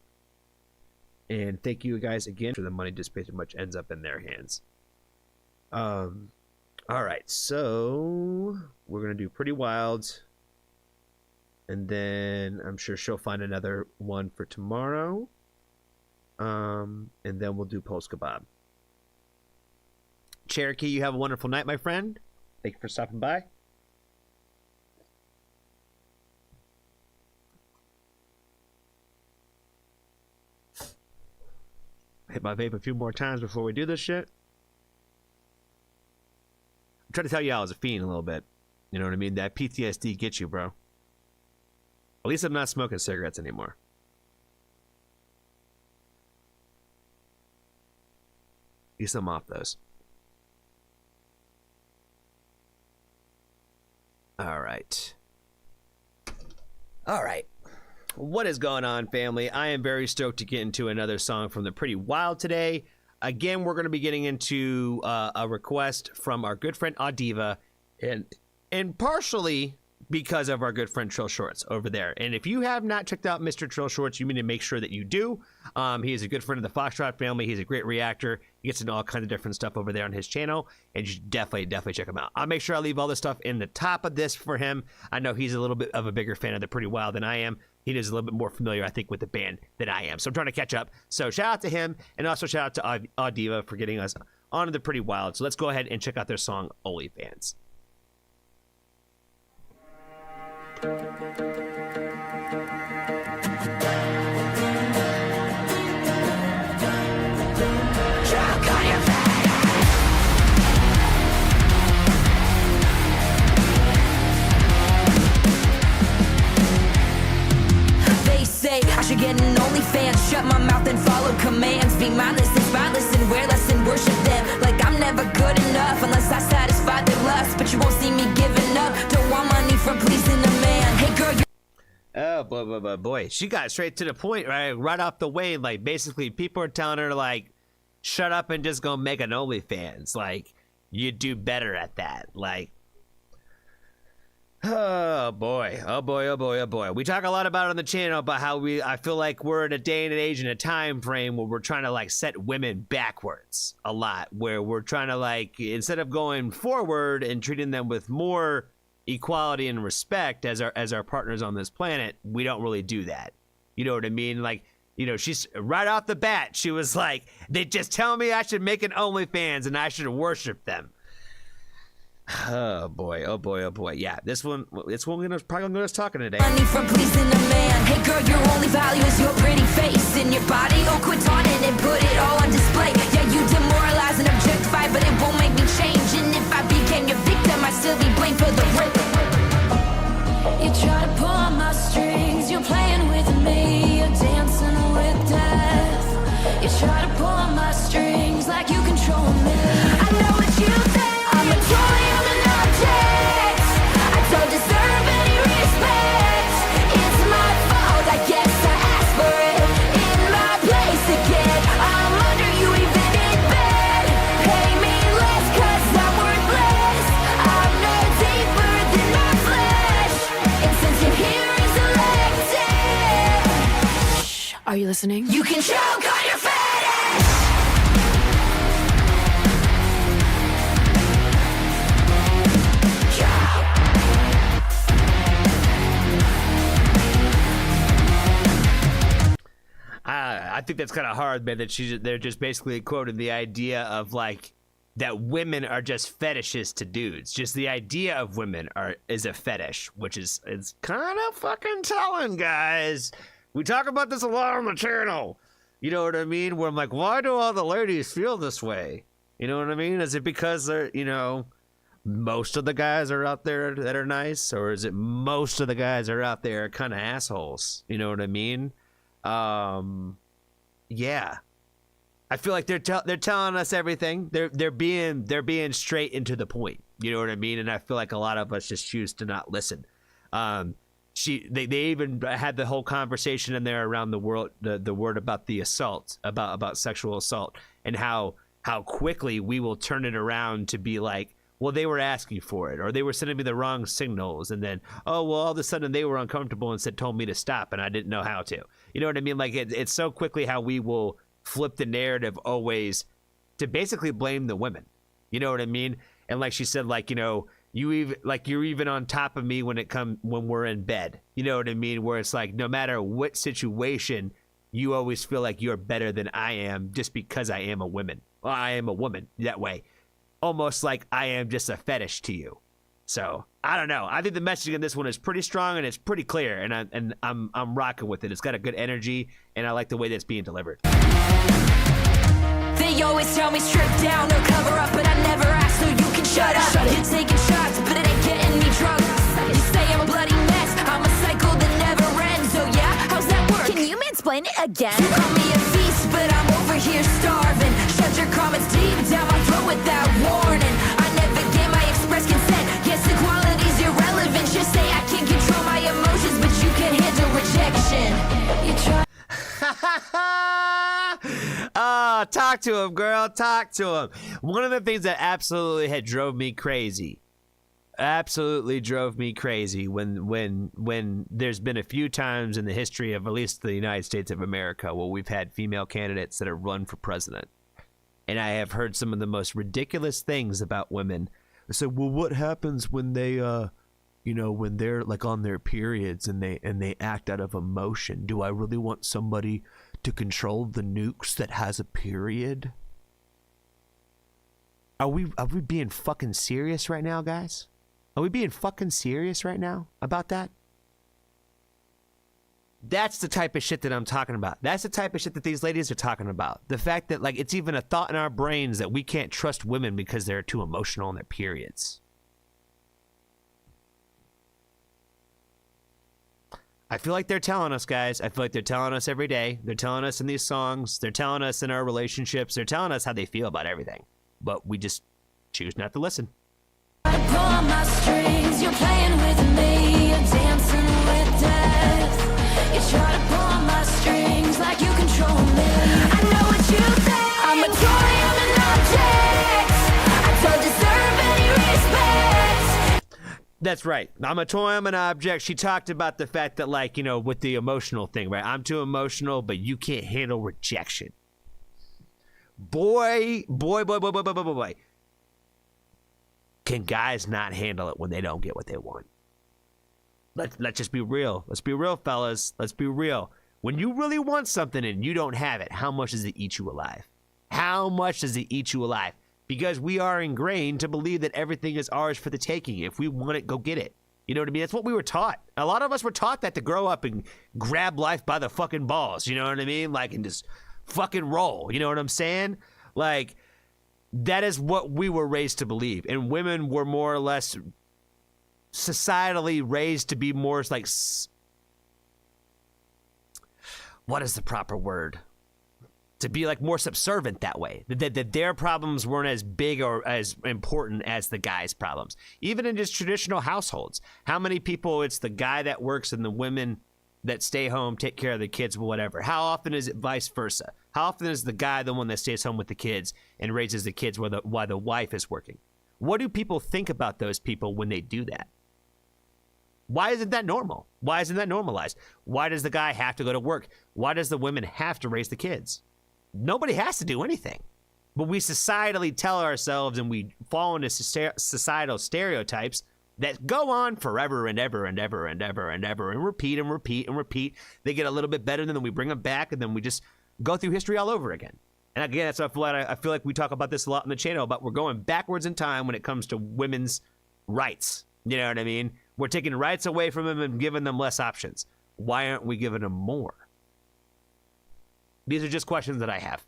Speaker 1: And thank you guys again for the money just pretty much ends up in their hands. All right, so we're going to do Pretty Wild. And then I'm sure she'll find another one for tomorrow. And then we'll do Polska Bob. Cherokee, you have a wonderful night, my friend. Thank you for stopping by. Hit my vape a few more times before we do this shit. I'm trying to tell you I was a fiend a little bit. You know what I mean? That PTSD gets you, bro. At least I'm not smoking cigarettes anymore. At least I'm off those. All right. All right. What is going on, family? I am very stoked to get into another song from the Pretty Wild today. Again, we're going to be getting into a request from our good friend Audiva, and partially because of our good friend Trill Shorts over there. And if you have not checked out Mr. Trill Shorts, you need to make sure that you do. He is a good friend of the Foxtrot family. He's a great reactor. He gets into all kinds of different stuff over there on his channel, and you should definitely check him out. I'll make sure I leave all this stuff in the top of this for him. I know he's a little bit of a bigger fan of the Pretty Wild than I am. He is a little bit more familiar, I think, with the band than I am. So I'm trying to catch up. So shout out to him, and also shout out to Audiva for getting us onto the Pretty Wild. So let's go ahead and check out their song, OnlyFans.
Speaker 9: They say I should get an OnlyFans, shut my mouth and follow commands, be mindless and spineless and wearless and worship them like I'm never good enough unless I satisfy their lust. But you won't see me giving up, don't want money from pleasing a man. Hey girl, you
Speaker 1: Oh, boy. She got straight to the point, right off the way. Like, basically, people are telling her, like, shut up and just go make an OnlyFans. Like, you do better at that. Like, Oh boy, oh boy, oh boy, oh boy. We talk a lot about it on the channel about how I feel like we're in a day and an age and a time frame where we're trying to like set women backwards a lot, where we're trying to like, instead of going forward and treating them with more equality and respect as our partners on this planet, we don't really do that. You know what I mean? Like, you know, she's right off the bat, she was like, they just tell me I should make an OnlyFans and I should worship them. Oh boy, oh boy, oh boy. Yeah, this one we're probably gonna us talking today.
Speaker 9: Money from pleasing a man. Hey girl, your only value is your pretty face and your body. Oh, quit taunting and put it all on display. Yeah, you demoralize and objectify, but it won't make me change. And if I became your victim, I'd still be blamed for the rape.
Speaker 4: You try to pull on my strings, you're playing with me, you're dancing with death. You try to pull on my strings like you control me. I know what you think. I'm a toy, I'm an object. I don't deserve any respect. It's my fault, I guess I asked for it. In my place again, I'm under you even in bed. Pay me less cause I'm worthless. I'm no deeper than my flesh. And since you're here is elected, shh, are you listening? You can choke on your fetish.
Speaker 1: I think that's kind of hard, man, that they're just basically quoting the idea of like that women are just fetishes to dudes. Just the idea of women is a fetish, which is kind of fucking telling, guys. We talk about this a lot on the channel. You know what I mean? Where I'm like, why do all the ladies feel this way? You know what I mean? Is it because they're, you know, most of the guys are out there that are nice, or is it most of the guys are out there kind of assholes? You know what I mean? Yeah, I feel like they're telling us everything. They're being straight into the point. You know what I mean? And I feel like a lot of us just choose to not listen. They even had the whole conversation in there around the word about the assault, about sexual assault, and how quickly we will turn it around to be like, well, they were asking for it, or they were sending me the wrong signals, and then, oh, well, all of a sudden they were uncomfortable and told me to stop, and I didn't know how to. You know what I mean? Like, it's so quickly how we will flip the narrative always to basically blame the women. You know what I mean? And like she said, like, you know, you're even on top of me when we're in bed. You know what I mean? Where it's like, no matter what situation, you always feel like you're better than I am just because I am a woman. Well, I am a woman that way. Almost like I am just a fetish to you. So I don't know. I think the messaging in this one is pretty strong and it's pretty clear, and I'm rocking with it. It's got a good energy, and I like the way that's being delivered.
Speaker 9: They always tell me strip down or cover up, but I never ask, so you can shut up. You're taking shots, but it ain't getting me drunk. You say I'm a bloody mess, I'm a cycle that never ends. So yeah, how's that work? Can you mansplain it again? You call me a feast, but I'm over here starving. Shut your comments deep down my throat without warning. I never gave my express consent. Yes, equality's irrelevant. Just say I can control my emotions, but you can handle rejection. You try.
Speaker 1: Oh, talk to him, girl. Talk to him. One of the things that absolutely drove me crazy when there's been a few times in the history of at least the United States of America where we've had female candidates that have run for president. And I have heard some of the most ridiculous things about women. So, well, what happens when they, when they're like on their periods and they act out of emotion? Do I really want somebody to control the nukes that has a period? Are we being fucking serious right now, guys? Are we being fucking serious right now about that? That's the type of shit that I'm talking about. That's the type of shit that these ladies are talking about. The fact that, like, it's even a thought in our brains that we can't trust women because they're too emotional in their periods. I feel like they're telling us, guys. I feel like they're telling us every day. They're telling us in these songs. They're telling us in our relationships. They're telling us how they feel about everything. But we just choose not to listen.
Speaker 4: Pull on my strings, you're playing with me, you're dancing with death. You try to pull on my strings like you control me. I know what you think. I'm a toy, I'm an object. I don't deserve any respect.
Speaker 1: That's right. I'm a toy, I'm an object. She talked about the fact that, like, you know, with the emotional thing, right? I'm too emotional, but you can't handle rejection. Boy. Can guys not handle it when they don't get what they want? Let's just be real. Let's be real, fellas. Let's be real. When you really want something and you don't have it, how much does it eat you alive? How much does it eat you alive? Because we are ingrained to believe that everything is ours for the taking. If we want it, go get it. You know what I mean? That's what we were taught. A lot of us were taught that to grow up and grab life by the fucking balls. You know what I mean? Like, and just fucking roll. You know what I'm saying? Like, that is what we were raised to believe. And women were more or less societally raised to be more like, what is the proper word? To be like more subservient that way, that their problems weren't as big or as important as the guy's problems. Even in just traditional households, how many people it's the guy that works and the women that stay home, take care of the kids, whatever. How often is it vice versa? How often is the guy the one that stays home with the kids and raises the kids while the wife is working? What do people think about those people when they do that? Why isn't that normal? Why isn't that normalized? Why does the guy have to go to work? Why does the women have to raise the kids? Nobody has to do anything. But we societally tell ourselves and we fall into societal stereotypes that go on forever and ever and ever and ever and ever and repeat and repeat and repeat. They get a little bit better and then we bring them back and then we just go through history all over again. And again, that's what I feel like we talk about this a lot on the channel, but we're going backwards in time when it comes to women's rights. You know what I mean? We're taking rights away from them and giving them less options. Why aren't we giving them more? These are just questions that I have.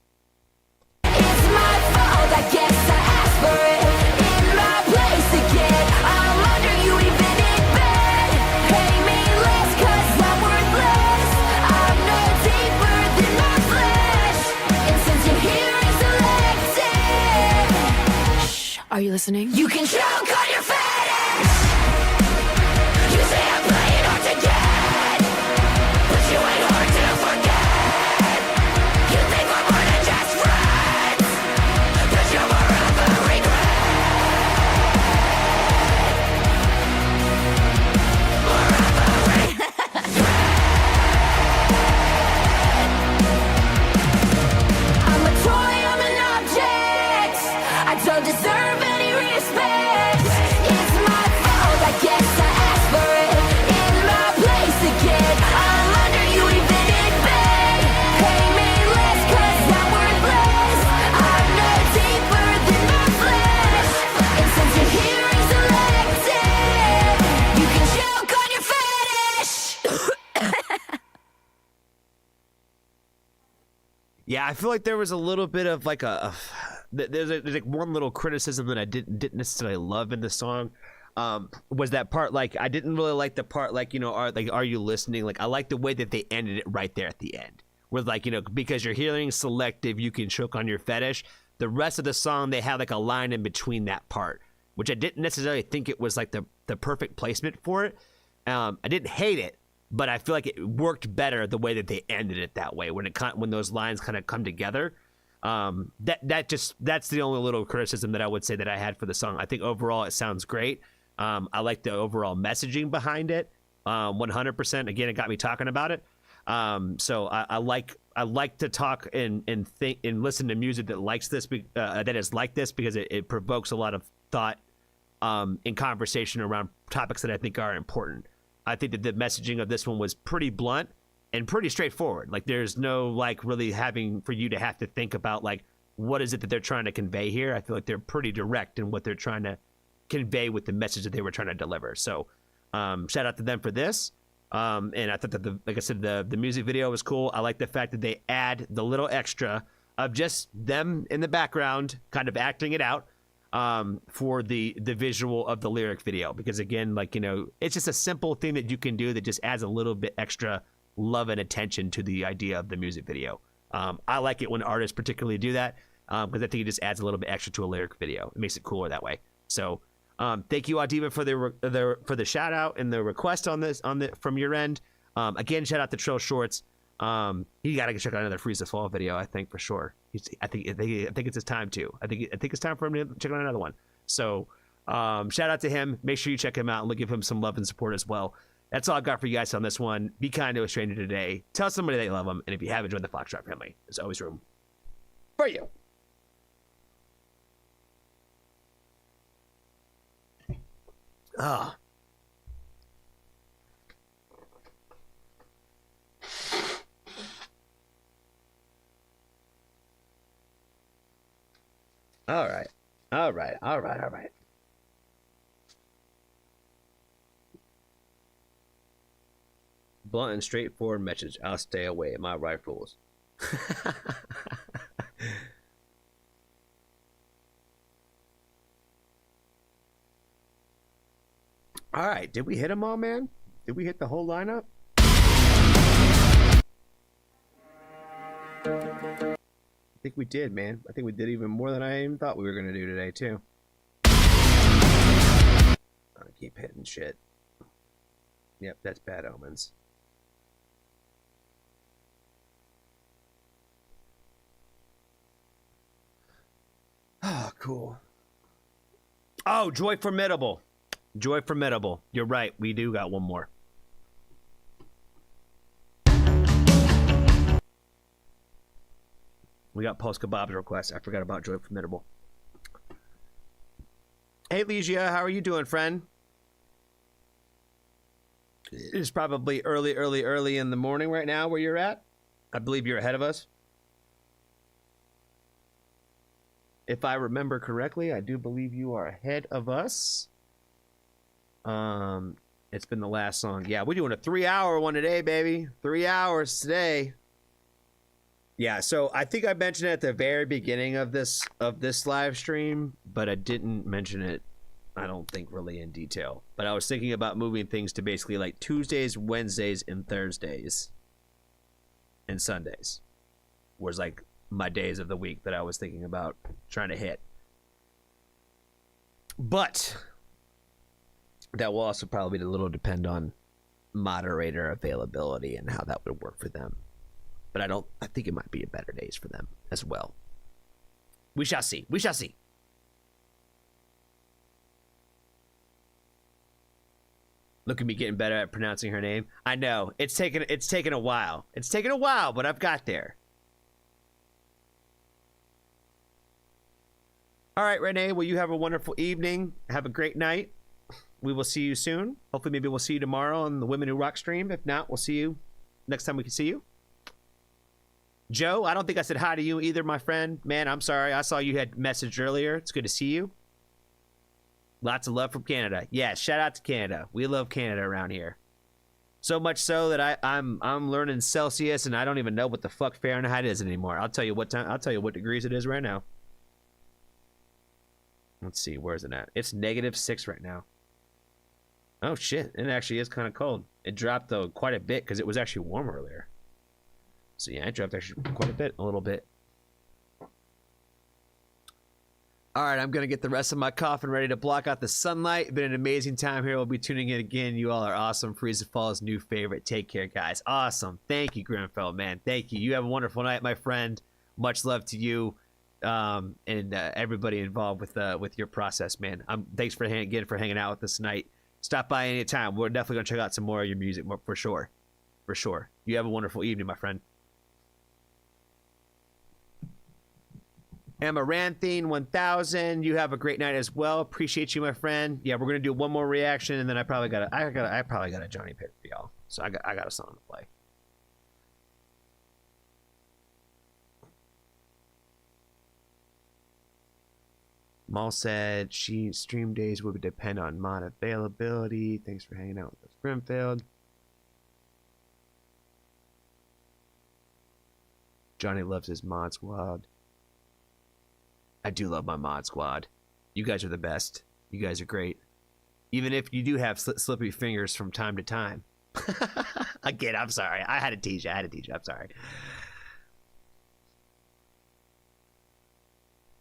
Speaker 9: It's my fault, I guess I asked for it. In my place again, I'm under you even in bed. Pay me less cause I'm worthless. I'm no deeper than my flesh. And since you're here as elected,
Speaker 6: Shh. Are you listening?
Speaker 9: you can choke on your fetish. You say I'm playing hard to get, but you ain't hard to forget. You think we're more than just friends, but you're more of a regret. More of a regret. I'm a toy, I'm an object. I don't deserve any respect. It's my fault, I guess I asked for it. In my place again, I'm under you even in bed. Pay me less cause I'm worthless. I'm no deeper than my flesh. And since you're here as elected, you can choke on your fetish.
Speaker 1: Yeah, I feel like there was a little bit of like there's like one little criticism that I didn't necessarily love in the song. Was that part, like, I didn't really like the part, like, you know, are you listening? Like, I like the way that they ended it right there at the end. Where, like, you know, because you're hearing selective, you can choke on your fetish. The rest of the song, they had like a line in between that part, which I didn't necessarily think it was like the perfect placement for it. I didn't hate it, but I feel like it worked better the way that they ended it that way when those lines kind of come together. That's the only little criticism that I would say that I had for the song. I think overall it sounds great. I like the overall messaging behind it. 100%. Again, it got me talking about it. So I like to talk and think and listen to music that likes this, that is like this, because it provokes a lot of thought in conversation around topics that I think are important. I think that the messaging of this one was pretty blunt and pretty straightforward. Like, there's no like really having for you to have to think about like what is it that they're trying to convey here. I feel like they're pretty direct in what they're trying to convey with the message that they were trying to deliver. So shout out to them for this. And I thought that like I said, the music video was cool. I like the fact that they add the little extra of just them in the background kind of acting it out for the visual of the lyric video, because again, like, you know, it's just a simple thing that you can do that just adds a little bit extra love and attention to the idea of the music video. I like it when artists particularly do that, because I think it just adds a little bit extra to a lyric video. It makes it cooler that way. So thank you, Audiva, for the shout out and the request on this from your end. Again, shout out to Trill Shorts. He got to check out another Freeze the Fall video, I think, for sure. I think it's his time too. I think it's time for him to check out another one. So Shout out to him. Make sure you check him out and give him some love and support as well. That's all I've got for you guys on this one. Be kind to a stranger today. Tell somebody that you love them. And if you haven't joined the Foxtrot family, there's always room for you. Ah. All right. Blunt and straightforward message. I'll stay away. My rifles. All right. Did we hit them all, man? Did we hit the whole lineup? I think we did, man. I think we did even more than I even thought we were going to do today, too. I'm going to keep hitting shit. Yep, that's Bad Omens. Oh, cool. Oh, Joy Formidable. Joy Formidable. You're right. We do got one more. We got Post Kebab's request. I forgot about Joy Formidable. Hey, Legia. How are you doing, friend? It's probably early in the morning right now where you're at. I believe you're ahead of us. If I remember correctly, I do believe you are ahead of us. It's been the last song. Yeah, we're doing a 3-hour one today, baby. 3 hours today. Yeah, so I think I mentioned it at the very beginning of this live stream, but I didn't mention it, I don't think, really in detail. But I was thinking about moving things to basically like Tuesdays, Wednesdays, and Thursdays, and Sundays was like my days of the week that I was thinking about trying to hit. But that will also probably a little depend on moderator availability and how that would work for them. But I think it might be a better days for them as well. We shall see. We shall see. Look at me getting better at pronouncing her name. I know. It's taken a while. It's taken a while, but I've got there. All right, Renee. Well, you have a wonderful evening. Have a great night. We will see you soon. Hopefully, maybe we'll see you tomorrow on the Women Who Rock stream. If not, we'll see you next time we can see you. Joe, I don't think I said hi to you either, my friend. Man, I'm sorry. I saw you had messaged earlier. It's good to see you. Lots of love from Canada. Yeah, shout out to Canada. We love Canada around here. So much so that I'm learning Celsius and I don't even know what the fuck Fahrenheit is anymore. I'll tell you what degrees it is right now. Let's see, where's it at? It's -6 right now. Oh shit, it actually is kind of cold. It dropped though quite a bit because it was actually warm earlier. So yeah, it dropped actually quite a little bit. All right, I'm going to get the rest of my coffin ready to block out the sunlight. Been an amazing time here. We'll be tuning in again. You all are awesome. Freeza Fall's new favorite. Take care, guys. Awesome. Thank you, Grimfell, man. Thank you. You have a wonderful night, my friend. Much love to you and everybody involved with your process, man. Thanks for hanging out with us tonight. Stop by anytime. We're definitely going to check out some more of your music for sure. For sure. You have a wonderful evening, my friend. Amaranthine 1000, you have a great night as well. Appreciate you, my friend. Yeah, we're gonna do one more reaction, and then I probably got a Johnny pick for y'all. So I got a song to play. Maul said she stream days would depend on mod availability. Thanks for hanging out with us, Brimfield. Johnny loves his mod squad. I do love my mod squad. You guys are the best. You guys are great. Even if you do have slippery fingers from time to time. Again, I'm sorry. I had to teach you. I'm sorry.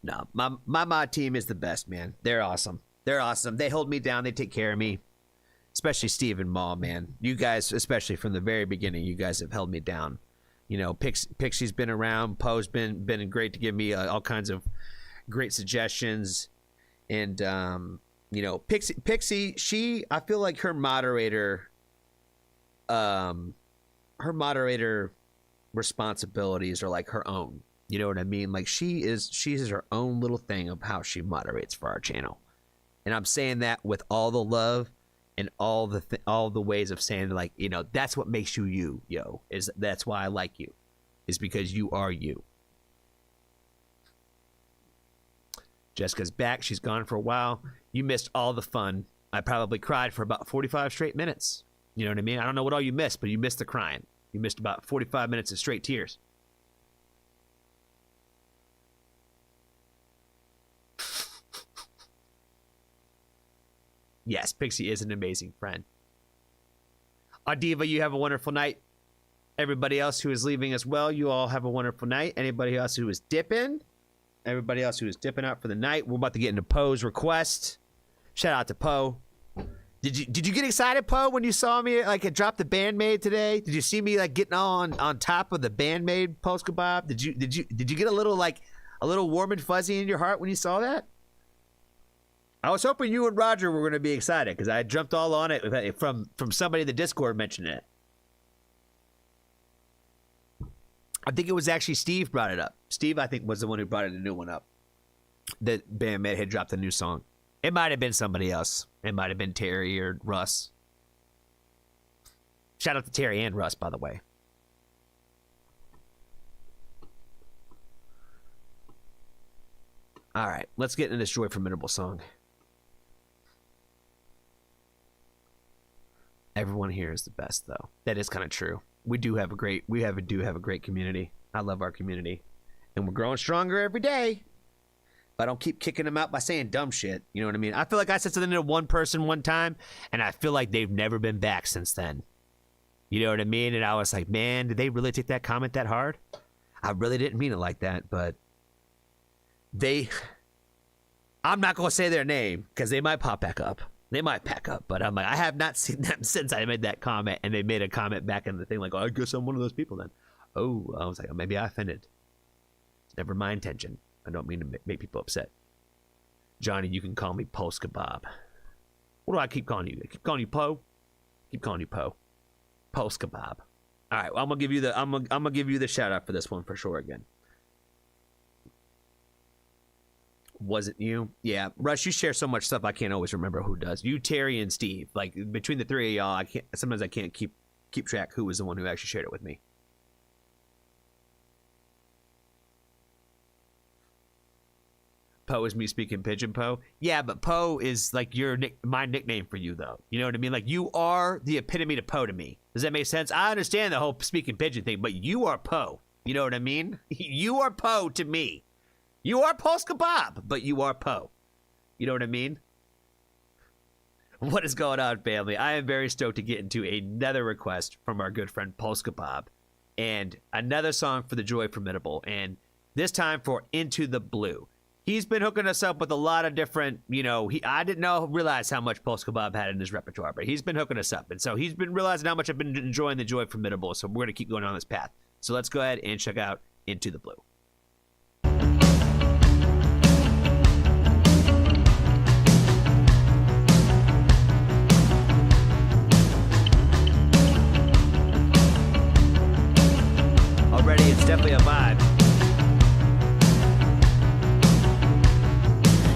Speaker 1: No, my mod team is the best, man. They're awesome. They're awesome. They hold me down. They take care of me. Especially Steve and Maul, man. You guys, especially from the very beginning, you guys have held me down. You know, Pixie's been around. Poe's been great to give me all kinds of great suggestions, and You know, Pixie, I feel like her moderator responsibilities are like her own. You know what I mean? Like she has her own little thing of how she moderates for our channel. And I'm saying that with all the love and all the ways of saying, like, you know, that's what makes you, yo. That's why I like you. Is because you are you. Jessica's back. She's gone for a while. You missed all the fun. I probably cried for about 45 straight minutes. You know what I mean? I don't know what all you missed, but you missed the crying. You missed about 45 minutes of straight tears. Yes, Pixie is an amazing friend. Adiva, you have a wonderful night. Everybody else who is leaving as well, you all have a wonderful night. Anybody else who is dipping, everybody else who is dipping out for the night, we're about to get into Poe's request. Shout out to Poe. Did you get excited, Poe, when you saw me like drop the Bandmade today? Did you see me like getting on top of the Bandmade Post Kebab? Did you get a little warm and fuzzy in your heart when you saw that? I was hoping you and Roger were going to be excited because I jumped all on it from somebody in the Discord mentioning it. I think it was actually Steve brought it up. Steve, I think, was the one who brought the new one up. That Bandmade had dropped a new song. It might have been somebody else. It might have been Terry or Russ. Shout out to Terry and Russ, by the way. All right, let's get into this Joy Formidable song. Everyone here is the best, though. That is kind of true. We do have a great community. I love our community, and we're growing stronger every day. But I don't keep kicking them out by saying dumb shit. You know what I mean? I feel like I said something to one person one time, and I feel like they've never been back since then. You know what I mean? And I was like, man, did they really take that comment that hard? I really didn't mean it like that, but I'm not going to say their name because they might pop back up. They might pack up, but I'm like, I have not seen them since I made that comment, and they made a comment back in the thing like, oh, I guess I'm one of those people then. Oh, I was like, oh, maybe I offended. It's never my intention. I don't mean to make people upset. Johnny, you can call me Post Kebab. What do I keep calling you? I keep calling you Poe? Keep calling you Poe. Post Kebab. All right, well, I'm gonna give you the shout out for this one for sure again. Was it you? Yeah, Rush, you share so much stuff I can't always remember who does. You, Terry, and Steve. Like between the three of y'all, sometimes I can't keep track who was the one who actually shared it with me. Poe is me speaking pigeon, Poe. Yeah, but Poe is like my nickname for you, though. You know what I mean? Like you are the epitome to Poe to me. Does that make sense? I understand the whole speaking pigeon thing, but you are Poe. You know what I mean? You are Poe to me. You are Post Kebab, but you are Poe. You know what I mean? What is going on, family? I am very stoked to get into another request from our good friend Post Kebab and another song for the Joy Formidable, and this time for Into the Blue. He's been hooking us up with a lot of different, I didn't realize how much Post Kebab had in his repertoire, but he's been hooking us up. And so he's been realizing how much I've been enjoying the Joy Formidable, so we're going to keep going on this path. So let's go ahead and check out Into the Blue. Already, it's definitely a vibe.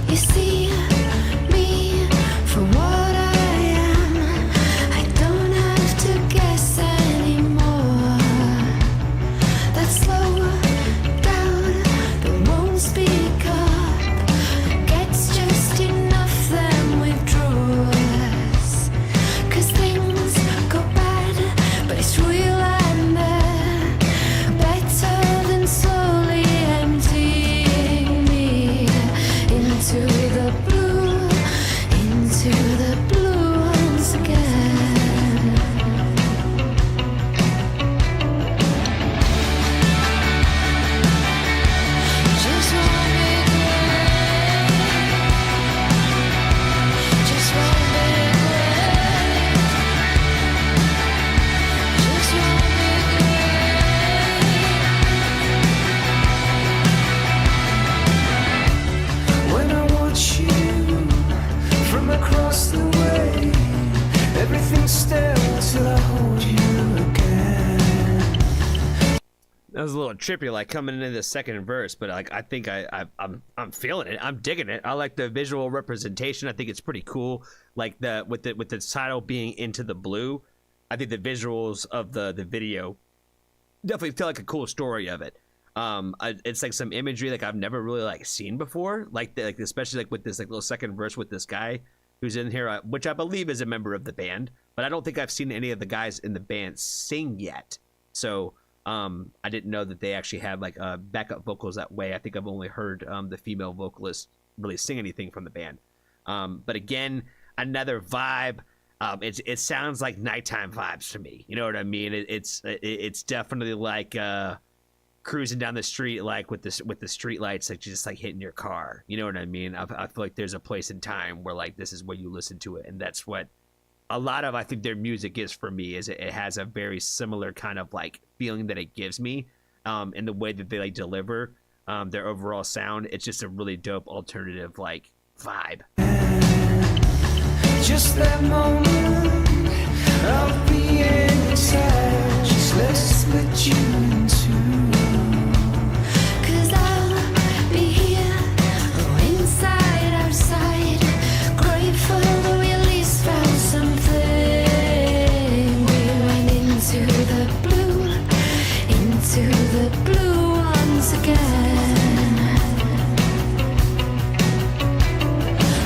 Speaker 4: You see me for what I am. I don't have to guess anymore. That slow down, that won't speak up, gets just enough then withdraws. 'Cause things go bad, but it's real and there. Better than slowly emptying me into the
Speaker 1: That was a little trippy, like coming into the second verse, but like I think I'm feeling it. I'm digging it. I like the visual representation. I think it's pretty cool. Like with the title being Into the Blue, I think the visuals of the video definitely tell like a cool story of it. It's like some imagery like I've never really like seen before, like especially like with this like little second verse with this guy who's in here, which I believe is a member of the band, but I don't think I've seen any of the guys in the band sing yet. So I didn't know that they actually had like backup vocals that way. I think I've only heard the female vocalist really sing anything from the band. But again, another vibe. It sounds like nighttime vibes to me. You know what I mean? It's definitely like cruising down the street, like with the street lights, like just like hitting your car. You know what I mean? I feel like there's a place in time where like this is where you listen to it, and that's what a lot of I think their music is for me. Is it has a very similar kind of like feeling that it gives me, in the way that they like deliver their overall sound. It's just a really dope alternative like vibe.
Speaker 2: Just that moment of being inside, just let's split you in two.
Speaker 4: 'Cause I'll be here, oh, inside, outside, grateful that we at least found something. We went into the blue once again.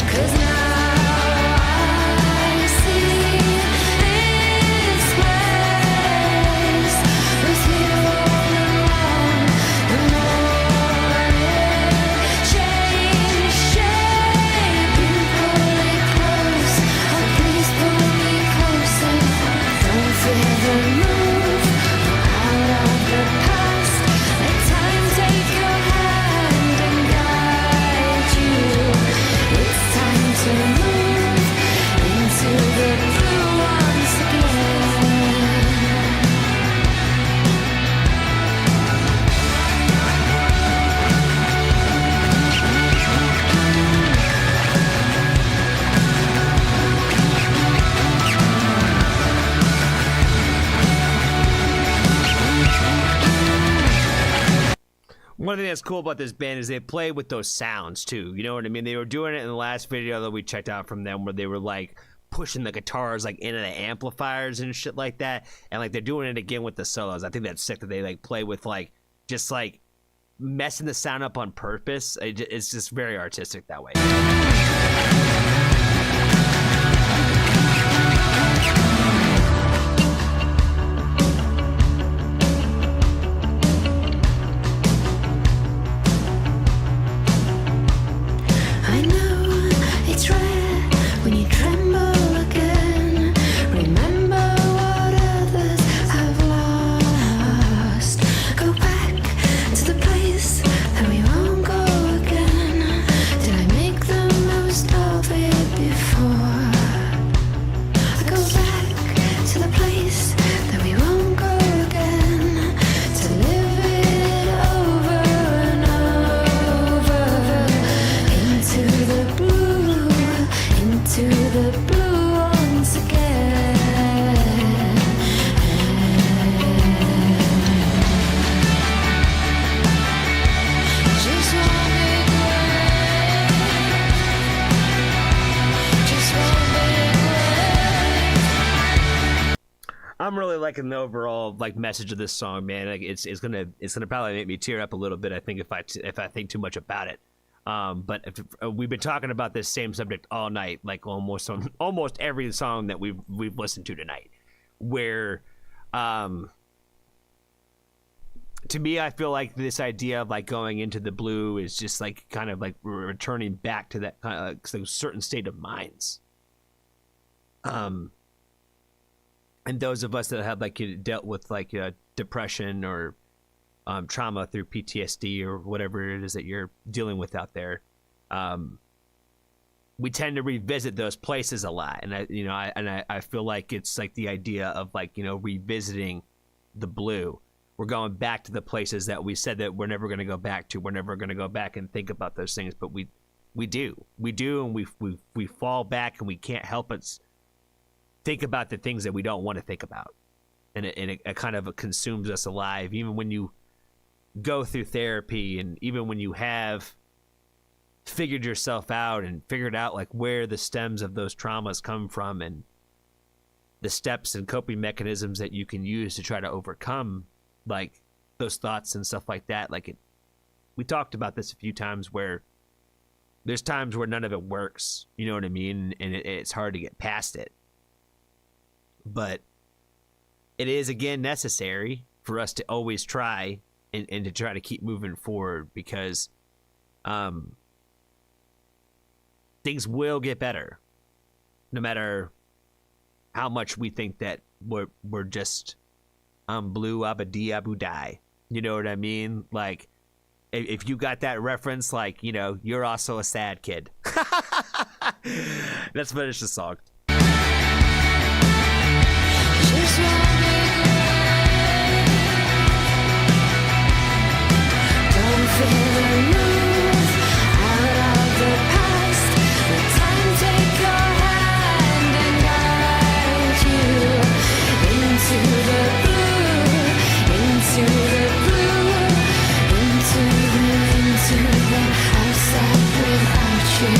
Speaker 4: 'Cause now I see this place was here all along. The more it changed shape, you pull me close. Oh, please pull me closer. Don't fear the move out of the past. Let time take your hand and guide you. It's time to move into the blue once again.
Speaker 1: One thing that's cool about this band is they play with those sounds too. You know what I mean? They were doing it in the last video that we checked out from them, where they were like pushing the guitars like into the amplifiers and shit like that, and like they're doing it again with the solos. I think that's sick that they like play with like just like messing the sound up on purpose. It's just very artistic that way.
Speaker 4: I know it's rare when you tremble again. Remember what others have lost. Go back to the place that we won't go again. Did I make the most of it before? I go back to the place that we won't go again. To live it over and over. Into the blue once again. Just one big wave. Just one big wave.
Speaker 1: I'm really liking the overall like message of this song, man. Like it's gonna probably make me tear up a little bit. I think if I think too much about it. But we've been talking about this same subject all night, like almost on almost every song that we've listened to tonight. Where, to me, I feel like this idea of like going into the blue is just like kind of like returning back to that kind of certain state of minds. And those of us that have like dealt with like depression or trauma through PTSD or whatever it is that you're dealing with out there, we tend to revisit those places a lot, and I feel like it's like the idea of like revisiting the blue. We're going back to the places that we said that we're never going to go back to. We're never going to go back and think about those things, but we do, and we fall back, and we can't help but think about the things that we don't want to think about, and it kind of consumes us alive, even when you go through therapy, and even when you have figured yourself out and figured out like where the stems of those traumas come from and the steps and coping mechanisms that you can use to try to overcome like those thoughts and stuff like that, like we talked about this a few times where there's times where none of it works, you know what I mean, and it's hard to get past it, but it is again necessary for us to always try and to try to keep moving forward, because things will get better no matter how much we think that we're just blue abadi abu die. You know what I mean? Like, if you got that reference, like, you know, you're also a sad kid. Let's finish the song.
Speaker 4: Don't feel the move out of the past. The time take your hand and guide you into the blue, into the blue, into the outside without you.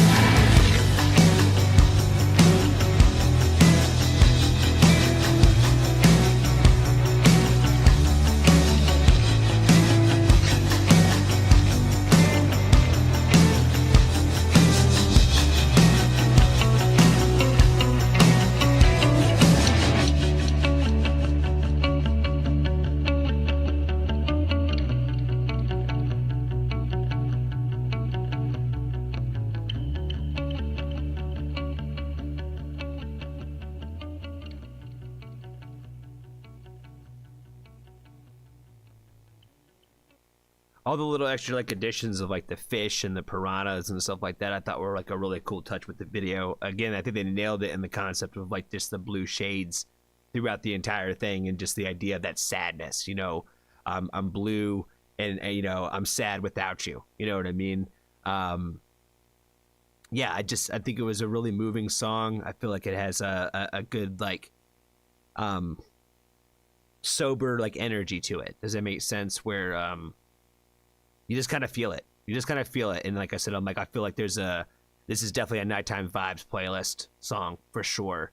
Speaker 1: All the little extra like additions of like the fish and the piranhas and stuff like that, I thought were like a really cool touch with the video. Again, I think they nailed it in the concept of like just the blue shades throughout the entire thing, and just the idea of that sadness, you know, I'm blue and you know, I'm sad without you, you know what I mean? Yeah, I think it was a really moving song. I feel like it has a good like sober like energy to it. Does that make sense? Where you just kind of feel it. You just kind of feel it. And like I said, I feel like this is definitely a nighttime vibes playlist song for sure.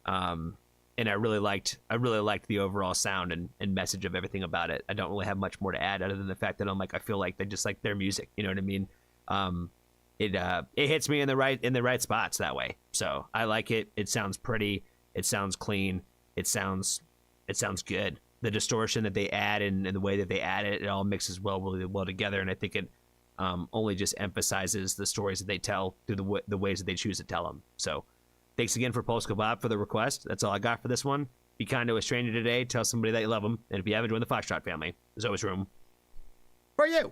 Speaker 1: And I really liked the overall sound and message of everything about it. I don't really have much more to add other than the fact that I feel like they just like their music. You know what I mean? It hits me in the right spots that way. So I like it. It sounds pretty. It sounds clean. It sounds good. The distortion that they add and the way that they add it, it all mixes really well together. And I think it only just emphasizes the stories that they tell through the ways that they choose to tell them. So thanks again for Polska Bob for the request. That's all I got for this one. Be kind to a stranger today. Tell somebody that you love them. And if you haven't joined the Foxtrot family, there's always room for you.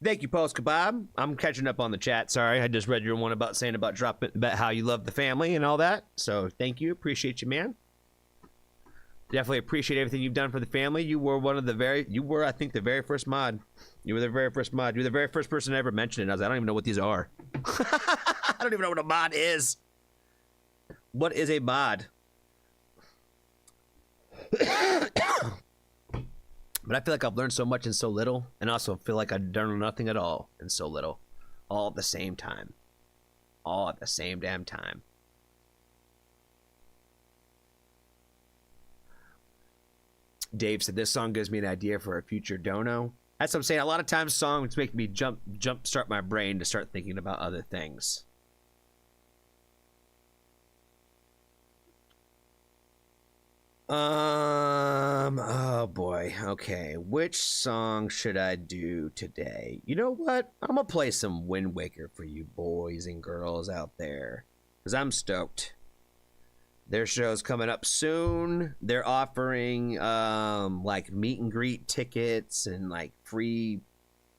Speaker 1: Thank you, Post Kebab. I'm catching up on the chat. Sorry, I just read your one about saying about how you love the family and all that. So thank you, appreciate you, man. Definitely appreciate everything you've done for the family. You were I think the very first mod. You were the very first mod. You were the very first person I ever mentioned it. I was like, I don't even know what these are. I don't even know what a mod is. What is a mod? But I feel like I've learned so much in so little, and also feel like I've done nothing at all in so little, all at the same time. All at the same damn time. Dave said, this song gives me an idea for a future dono. That's what I'm saying. A lot of times songs make me jump start my brain to start thinking about other things. Oh boy. Okay, which song should I do today? You know what? I'm gonna play some Wind Waker for you boys and girls out there, because I'm stoked. Their show's coming up soon. They're offering like meet and greet tickets and like free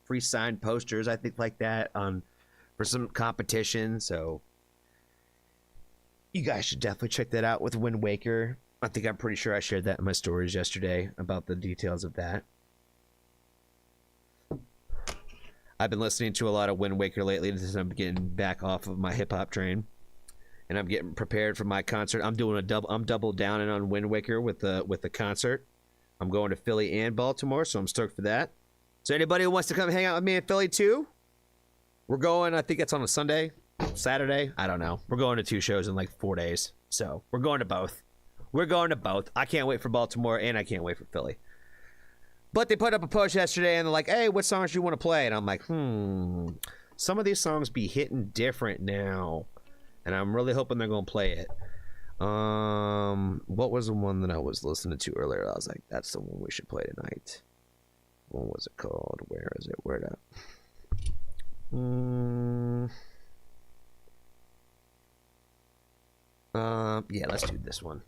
Speaker 1: free signed posters, I think, like that for some competition. So you guys should definitely check that out with Wind Waker. I'm pretty sure I shared that in my stories yesterday about the details of that. I've been listening to a lot of Wind Waker lately since I'm getting back off of my hip hop train, and I'm getting prepared for my concert. I'm double downing on Wind Waker with the concert. I'm going to Philly and Baltimore, so I'm stoked for that. So anybody who wants to come hang out with me in Philly too, we're going. I think it's on a Sunday, Saturday. I don't know. We're going to 2 shows in like 4 days, so we're going to both. I can't wait for Baltimore, and I can't wait for Philly. But they put up a post yesterday, and they're like, hey, what songs do you want to play? And I'm like, some of these songs be hitting different now. And I'm really hoping they're going to play it. What was the one that I was listening to earlier? I was like, that's the one we should play tonight. What was it called? Where is it? Where'd it? Yeah, let's do this one.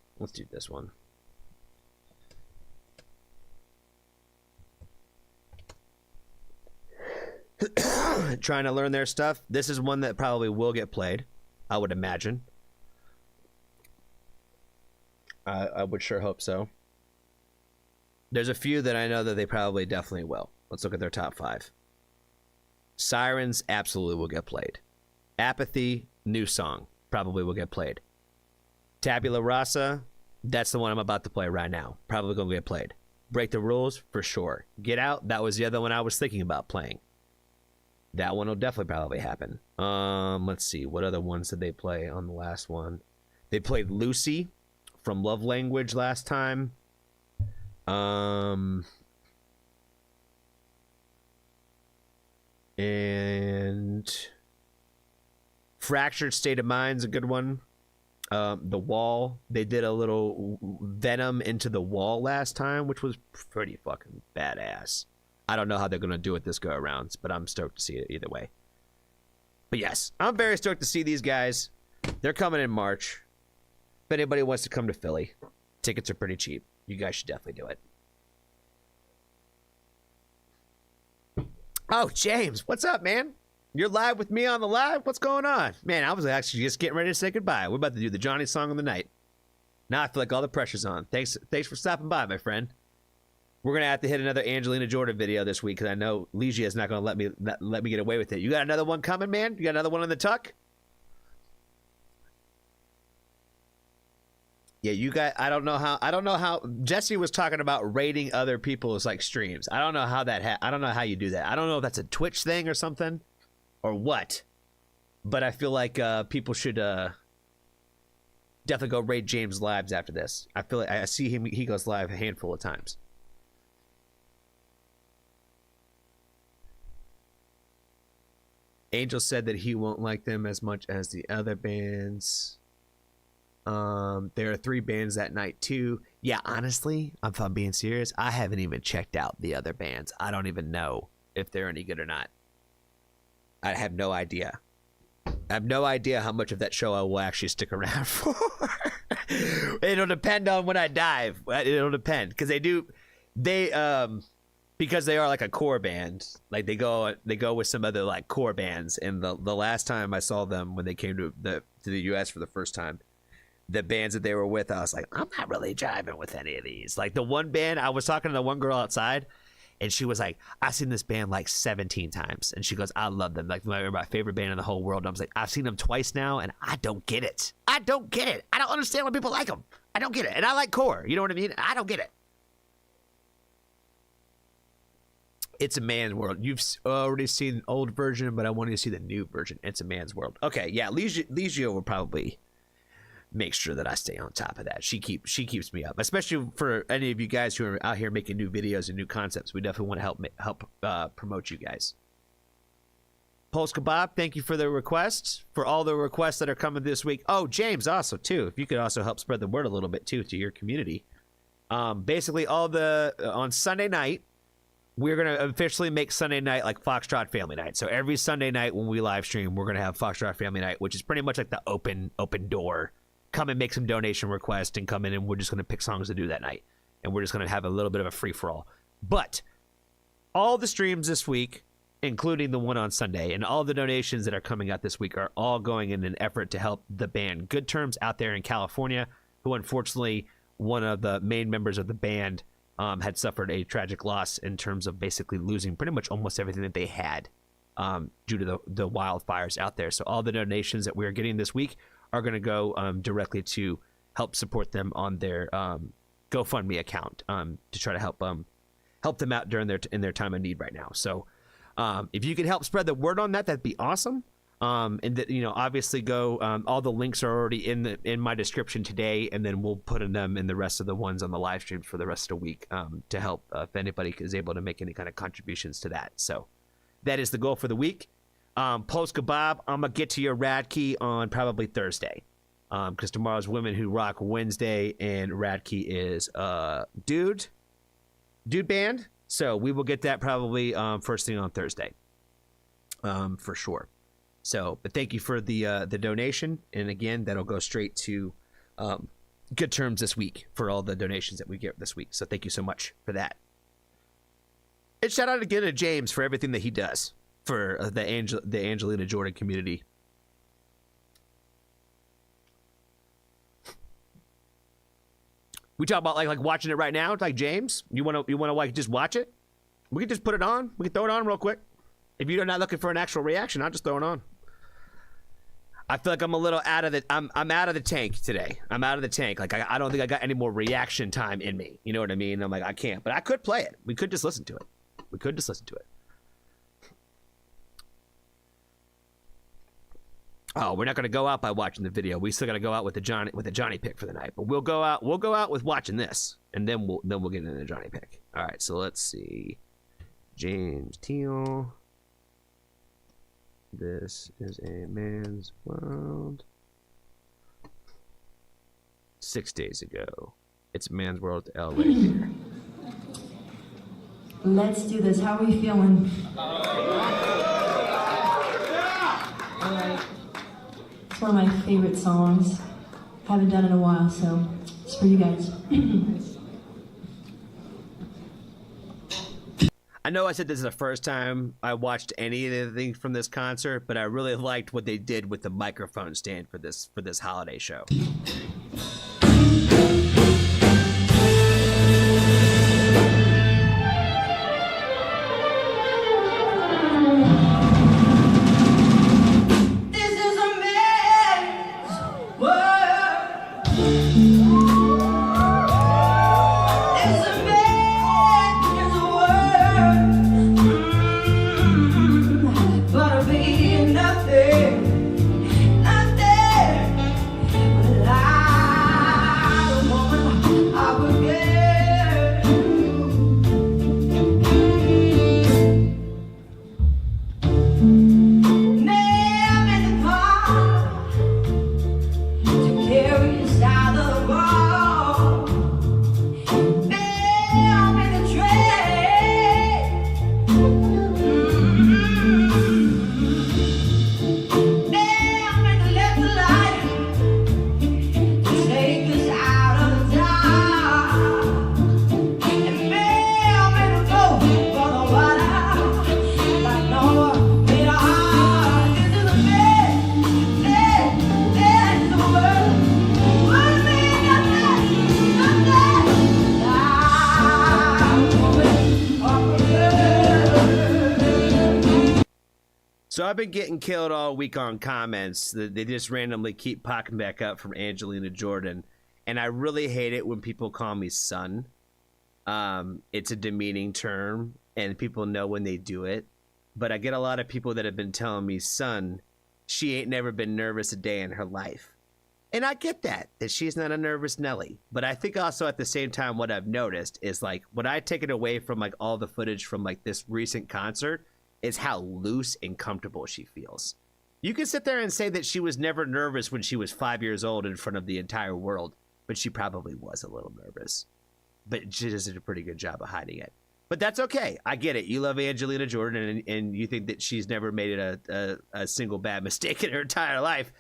Speaker 1: Trying to learn their stuff. This is one that probably will get played, I would imagine. I would sure hope so. There's a few that I know that they probably definitely will. Let's look at their top 5. Sirens absolutely will get played. Apathy, new song, probably will get played. Tabula Rasa, that's the one I'm about to play right now. Probably gonna get played. Break the Rules, for sure. Get Out, that was the other one I was thinking about playing. That one will definitely probably happen. Let's see. What other ones did they play on the last one? They played Lucy from Love Language last time. And Fractured State of Mind's a good one. The Wall. They did a little Venom Into the Wall last time, which was pretty fucking badass. I don't know how they're going to do it this go around, but I'm stoked to see it either way. But yes, I'm very stoked to see these guys. They're coming in March. If anybody wants to come to Philly, tickets are pretty cheap. You guys should definitely do it. Oh, James, what's up, man? You're live with me on the live? What's going on? Man, I was actually just getting ready to say goodbye. We're about to do the Johnny song of the night. Now I feel like all the pressure's on. Thanks for stopping by, my friend. We're going to have to hit another Angelina Jordan video this week because I know Ligia is not going to let me get away with it. You got another one coming, man? You got another one in the tuck? Yeah, you got. I don't know how Jesse was talking about rating other people's like streams. I don't know how that I don't know how you do that. I don't know if that's a Twitch thing or something or what. But I feel like people should definitely go raid James lives after this. I feel like I see him, he goes live a handful of times. Angel said that he won't like them as much as the other bands. There are 3 bands that night too. Yeah, honestly, if I'm being serious, I haven't even checked out the other bands. I don't even know if they're any good or not. I have no idea. I have no idea how much of that show I will actually stick around for. It'll depend on when I dive. It'll depend because because they are like a core band. Like they go with some other like core bands. And the last time I saw them when they came to the US for the first time, the bands that they were with, I was like, I'm not really jiving with any of these. Like the one band, I was talking to the one girl outside, and she was like, I've seen this band like 17 times. And she goes, I love them. Like they're my favorite band in the whole world. And I was like, I've seen them twice now, and I don't get it. I don't understand why people like them. I don't get it. And I like core. You know what I mean? I don't get it. It's a Man's World. You've already seen the old version, but I want you to see the new version. It's a Man's World. Okay, yeah, Ligia will probably make sure that I stay on top of that. She keeps me up, especially for any of you guys who are out here making new videos and new concepts. We definitely want to help promote you guys. Pulse Kebab, thank you for the requests, for all the requests that are coming this week. Oh, James, also too, if you could also help spread the word a little bit too to your community. Basically, on Sunday night, we're gonna officially make Sunday night like Foxtrot Family Night. So every Sunday night when we live stream, we're gonna have Foxtrot Family Night, which is pretty much like the open door. Come and make some donation requests and come in, and we're just going to pick songs to do that night. And we're just going to have a little bit of a free-for-all. But all the streams this week including the one on Sunday. And all the donations that are coming out this week are all going in an effort to help the band Good Terms out there in California, who unfortunately one of the main members of the band had suffered a tragic loss in terms of basically losing pretty much almost everything that they had due to the wildfires out there. So all the donations that we're getting this week are going to go directly to help support them on their GoFundMe account to try to help them out during in their time of need right now. So if you can help spread the word on that, that'd be awesome. And that, obviously go. All the links are already in my description today, and then we'll put them in the rest of the ones on the live streams for the rest of the week to help if anybody is able to make any kind of contributions to that. So that is the goal for the week. Post Kebab, I'm gonna get to your rad key on probably Thursday, because tomorrow's Women Who Rock Wednesday, and rad key is dude band. So we will get that probably first thing on Thursday, for sure. So, but thank you for the donation, and again, that'll go straight to Good Terms this week for all the donations that we get this week. So thank you so much for that. And shout out again to James for everything that he does for the Angelina Jordan community. We talk about like watching it right now. It's like, James, you want to like just watch it? We can just put it on. We can throw it on real quick. If you're not looking for an actual reaction, I'll just throw it on. I feel like I'm a little out of the I'm out of the tank today. I'm out of the tank. Like I don't think I got any more reaction time in me. You know what I mean? I'm like, I can't. But I could play it. We could just listen to it. Oh, we're not gonna go out by watching the video. We still gotta go out with the Johnny pick for the night. But we'll go out with watching this, and then we'll get into the Johnny pick. All right, so let's see. James Teal. This is a man's world. 6 days ago. It's Man's World L right here.
Speaker 8: Let's do this. How are we feeling? All right. It's one of my favorite songs. Haven't done it in a while, so it's for you guys.
Speaker 1: I know I said this is the first time I watched anything from this concert, but I really liked what they did with the microphone stand for this holiday show. So I've been getting killed all week on comments. They just randomly keep popping back up from Angelina Jordan. And I really hate it when people call me son. It's a demeaning term, and people know when they do it. But I get a lot of people that have been telling me, son, she ain't never been nervous a day in her life. And I get that she's not a nervous Nelly. But I think also at the same time, what I've noticed is like, what I take it away from like all the footage from like this recent concert is how loose and comfortable she feels. You can sit there and say that she was never nervous when she was 5 years old in front of the entire world, but she probably was a little nervous. But she does a pretty good job of hiding it. But that's okay. I get it. You love Angelina Jordan, and you think that she's never made it a single bad mistake in her entire life.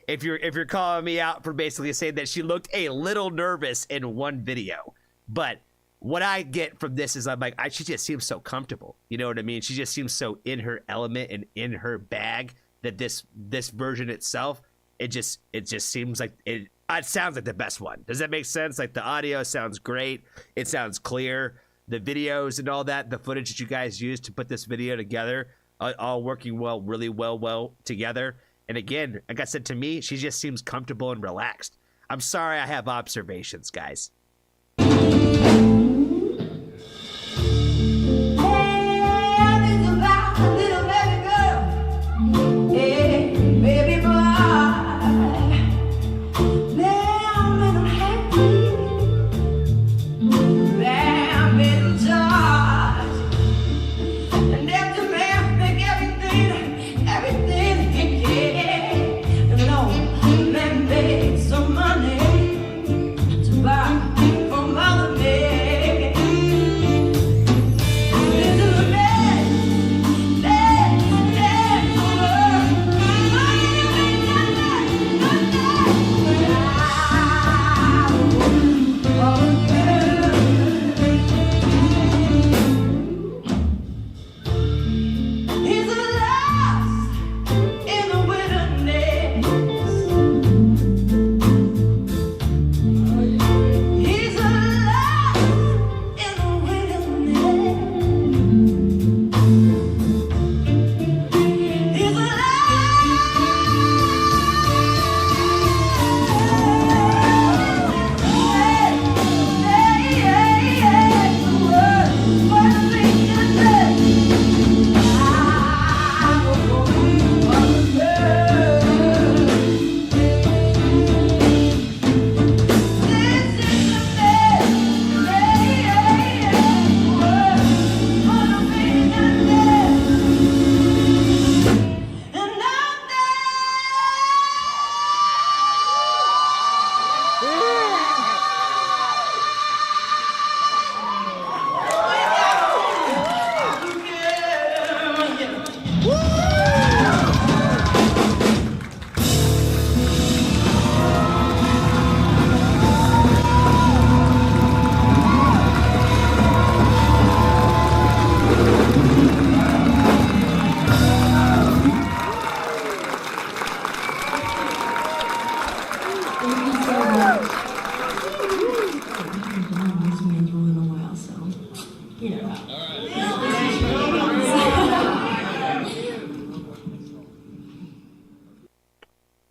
Speaker 1: If you're calling me out for basically saying that she looked a little nervous in one video, but what I get from this is I'm like, she just seems so comfortable. You know what I mean? She just seems so in her element and in her bag that this version itself, it just seems like it sounds like the best one. Does that make sense? Like the audio sounds great. It sounds clear. The videos and all that, the footage that you guys used to put this video together, all working really well together. And again, like I said, to me, she just seems comfortable and relaxed. I'm sorry I have observations, guys.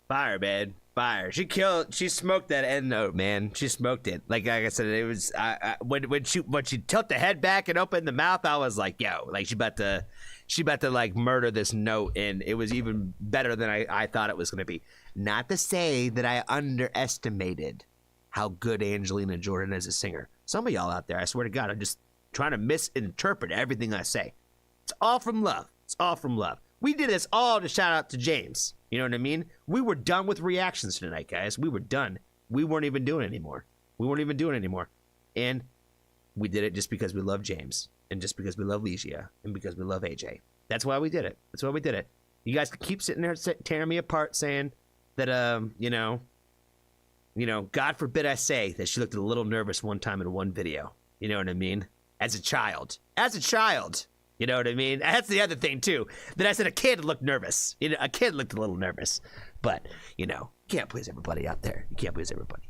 Speaker 1: Fire, man. Fire. She smoked that end note, man. She smoked it. Like I said, it was when she tilted the head back and opened the mouth, I was like, yo, like she about to like murder this note, and it was even better than I thought it was gonna be. Not to say that I underestimated how good Angelina Jordan is a singer. Some of y'all out there, I swear to God, are just trying to misinterpret everything I say. It's all from love. It's all from love. We did this all to shout out to James. You know what I mean? We were done with reactions tonight, guys. We were done. We weren't even doing it anymore. And we did it just because we love James, and just because we love Ligia, and because we love AJ. That's why we did it. You guys could keep sitting there tearing me apart saying that, you know, God forbid I say that she looked a little nervous one time in one video. You know what I mean? As a child. You know what I mean? That's the other thing, too. That I said a kid looked nervous. You know, a kid looked a little nervous. But, you know, you can't please everybody out there. You can't please everybody.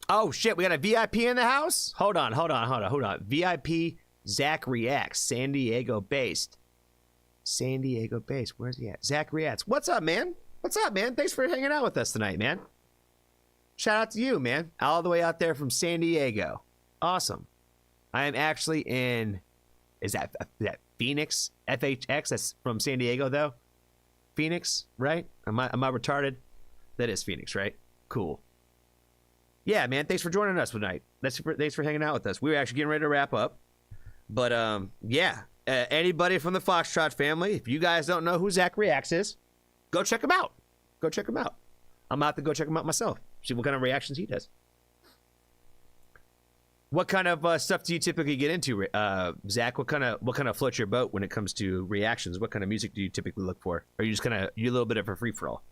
Speaker 1: Oh, shit. We got a VIP in the house? Hold on. VIP Zach Reacts. San Diego based. Where's he at? Zach Reacts. What's up, man? Thanks for hanging out with us tonight, man. Shout out to you, man. All the way out there from San Diego. Awesome. I am actually in, is that Phoenix? FHX? That's from San Diego, though? Phoenix, right? Am I retarded? That is Phoenix, right? Cool. Yeah, man, thanks for joining us tonight. Thanks for hanging out with us. We were actually getting ready to wrap up. But, yeah. Anybody from the Foxtrot family, if you guys don't know who Zach Reacts is, go check him out. I'm out to go check him out myself. See what kind of reactions he does. What kind of stuff do you typically get into, Zach? What kind of floats your boat when it comes to reactions? What kind of music do you typically look for? Or are you just you a little bit of a free for all?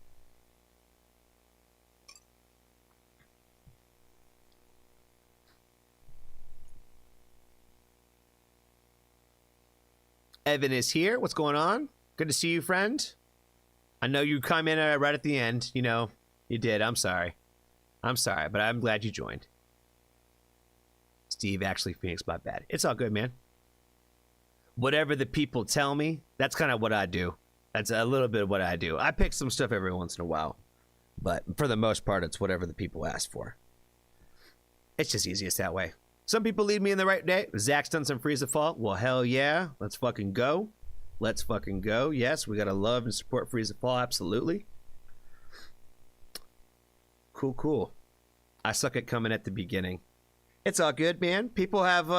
Speaker 1: Evan is here. What's going on? Good to see you, friend. I know you come in right at the end. You know, you did. I'm sorry. I'm sorry, but I'm glad you joined. Steve, actually, Phoenix, my bad. It's all good, man. Whatever the people tell me, that's kind of what I do. That's a little bit of what I do. I pick some stuff every once in a while, but for the most part, it's whatever the people ask for. It's just easiest that way. Some people lead me in the right day. Zach's done some Freeze the Fall. Well, hell yeah. Let's fucking go. Let's fucking go. Yes, we gotta love and support Freeze the Fall. Absolutely. Cool, cool. I suck at coming at the beginning. It's all good, man. People have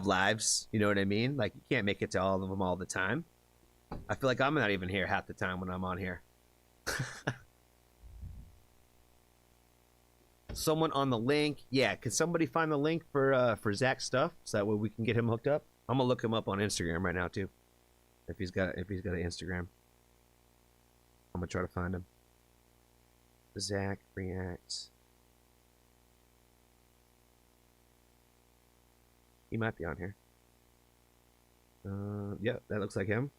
Speaker 1: lives. You know what I mean? Like, you can't make it to all of them all the time. I feel like I'm not even here half the time when I'm on here. Someone on the link. Yeah, could somebody find the link for Zach's stuff so that way we can get him hooked up? I'm gonna look him up on Instagram right now too. If he's got an Instagram. I'm gonna try to find him. Zach Reacts. He might be on here. Yep, that looks like him.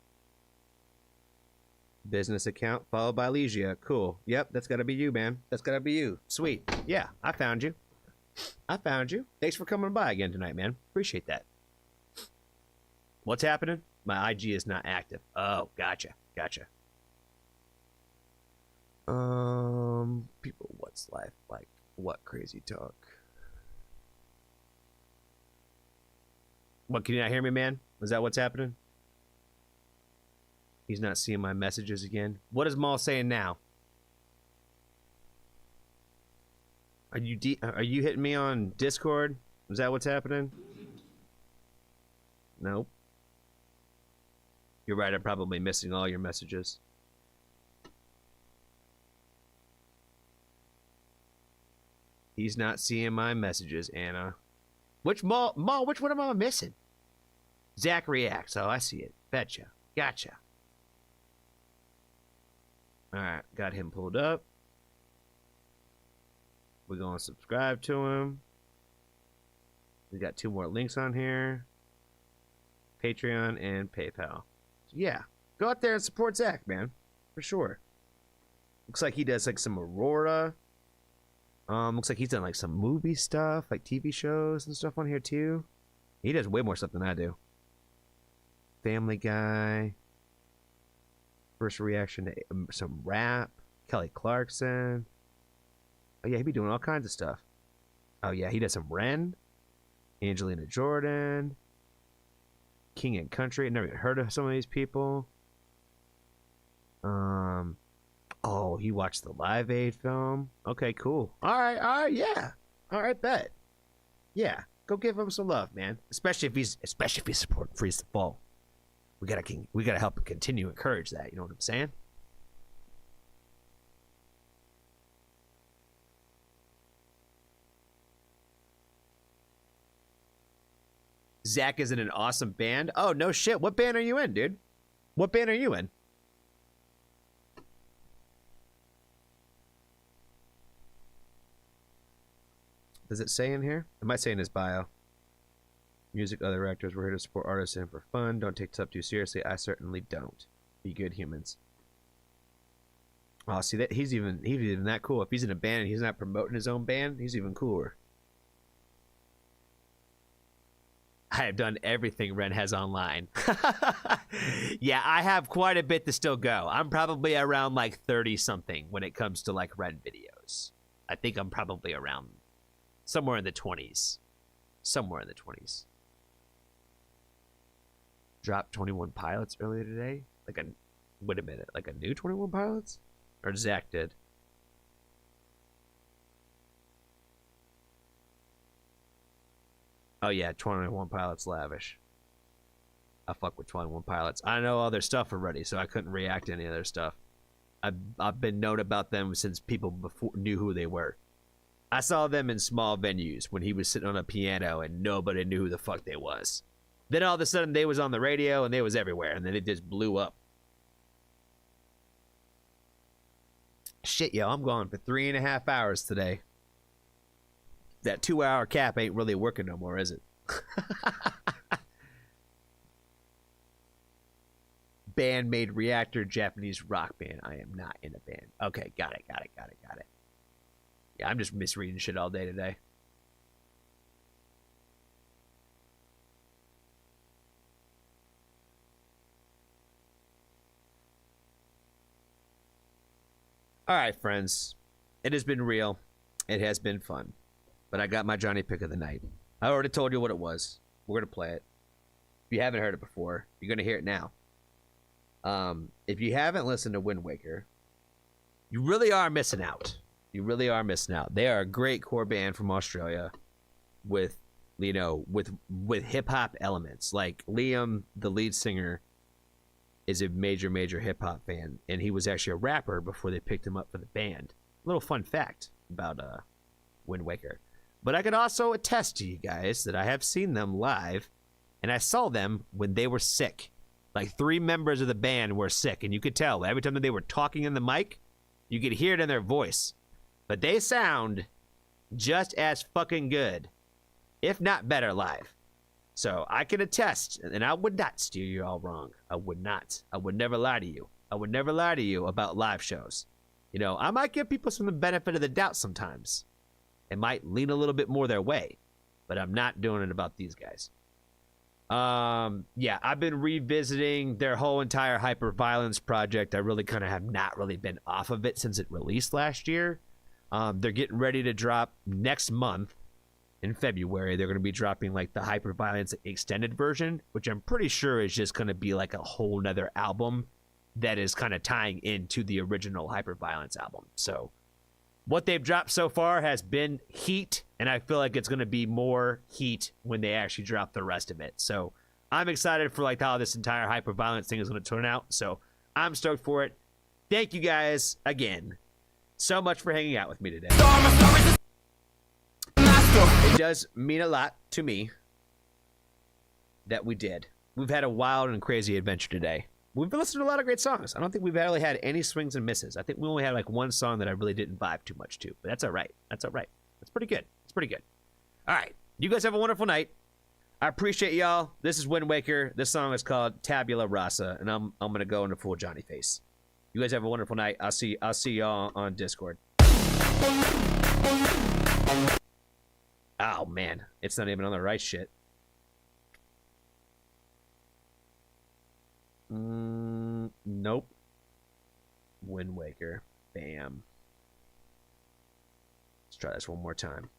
Speaker 1: Business account followed by Legia. Cool. Yep, that's gotta be you, man. That's gotta be you. Sweet. Yeah, I found you. I found you. Thanks for coming by again tonight, man. Appreciate that. What's happening? My IG is not active. Oh, gotcha. Gotcha. People, what's life like? What crazy talk? What, can you not hear me, man? Is that what's happening? He's not seeing my messages again. What is Maul saying now? Are you hitting me on Discord? Is that what's happening? Nope. You're right, I'm probably missing all your messages. He's not seeing my messages, Anna. Which Maul, which one am I missing? Zach Reacts. Oh, I see it. Betcha. Gotcha. Alright, got him pulled up. We're going to subscribe to him. We got 2 more links on here. Patreon and PayPal. So yeah, go out there and support Zach, man. For sure. Looks like he does like some Aurora. Looks like he's done like some movie stuff, like TV shows and stuff on here too. He does way more stuff than I do. Family Guy. First reaction to some rap. Kelly Clarkson. Oh yeah, he be doing all kinds of stuff. Oh yeah, he does some Ren. Angelina Jordan. King and Country. I never even heard of some of these people. Oh, he watched the Live Aid film. Okay, cool. All right, yeah. All right, bet. Yeah, go give him some love, man. Especially if he's supporting Freeze the Fall. We gotta help him continue encourage that. You know what I'm saying? Zach is in an awesome band. Oh no shit! What band are you in, dude? What band are you in? Does it say in here? It might say in his bio. Music, other actors, we're here to support artists and for fun. Don't take stuff too seriously. I certainly don't. Be good humans. Oh, see that he's even that cool. If he's in a band and he's not promoting his own band, he's even cooler. I have done everything Ren has online. Yeah, I have quite a bit to still go. I'm probably around like 30 something when it comes to like Ren videos. I think I'm probably around somewhere in the 20s. Somewhere in the 20s. Dropped 21 Pilots earlier today. Wait a minute, like a new 21 Pilots? Or Zach did? Oh yeah, 21 Pilots Lavish. I fuck with 21 Pilots. I know all their stuff already, so I couldn't react to any of their stuff. I've been known about them since people before knew who they were. I saw them in small venues when he was sitting on a piano and nobody knew who the fuck they was. Then all of a sudden they was on the radio and they was everywhere, and then it just blew up. Shit, yo, I'm going for 3.5 hours today. That 2-hour cap ain't really working no more, is it? Band made Reactor, Japanese rock band. I am not in a band. Okay, got it. Yeah, I'm just misreading shit all day today. All right, friends. It has been real. It has been fun. But I got my Johnny pick of the night. I already told you what it was. We're going to play it. If you haven't heard it before, you're going to hear it now. If you haven't listened to Wind Waker, you really are missing out. You really are missing out. They are a great core band from Australia with, you know, with hip-hop elements. Like Liam, the lead singer, is a major hip-hop fan, and he was actually a rapper before they picked him up for the band. Little fun fact about Wind Waker. But I can also attest to you guys that I have seen them live, and I saw them when they were sick. Like 3 members of the band were sick, and you could tell every time that they were talking in the mic, you could hear it in their voice. But they sound just as fucking good, if not better, live. So I can attest, and I would not steer you all wrong. I would not. I would never lie to you. I would never lie to you about live shows. You know, I might give people some benefit of the doubt sometimes. It might lean a little bit more their way, but I'm not doing it about these guys. Yeah, I've been revisiting their whole entire Hyperviolence project. I really kind of have not really been off of it since it released last year. They're getting ready to drop next month in February. They're going to be dropping like the Hyperviolence extended version, which I'm pretty sure is just going to be like a whole nother album that is kind of tying into the original Hyperviolence album. So what they've dropped so far has been heat, and I feel like it's going to be more heat when they actually drop the rest of it. So I'm excited for like how this entire Hyperviolence thing is going to turn out. So I'm stoked for it. Thank you guys again so much for hanging out with me today. It does mean a lot to me that we did. We've had a wild and crazy adventure today. We've listened to a lot of great songs. I don't think we've really had any swings and misses. I think we only had like one song that I really didn't vibe too much to, but that's all right. That's all right. That's pretty good. It's pretty good. All right. You guys have a wonderful night. I appreciate y'all. This is Wind Waker. This song is called Tabula Rasa, and I'm going to go into full Johnny face. You guys have a wonderful night. I'll see y'all on Discord. Oh, man. It's not even on the right shit. Nope. Wind Waker. Bam. Let's try this one more time.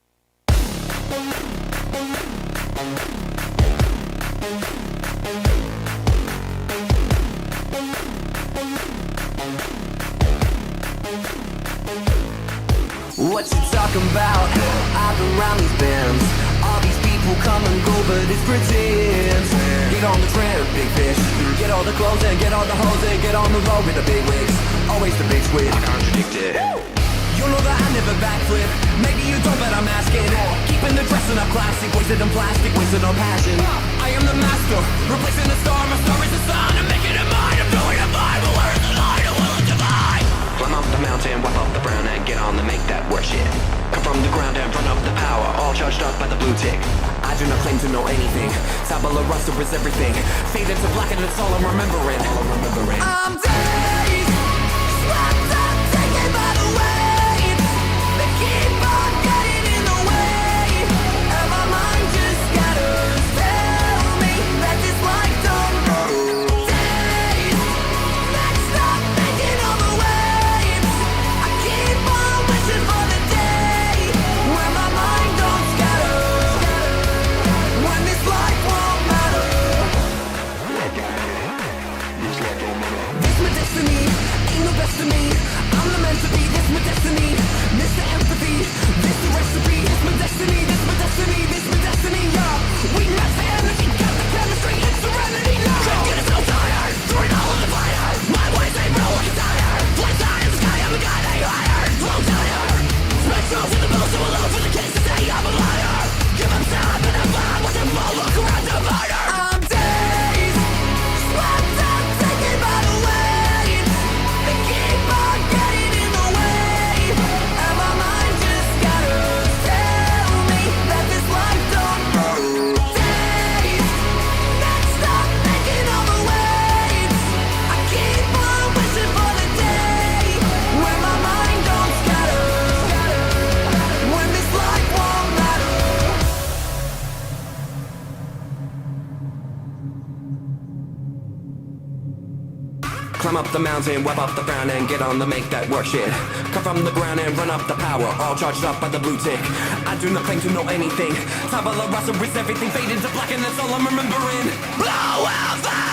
Speaker 2: What you talking about? I've been around these bands. All these people come and go, but it's pretend. Get on the trend, big fish. Get all the clothes and get all the hoes and get on the road with the big wigs. Always the big squid. I contradict it. You know that I never backflip. Maybe you don't, but I'm asking. Keeping the dressing up classic, wasted on plastic, wasted on passion. I am the master, replacing the star. My star is the sun. I'm making it mine. I'm doing it fine, but where's the line? I will divide. Climb up the mountain, wipe off the brown and get on to make that worship. Come from the ground and run up the power, all charged up by the blue tick. I do not claim to know anything. Tabula rasa is everything. Fade into black and it's all I'm remembering. I'm dazed, swept up, taken by the waves. They keep on getting in the way, and my mind just scatters. Tell me that this life don't go. Days, let's stop thinking on the waves. I keep on wishing for the day when my mind don't scatter, when this life won't matter. This my destiny.
Speaker 10: Climb up the mountain, wipe up the frown, and get on the make that work shit. Come from the ground and run up the power, all charged up by the blue tick. I do not claim to know anything. Tabula rasa is everything, fade into black, and that's all I'm remembering. Blow out that!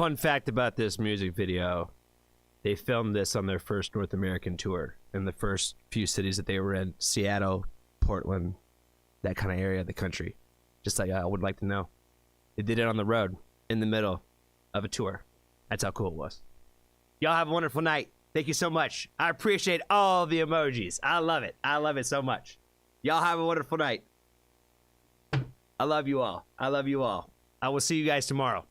Speaker 1: Fun fact about this music video, they filmed this on their first North American tour in the first few cities that they were in, Seattle, Portland, that kind of area of the country. Just like I would like to know. They did it on the road in the middle of a tour. That's how cool it was. Y'all have a wonderful night. Thank you so much. I appreciate all the emojis. I love it. I love it so much. Y'all have a wonderful night. I love you all. I love you all. I will see you guys tomorrow.